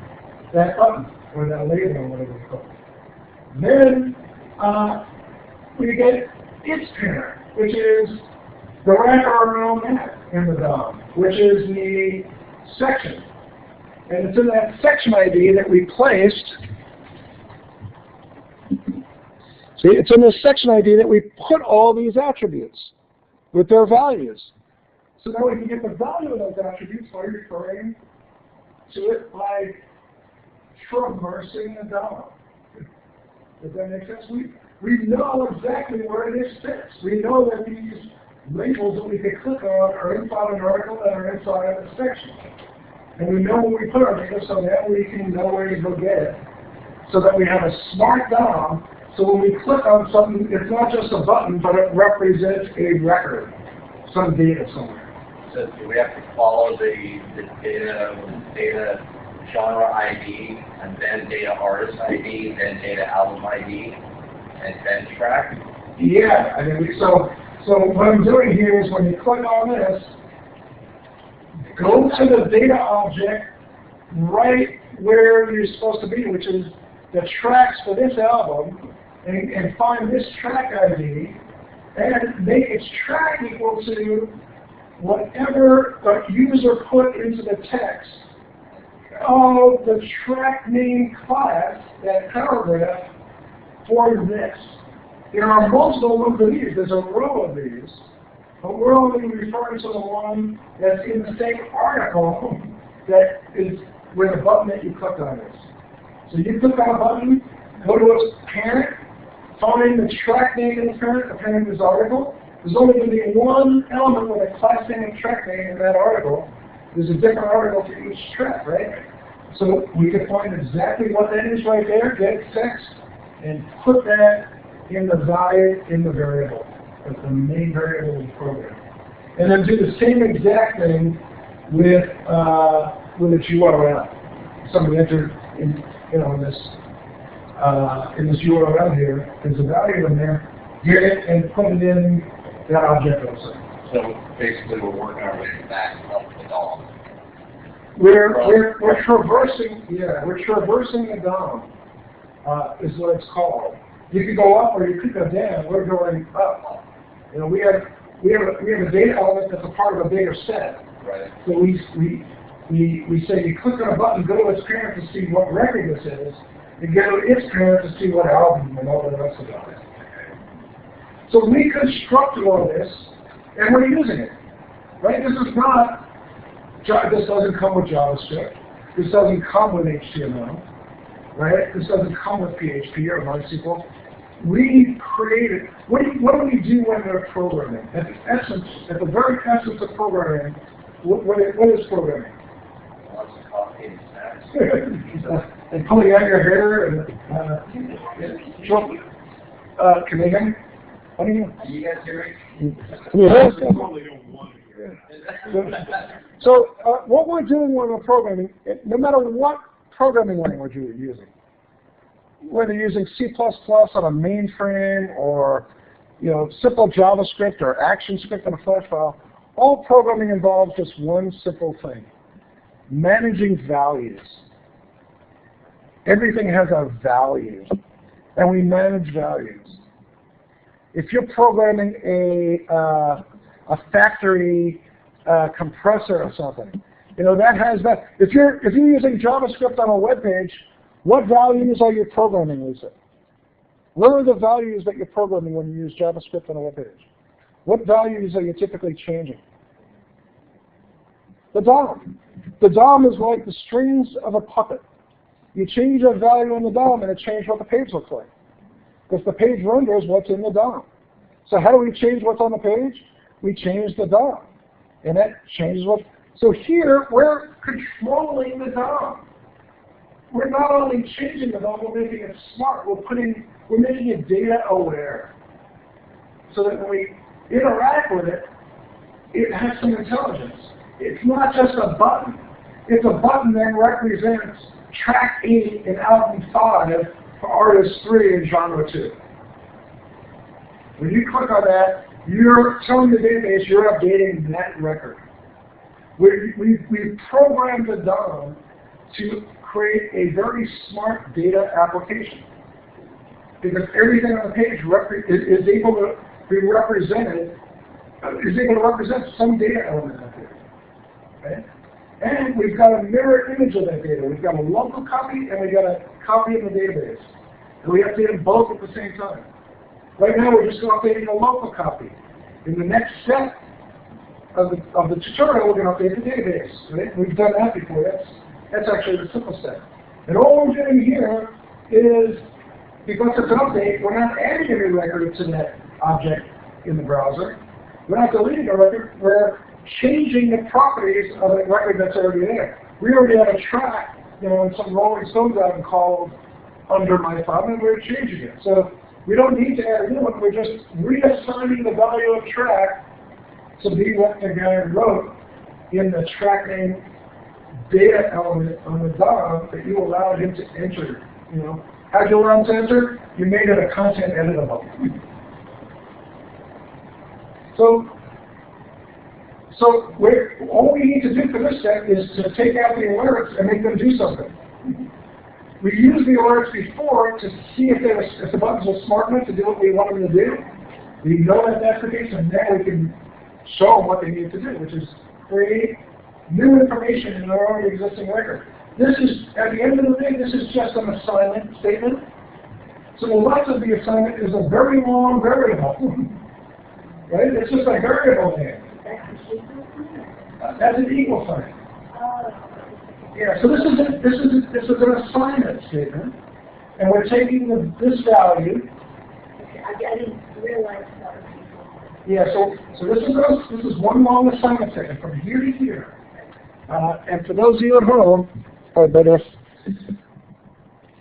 that button, or that label, or whatever it's called. Then we get its parent, which is the wrapper around that in the DOM, which is the section. And it's in that section ID that we placed. See, it's in this section ID that we put all these attributes with their values. So now we can get the value of those attributes by referring to it by traversing the DOM. Does that make sense? We know exactly where this fits. We know that these labels that we can click on are inside an article and are inside of a section. And we know when we put our data, so that we can know where to go get it. So that we have a smart DOM, so when we click on something, it's not just a button, but it represents a record, some data somewhere. So do we have to follow the data genre ID, and then data artist ID, then data album ID, and then track? Yeah, I mean, so what I'm doing here is when you click on this, go to the data object right where you're supposed to be, which is the tracks for this album, and find this track ID, and make its track equal to whatever the user put into the text of the track name class, that paragraph, for this. There are multiple ones of these. There's a row of these, but we're only referring to the one that's in the same article that is where the button that you clicked on is. So you click on a button, go to its parent, find the track name in the parent of this article. There's only going to be one element with a class name and track name in that article. There's a different article for each track, right? So we can find exactly what that is right there, get text, and put that in the value in the variable, as the main variable of the program. And then do the same exact thing with its URL. Somebody entered in this URL here, there's a value in there, get it and put it in that object also. So basically we're working our way back up the DOM. We're traversing the DOM, is what it's called. You can go up or you could go down. We're going up. You know, we have a data element that's a part of a bigger set. Right. So we say you click on a button, go to its parent to see what record this is, and go to its parent to see what album and all the rest of it. So we constructed all this, and we're using it. Right? This doesn't come with JavaScript. This doesn't come with HTML. Right? This doesn't come with PHP or MySQL. We created. What do we do when we're programming? At the very essence of programming, what is programming? Lots of coffee and snacks. And pulling out your hair and can they hear me? What do you? You guys hear me? Yeah. Probably don't want to hear that. So what we're doing when we're programming, no matter what programming language you're using, whether you're using C++ on a mainframe or simple JavaScript or ActionScript on a flash file, all programming involves just one simple thing: managing values. Everything has a value, and we manage values. If you're programming a factory compressor or something, that has that. If you're using JavaScript on a web page, what values are you programming, Lisa? What are the values that you're programming when you use JavaScript on a web page? What values are you typically changing? The DOM. The DOM is like the strings of a puppet. You change a value in the DOM and it changes what the page looks like. Because the page renders what's in the DOM. So how do we change what's on the page? We change the DOM. And that changes what... So here, we're controlling the DOM. We're not only changing the DOM, we're making it smart. We're making it data aware. So that when we interact with it, it has some intelligence. It's not just a button. It's a button that represents track 8 in album 5 for artist 3 in genre 2. When you click on that, you're telling the database you're updating that record. We've programmed the DOM to create a very smart data application. Because everything on the page is able to be represented, is able to represent some data element out there. Right? And we've got a mirror image of that data. We've got a local copy and we've got a copy in the database. And we update them both at the same time. Right now we're just updating the local copy. In the next step of the tutorial, we're going to update the database. Right? We've done that before. That's actually the simple step. And all we're doing here is, because it's an update, we're not adding any record to that object in the browser. We're not deleting a record. We're changing the properties of a record that's already there. We already have a track, in some Rolling Stones album called Under My Thumb, and we're changing it. So we don't need to add a new one. We're just reassigning the value of track to be what the guy wrote in the track name data element on the DOM that you allowed him to enter. How'd you allow him to enter? You made it a content editable. So all we need to do for this step is to take out the alerts and make them do something. We used the alerts before to see if the buttons were smart enough to do what we want them to do. We know that that's the case, and now we can show them what they need to do, which is create new information in their already existing record. This is, at the end of the day, this is just an assignment statement. So the left of the assignment is a very long variable. Right? It's just a variable name. That's an equal sign. Yeah, so this is an assignment statement, and we're taking this value. I didn't realize that was equal. Yeah, so this is one long assignment statement from here to here. And for those of you at home,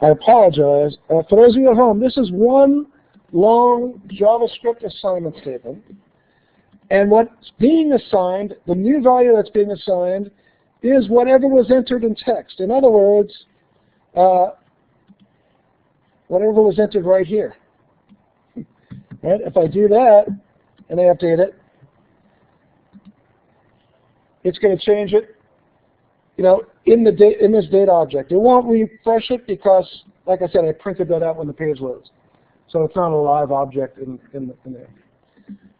I apologize. For those of you at home, this is one long JavaScript assignment statement. And what's being assigned, the new value that's being assigned, is whatever was entered in text. In other words, whatever was entered right here. Right? If I do that, and I update it, it's going to change it, in this data object. It won't refresh it because, like I said, I printed that out when the page loads. So it's not a live object in there.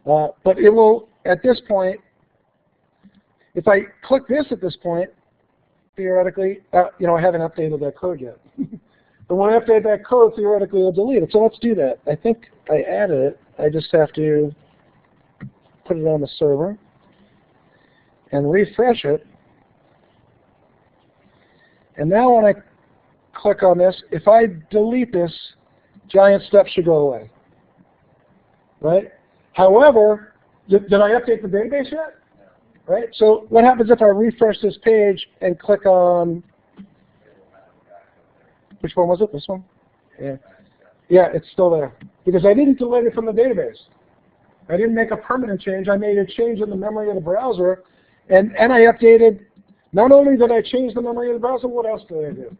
But it will, at this point, if I click this at this point, theoretically, I haven't updated that code yet. But when I update that code, theoretically, it'll delete it. So let's do that. I think I added it. I just have to put it on the server and refresh it. And now when I click on this, if I delete this, giant step should go away. Right? However, did I update the database yet? Right? So what happens if I refresh this page and click on, which one was it? This one? Yeah. Yeah, it's still there. Because I didn't delete it from the database. I didn't make a permanent change. I made a change in the memory of the browser, and I updated. Not only did I change the memory of the browser, what else did I do?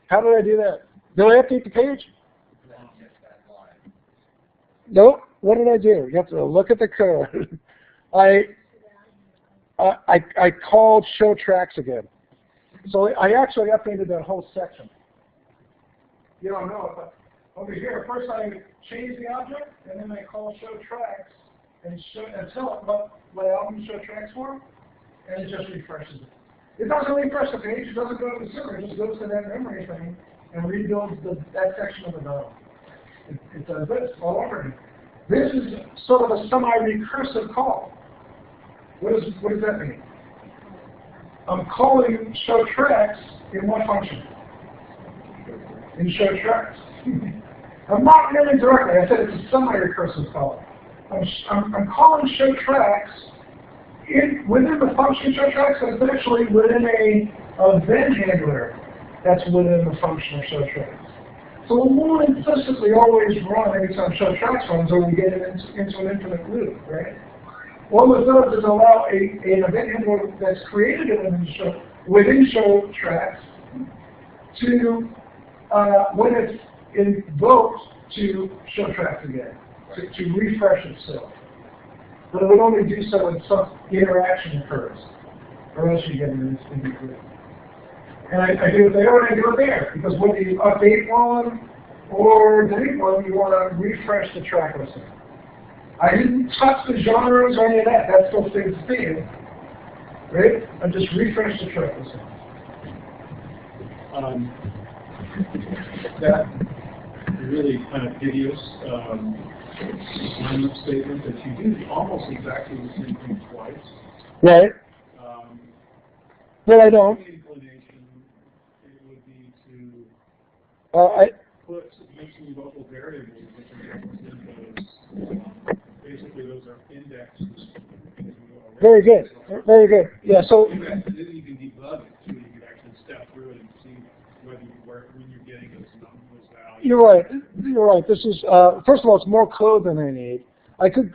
How did I do that? Did I update the page? Nope. What did I do? You have to look at the code. I called show tracks again. So I actually updated that whole section. You don't know it, but over here, first I change the object, and then I call show tracks and tell it what my album show tracks for, and it just refreshes it. It doesn't refresh the page, it doesn't go to the server, it just goes to that memory thing and rebuilds that section of the DOM. It does this all over again. This is sort of a semi-recursive call. What does that mean? I'm calling show tracks in one function. In show tracks. I'm not really directly. I said it's a semi-recursive call. I'm calling show tracks within the function show tracks, but it's actually within a event handler that's within the function of show tracks. So we won't implicitly always run every time show tracks runs, or we get it into an infinite loop, right? All it does is allow an event handler that's created within show tracks to, when it's invoked, to show tracks again, to refresh itself. But it would only do so when some interaction occurs, or else you get an infinite loop. And I do it there and I do it there, because when you update one or delete one, you want to refresh the track listing. I didn't touch the genres or any of that. That still stays the same, right? I just refresh the track listing. really kind of hideous assignment statement that you do almost exactly the same thing twice. Right. But I don't. My inclination it would be to put mention local variables, which are represented those. Basically, those are indexes. Very good. Very good. Yeah. So. Then you can debug it, so you can actually step through it and see whether when you're getting those numbers values. You're right. You're right. This is first of all, it's more code than I need.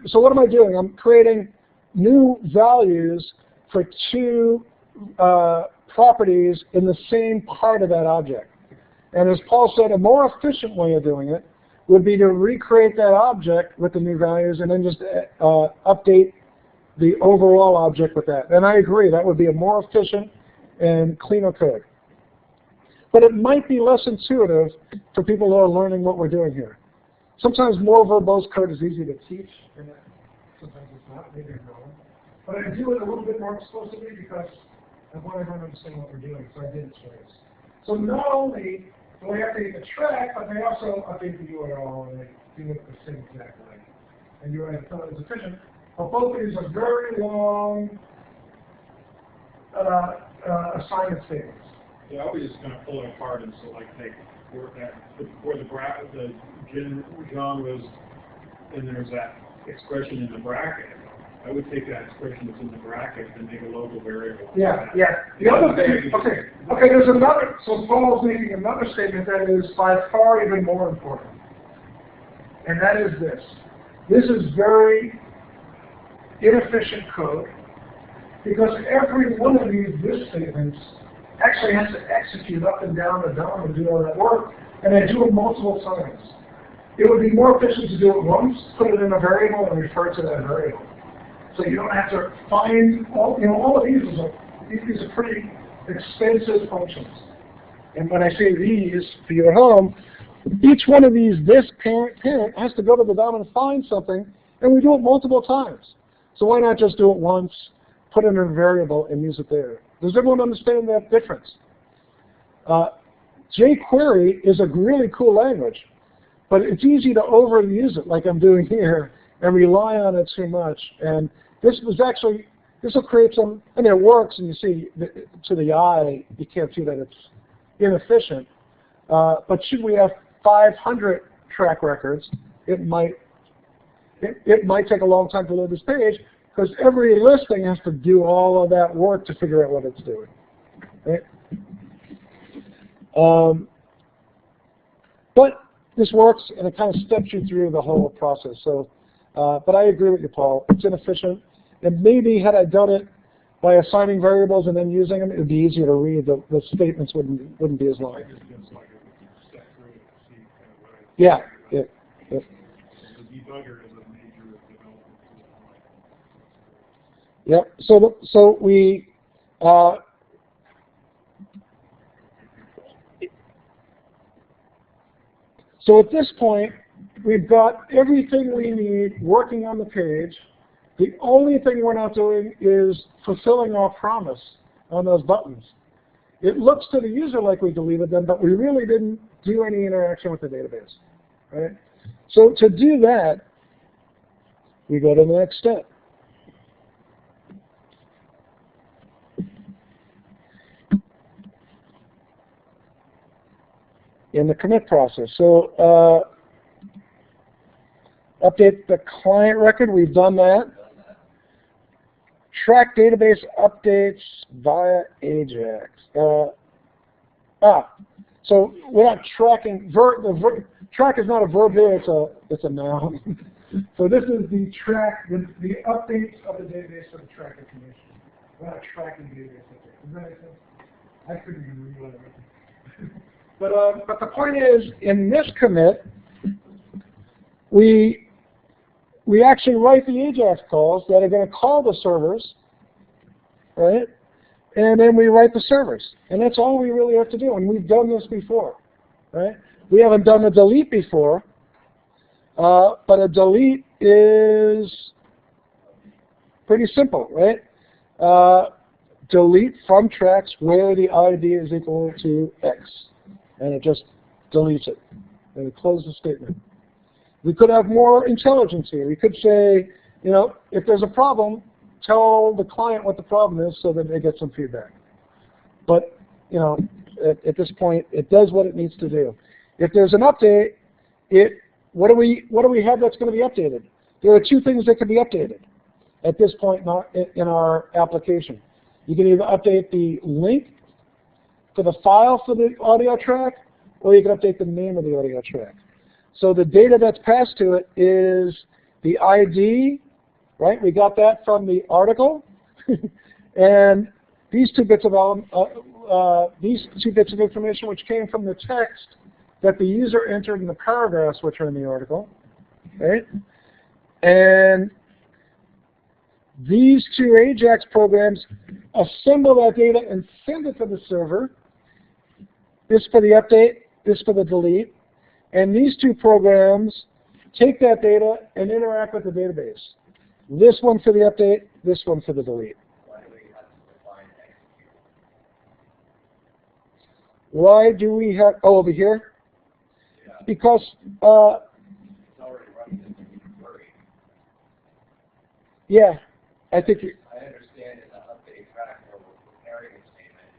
So what am I doing? I'm creating new values for two properties in the same part of that object. And as Paul said, a more efficient way of doing it would be to recreate that object with the new values and then just update the overall object with that. And I agree, that would be a more efficient and cleaner code. But it might be less intuitive for people who are learning what we're doing here. Sometimes more verbose code is easy to teach, and sometimes it's not, maybe I'm wrong. But I do it a little bit more explicitly because I want everyone to understand what we're doing, so I did it twice. So not only do I update the track, but I also update the URL, and I do it the same exact way. And you're right, I thought it was efficient. But both of these are very long assignment statements. Yeah, I would just kind of pull it apart and so like take where the genres, and there's that expression in the bracket. I would take that expression that's in the bracket and make a local variable. Yeah, yeah. The other thing, okay, there's another, so Paul's making another statement that is by far even more important. And that is this. This is very inefficient code because every one of these this statements actually has to execute up and down the DOM and do all that work, and I do it multiple times. It would be more efficient to do it once, put it in a variable, and refer to that variable. So you don't have to find all of these are pretty expensive functions. And when I say these for you at home, each one of these this parent has to go to the DOM and find something, and we do it multiple times. So why not just do it once, put it in a variable, and use it there? Does everyone understand that difference? jQuery is a really cool language, but it's easy to overuse it like I'm doing here and rely on it too much. And this will create some, I mean, it works, and you see, to the eye, you can't see that it's inefficient. But should we have 500 track records, it might take a long time to load this page, because every listing has to do all of that work to figure out what it's doing. Right? But this works, and it kind of steps you through the whole process. So, but I agree with you, Paul. It's inefficient, and maybe had I done it by assigning variables and then using them, it would be easier to read. The statements wouldn't be as long. Yeah. Yeah. Yeah. The debugger is a major development. Yep. So we so at this point we've got everything we need working on the page. The only thing we're not doing is fulfilling our promise on those buttons. It looks to the user like we deleted them, but we really didn't do any interaction with the database. Right? So to do that, we go to the next step. In the commit process. So update the client record, we've done that. Track database updates via Ajax. So we're not tracking, track is not a verb here, it's a noun. So this is the track, the updates of the database for the track information. We're not tracking database updates. Does that make sense? I couldn't even read what I wrote. But the point is, in this commit, we actually write the Ajax calls that are going to call the servers, right? And then we write the servers. And that's all we really have to do. And we've done this before, right? We haven't done a delete before, but a delete is pretty simple, right? Delete from tracks where the ID is equal to X. And it just deletes it, and we close the statement. We could have more intelligence here. We could say, you know, if there's a problem, tell the client what the problem is so that they get some feedback. But, you know, at this point, it does what it needs to do. If there's an update, what do we have that's going to be updated? There are two things that can be updated at this point in our application. You can either update the link for the file for the audio track, or you can update the name of the audio track. So the data that's passed to it is the ID, right? We got that from the article, and these two bits of information, which came from the text that the user entered in the paragraphs which are in the article, right? And these two Ajax programs assemble that data and send it to the server. This for the update, this for the delete. And these two programs take that data and interact with the database. This one for the update, this one for the delete. Why do we have, oh, over here? Yeah. Because, It's already running in the query. yeah, I think, I understand in the update track where we're preparing a statement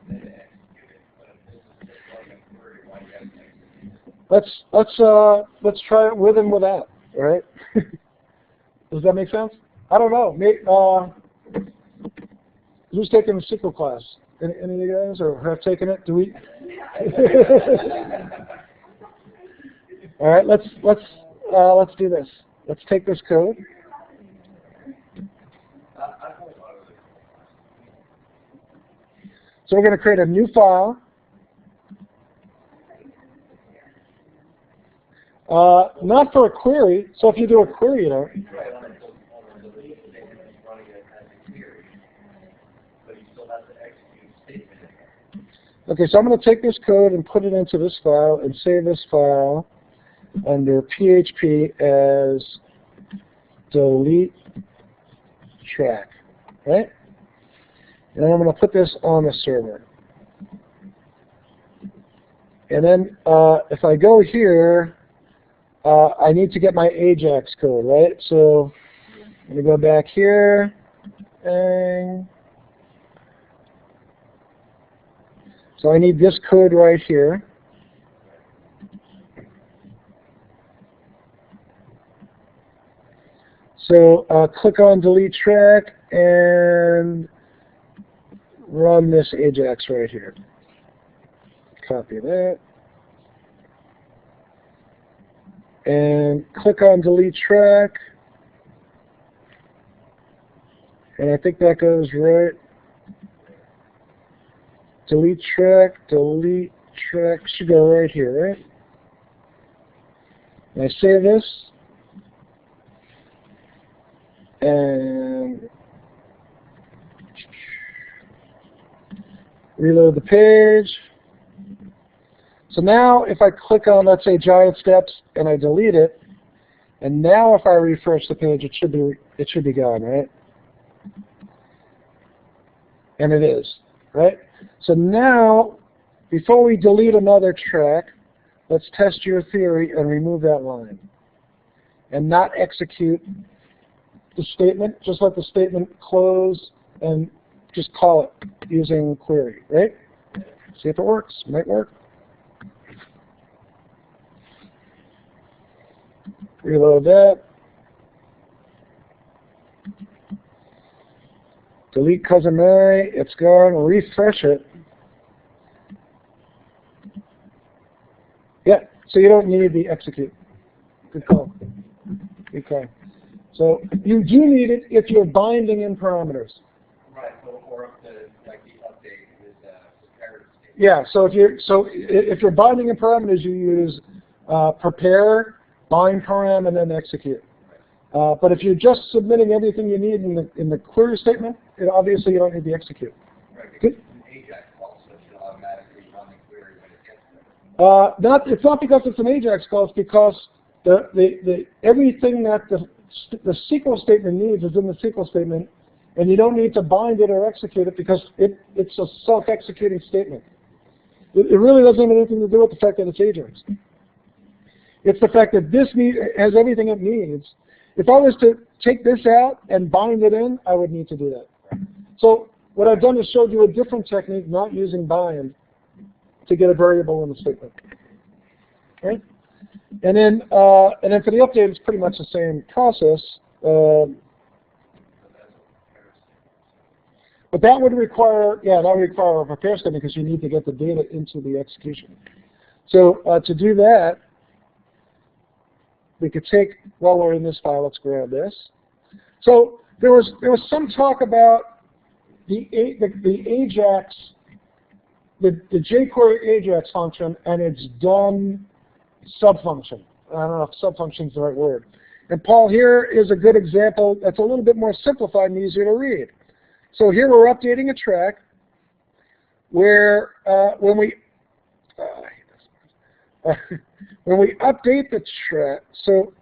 and then execute it, but if this is just running a query, why do you have to execute it? let's try it with and without, all right? Does that make sense? I don't know. Who's taking a SQL class? Any of you guys, or have taken it? Do we? All right, let's do this. Let's take this code. So we're going to create a new file. Not for a query. So if you do a query, you know. Okay, so I'm going to take this code and put it into this file and save this file under PHP as delete track, right? And then I'm going to put this on the server. And then if I go here, I need to get my Ajax code, right? So I'm going to go back here and so I need this code right here. So click on delete track and run this Ajax right here. Copy that. And click on delete track. And I think that goes right. Delete track should go right here, right? And I save this. And reload the page. So now if I click on, let's say, Giant Steps and I delete it, and now if I refresh the page, it should be gone, right? And it is, right? So now, before we delete another track, let's test your theory and remove that line. And not execute the statement, just let the statement close and just call it using query, right? See if it works, might work. Reload that. Delete cousin Mary, it's gone, refresh it. Yeah, so you don't need the execute. Good call. Okay. So you do need it if you're binding in parameters. Right, or if the update is prepared. Yeah, so if you're binding in parameters, you use prepare, bind param, and then execute. But if you're just submitting everything you need in the query statement, obviously you don't need the execute. Right, because it's an Ajax call, so it should automatically run the query when it gets there. It's not because it's an Ajax call, it's because everything that the SQL statement needs is in the SQL statement, and you don't need to bind it or execute it because it's a self-executing statement. It really doesn't have anything to do with the fact that it's Ajax. It's the fact that this has everything it needs. If I was to take this out and bind it in, I would need to do that. So what I've done is showed you a different technique, not using bind, to get a variable in the statement. Okay? And then for the update, it's pretty much the same process. But that would require, a prepare statement because you need to get the data into the execution. So to do that, we could take, while we're in this file, let's grab this. So there was some talk about the Ajax, the jQuery Ajax function and its done subfunction. I don't know if subfunction is the right word. And Paul, here is a good example that's a little bit more simplified and easier to read. So here we're updating a track where when we update the track, so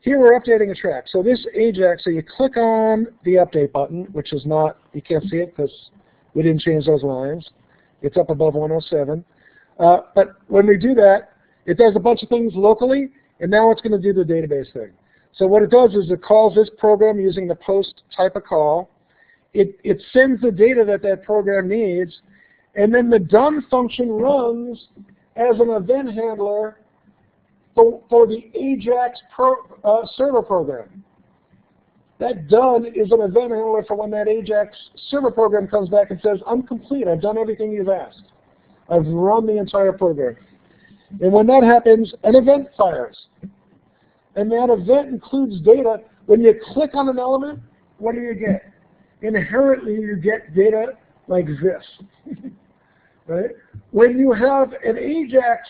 here we're updating a track. So this Ajax, so you click on the update button, which is not, you can't see it because we didn't change those lines. It's up above 107. But when we do that, it does a bunch of things locally, and now it's going to do the database thing. So what it does is it calls this program using the post type of call. It sends the data that that program needs, and then the done function runs as an event handler for the Ajax server program. That done is an event handler for when that Ajax server program comes back and says, I'm complete, I've done everything you've asked. I've run the entire program. And when that happens, an event fires. And that event includes data. When you click on an element, what do you get? Inherently, you get data like this. Right? When you have an Ajax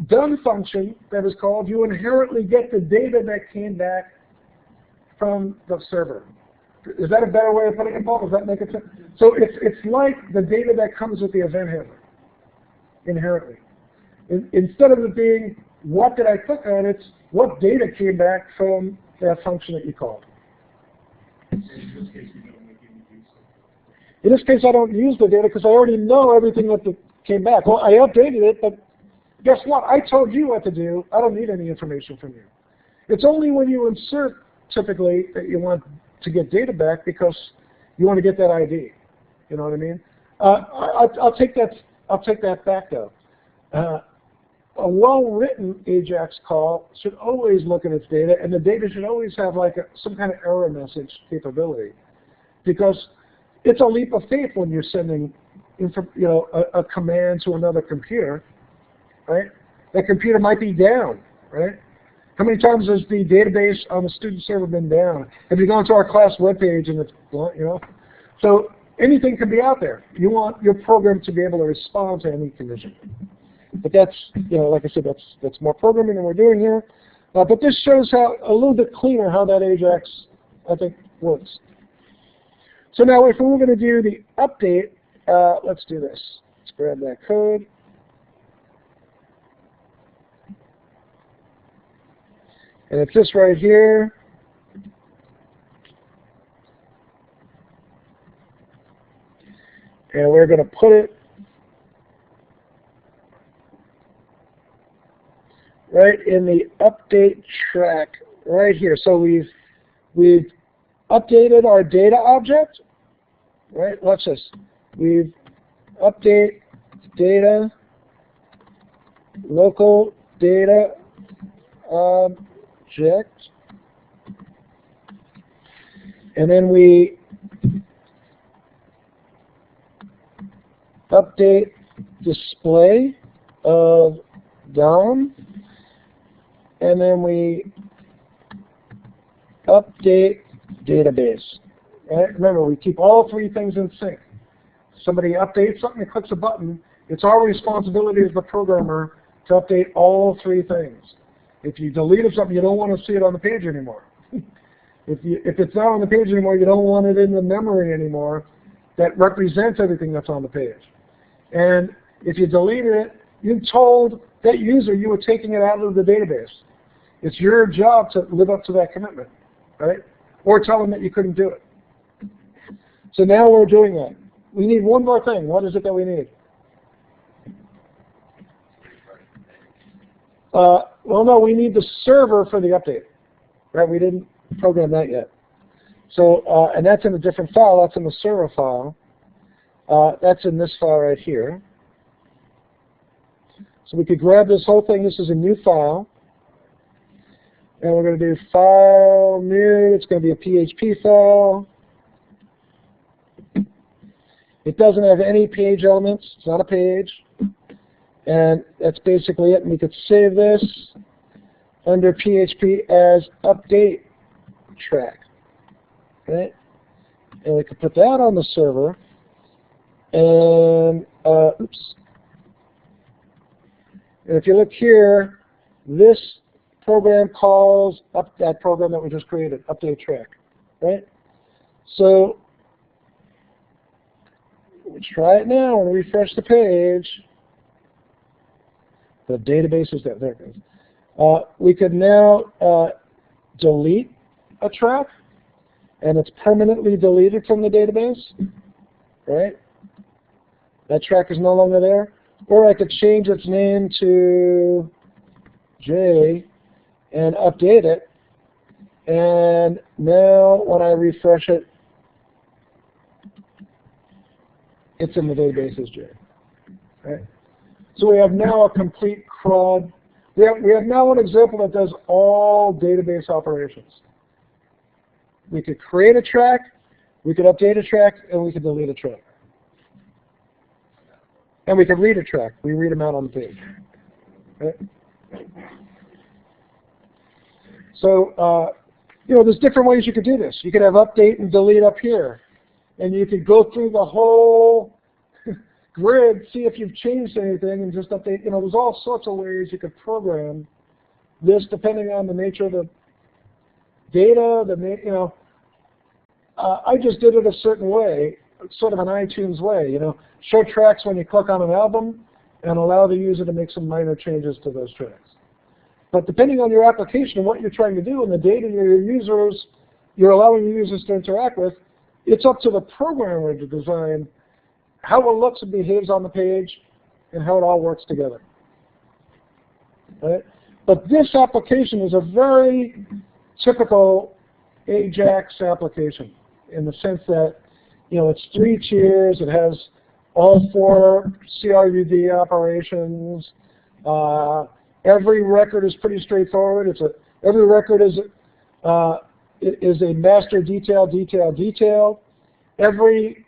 done function that is called, you inherently get the data that came back from the server. Is that a better way of putting it, Paul? Does that make it sense? So it's like the data that comes with the event handler, inherently. Instead of it being, what did I click on, it's what data came back from that function that you called. In this case, I don't use the data because I already know everything that came back. Well, I updated it, but guess what? I told you what to do. I don't need any information from you. It's only when you insert, typically, that you want to get data back because you want to get that ID. You know what I mean? I'll take that back though. A well-written Ajax call should always look at its data, and the data should always have like some kind of error message capability, because it's a leap of faith when you're sending, a command to another computer, right? That computer might be down, right? How many times has the database on the student server been down? Have you gone to our class webpage and it's, So anything can be out there. You want your program to be able to respond to any condition. But that's, like I said, that's more programming than we're doing here. But this shows how, a little bit cleaner how that Ajax, I think, works. So now if we were going to do the update, let's do this. Let's grab that code. And it's this right here. And we're going to put it right in the update track right here. So we've updated our data object, right? Watch this. We've update data, local data object, and then we update display of DOM, and then we update database. Right? Remember, we keep all three things in sync. Somebody updates something and clicks a button, it's our responsibility as the programmer to update all three things. If you deleted something, you don't want to see it on the page anymore. If it's not on the page anymore, you don't want it in the memory anymore that represents everything that's on the page. And if you deleted it, you told that user you were taking it out of the database. It's your job to live up to that commitment, right? Or tell them that you couldn't do it. So now we're doing that. We need one more thing. What is it that we need? Well, no, we need the server for the update, right? We didn't program that yet. So, and that's in a different file. That's in the server file. That's in this file right here. So we could grab this whole thing. This is a new file. And we're going to do file new. It's going to be a PHP file. It doesn't have any page elements. It's not a page. And that's basically it. And we could save this under PHP as update track. Right? And we could put that on the server. And, oops. And if you look here, this program calls up that program that we just created, update track, right? So we try it now and refresh the page. The database is there. There it goes. We could now delete a track, and it's permanently deleted from the database, right? That track is no longer there. Or I could change its name to J and update it. And now when I refresh it, it's in the database as J. Right? So we have now a complete CRUD. We have now an example that does all database operations. We could create a track, we could update a track, and we could delete a track. And we could read a track. We read them out on the page. Right? So, you know, there's different ways you could do this. You could have update and delete up here. And you could go through the whole grid, see if you've changed anything, and just update. You know, there's all sorts of ways you could program this depending on the nature of the data. You know, I just did it a certain way, sort of an iTunes way. You know, show tracks when you click on an album, and allow the user to make some minor changes to those tracks. But depending on your application and what you're trying to do and the data you're allowing your users to interact with, it's up to the programmer to design how it looks and behaves on the page and how it all works together. Right? But this application is a very typical Ajax application in the sense that, you know, it's 3 tiers. It has all 4 CRUD operations. Every record is pretty straightforward. Every record is a master detail, detail, detail. Every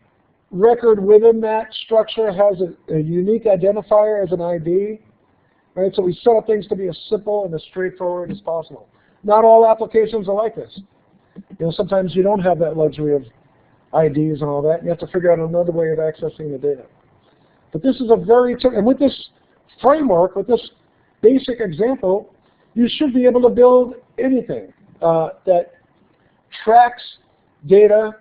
record within that structure has a unique identifier as an ID. Right? So we set up things to be as simple and as straightforward as possible. Not all applications are like this. You know, sometimes you don't have that luxury of IDs and all that. You have to figure out another way of accessing the data. But this is a very, and with this framework, with this basic example, you should be able to build anything that tracks data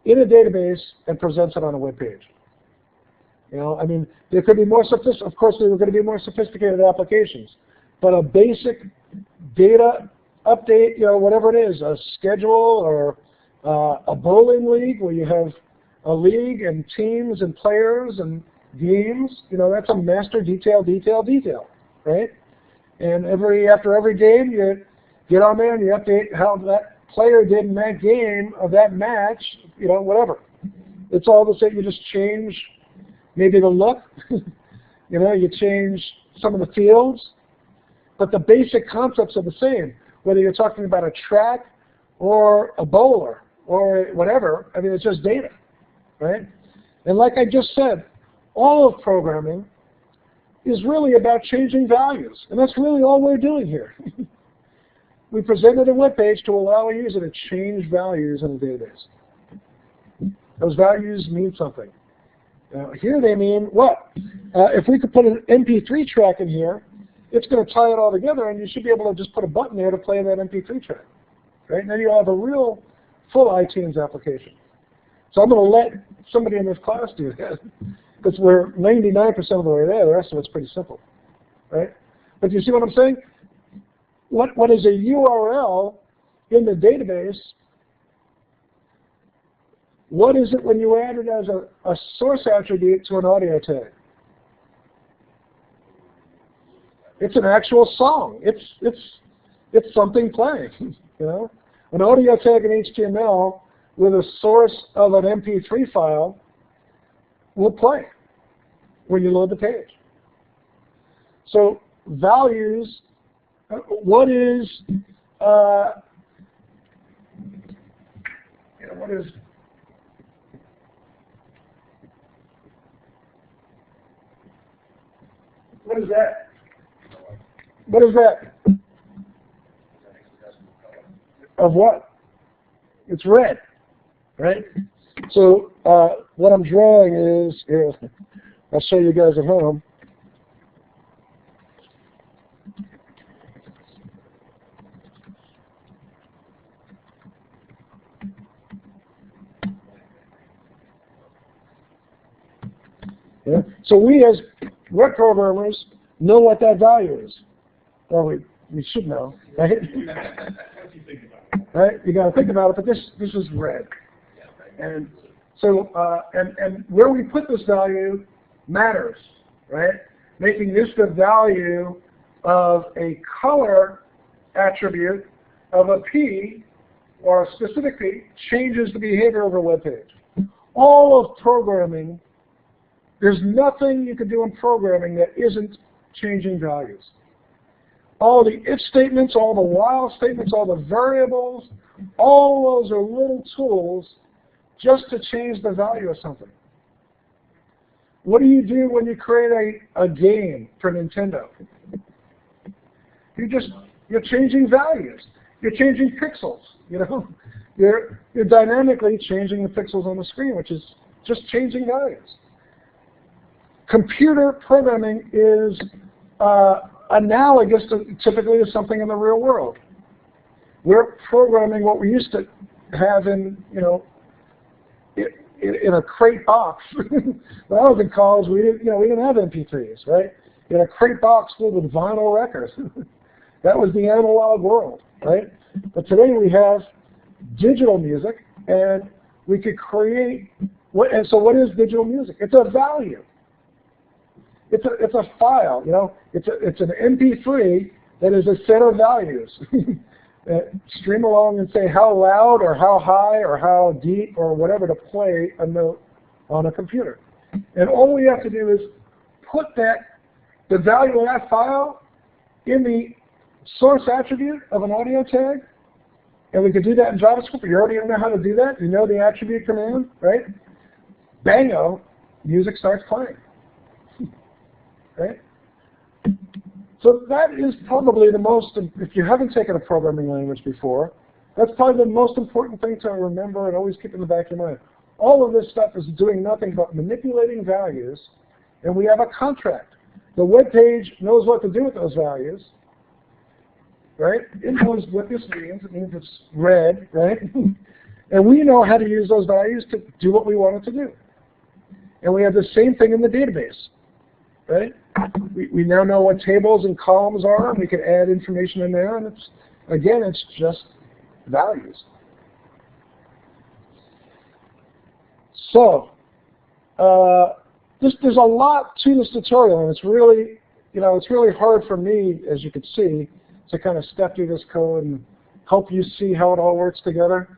in a database and presents it on a web page. You know, I mean, there could be more of course, there are going to be more sophisticated applications, but a basic data update, you know, whatever it is, a schedule or a bowling league where you have a league and teams and players and games, you know, that's a master detail, detail, detail, right? And after every game, you get on there and you update how that player did in that game of that match, you know, whatever. It's all the same. You just change maybe the look, you know, you change some of the fields, but the basic concepts are the same, whether you're talking about a track or a bowler or whatever. I mean, it's just data, right? And like I just said, all of programming is really about changing values, and that's really all we're doing here. We presented a web page to allow a user to change values in a database. Those values mean something. Here they mean what? If we could put an MP3 track in here, it's going to tie it all together, and you should be able to just put a button there to play that MP3 track. Right? And then you have a real full iTunes application. So I'm going to let somebody in this class do that, because we're 99% of the way there. The rest of it's pretty simple. Right? But you see what I'm saying? What is a URL in the database? What is it when you add it as a source attribute to an audio tag? It's an actual song. It's something playing. You know, an audio tag in HTML with a source of an MP3 file will play when you load the page. So values. What is what is that? What is that? Of what? It's red, right? So what I'm drawing is, here, I'll show you guys at home. Yeah. So we as web programmers know what that value is. Well, we should know, right? Right? You got to think about it, but this is red. And so, and where we put this value matters, right? Making this the value of a color attribute of a P or a specific P changes the behavior of a web page. All of programming, there's nothing you can do in programming that isn't changing values. All the if statements, all the while statements, all the variables, all those are little tools just to change the value of something. What do you do when you create a game for Nintendo? You're changing values. You're changing pixels. You know, you're dynamically changing the pixels on the screen, which is just changing values. Computer programming is analogous to typically to something in the real world. We're programming what we used to have in, you know, in a crate box. When I was in college, we didn't have MP3s, right? In a crate box filled with vinyl records. That was the analog world, right? But today we have digital music, and we could create. And so, what is digital music? It's a value. It's a file, you know. It's an MP3 that is a set of values. Stream along and say how loud or how high or how deep or whatever to play a note on a computer. And all we have to do is put the value of that file in the source attribute of an audio tag, and we could do that in JavaScript. You already know how to do that. You know the attribute command, right? Bango, music starts playing. Right? So that is probably the most, if you haven't taken a programming language before, that's probably the most important thing to remember and always keep in the back of your mind. All of this stuff is doing nothing but manipulating values, and we have a contract. The web page knows what to do with those values, right? It knows what this means. It means it's red, right? And we know how to use those values to do what we want it to do. And we have the same thing in the database. Right? We now know what tables and columns are, and we can add information in there, and it's just values. So there's a lot to this tutorial, and it's really hard for me, as you can see, to kind of step through this code and help you see how it all works together.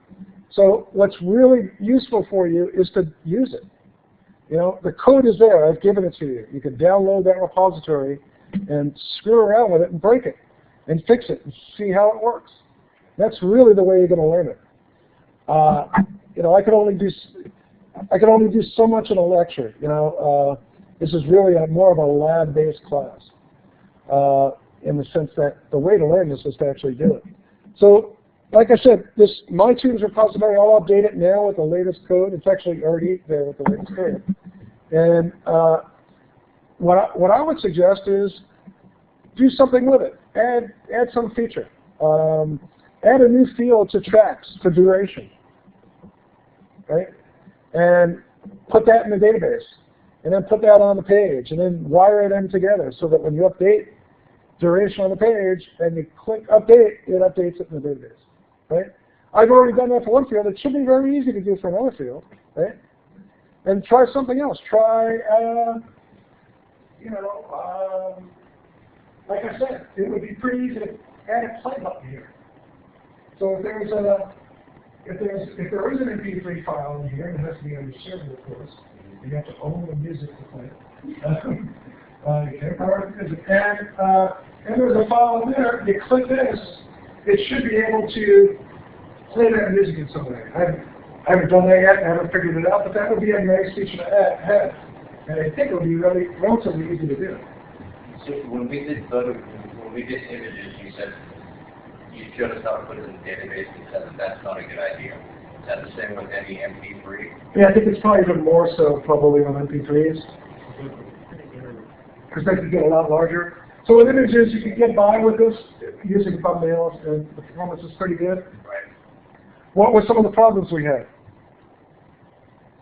So what's really useful for you is to use it. You know, the code is there. I've given it to you. You can download that repository and screw around with it and break it and fix it and see how it works. That's really the way you're going to learn it. You know, I can only do so much in a lecture. You know, this is really more of a lab-based class in the sense that the way to learn this is to actually do it. So, like I said, this MyTunes repository, I'll update it now with the latest code. It's actually already there with the latest code. And what I would suggest is do something with it. Add some feature. Add a new field to tracks for duration, right? And put that in the database. And then put that on the page. And then wire them together so that when you update duration on the page and you click update, it updates it in the database. Right? I've already done that for one field. It should be very easy to do for another field, right? And try something else. Try, like I said, it would be pretty easy to add a play button here. So if there is an MP3 file in here, it has to be on your server, of course. You have to own the music to play it. And there's a file in there. You click this, it should be able to play that music in some way. I haven't done that yet. I haven't figured it out, but that would be a nice feature to have. And I think it would be relatively easy to do. So when we did images, you said you showed us how to put it in the database and said that that's not a good idea. Is that the same with any MP3? Yeah, I think it's probably even more so probably on MP3s. Because they can get a lot larger. So with images, you can get by with this using thumbnails, and the performance is pretty good. Right. What were some of the problems we had?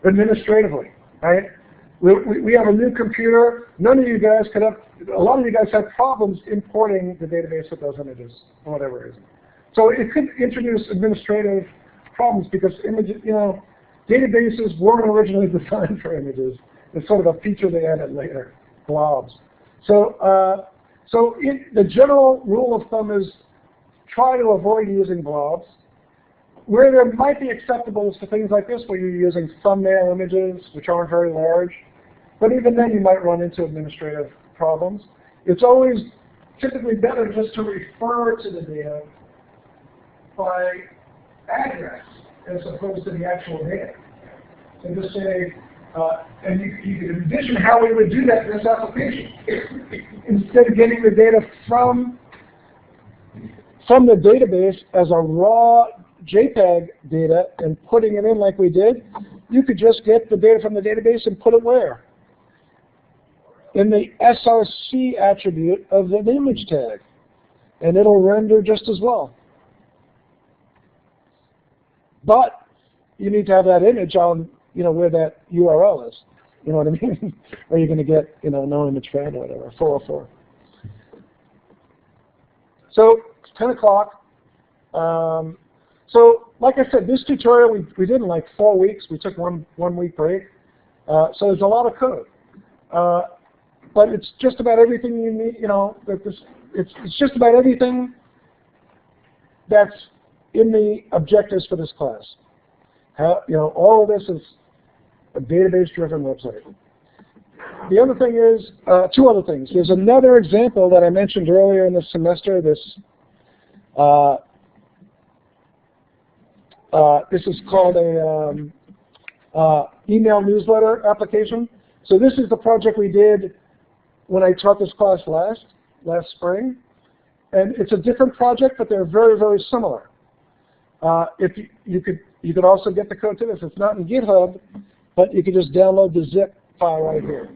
Administratively, right? We have a new computer. None of you guys could have, a lot of you guys had problems importing the database with those images, for whatever reason. So it could introduce administrative problems because images, databases weren't originally designed for images. It's sort of a feature they added later, blobs. So, the general rule of thumb is try to avoid using blobs. Where there might be acceptable is for things like this, where you're using thumbnail images, which aren't very large. But even then, you might run into administrative problems. It's always typically better just to refer to the data by address as opposed to the actual data. So just say, and you can envision how we would do that in this application. Instead of getting the data from the database as a raw JPEG data and putting it in like we did, you could just get the data from the database and put it where? In the SRC attribute of the image tag. And it'll render just as well. But you need to have that image on, where that URL is. You know what I mean? Or you're going to get, no image found or whatever, 404. So, it's 10 o'clock. So, like I said, this tutorial we did in like 4 weeks. We took one week break. So there's a lot of code. But it's just about everything you need, it's just about everything that's in the objectives for this class. All of this is a database-driven website. The other thing is, two other things. There's another example that I mentioned earlier in this semester, this is called a email newsletter application. So this is the project we did when I taught this class last spring. And it's a different project, but they're very, very similar. If you could also get the code to this. It's not in GitHub, but you could just download the zip file right here.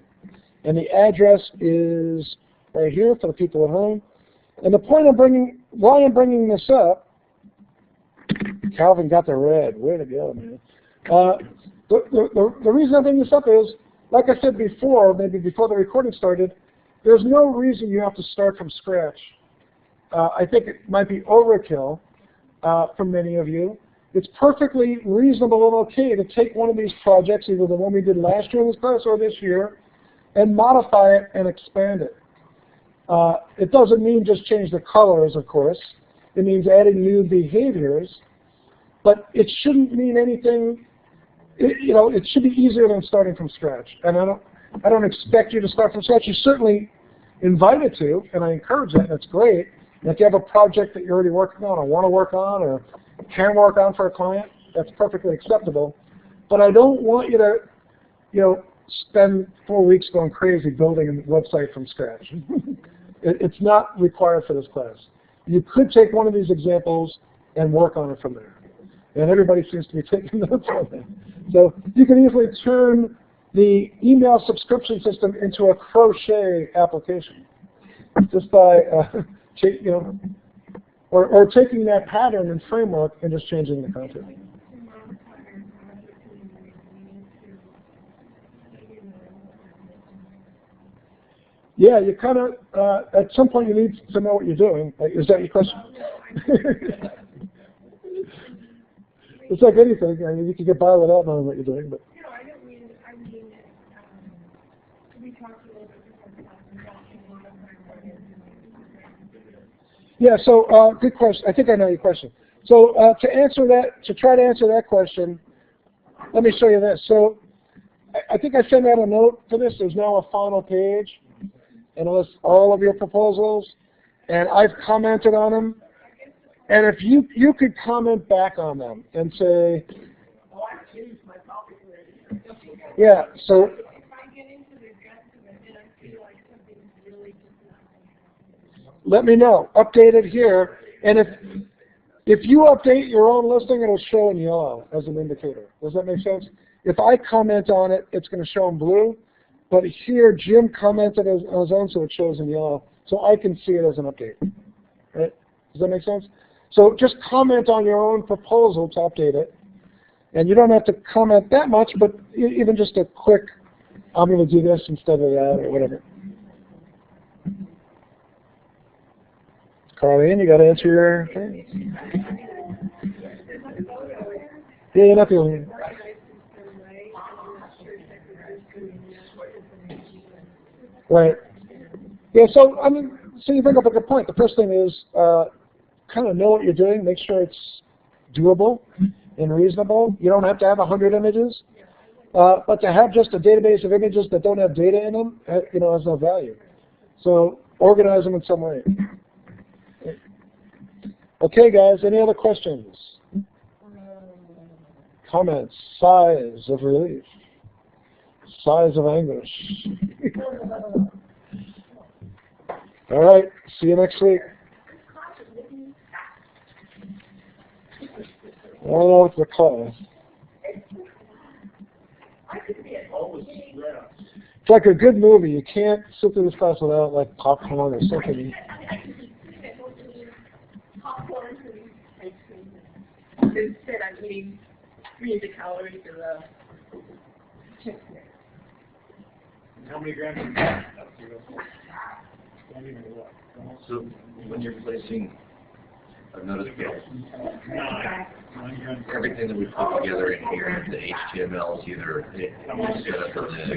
And the address is right here for the people at home. And the point why I'm bringing this up, Calvin got the red. Way to go, man. The reason I bring this up is, like I said before, maybe before the recording started, there's no reason you have to start from scratch. I think it might be overkill for many of you. It's perfectly reasonable and okay to take one of these projects, either the one we did last year in this class or this year, and modify it and expand it. It doesn't mean just change the colors, of course. It means adding new behaviors, but it shouldn't mean anything. It should be easier than starting from scratch. And I don't expect you to start from scratch. You're certainly invited to, and I encourage that. That's great. And if you have a project that you're already working on or want to work on or can work on for a client, that's perfectly acceptable. But I don't want you to, spend 4 weeks going crazy building a website from scratch. It's not required for this class. You could take one of these examples and work on it from there. And everybody seems to be taking notes on that. So you can easily turn the email subscription system into a crochet application just by, or taking that pattern and framework and just changing the content. Yeah, you kind of, at some point you need to know what you're doing. Is that your question? It's like anything. You can get by without knowing what you're doing. But No, I don't mean, we talked a little bit before class about modifying what you're doing. Yeah, so good question. I think I know your question. So to try to answer that question, let me show you this. So I think I sent out a note for this. There's now a final page, and it lists all of your proposals, and I've commented on them. And if you could comment back on them and say, yeah, so If I get into the guts of it and I feel like something's really just not. let me know. Update it here, and if you update your own listing, it'll show in yellow as an indicator. Does that make sense? If I comment on it, it's going to show in blue, but here Jim commented on his own, so it shows in yellow, so I can see it as an update. Right? Does that make sense? So just comment on your own proposal to update it, and you don't have to comment that much, but even just a quick, I'm going to do this instead of that, or whatever. Carlene, you got to answer your thing. Yeah, you're not the only one. Right. Yeah, so, I mean, so you bring up a good point. The first thing is kind of know what you're doing, make sure it's doable and reasonable. You don't have to have 100 images, but to have just a database of images that don't have data in them, has no value. So organize them in some way. Okay, guys, any other questions? Comments? Sighs of relief? Sighs of anguish? All right, see you next week. I don't know what's the class. It's like a good movie. You can't sit through this class without like popcorn or something. Instead, I'm eating 300 calories of the How many grams? So when you're placing, I've noticed that everything that we put together in here, the HTML is either set up or the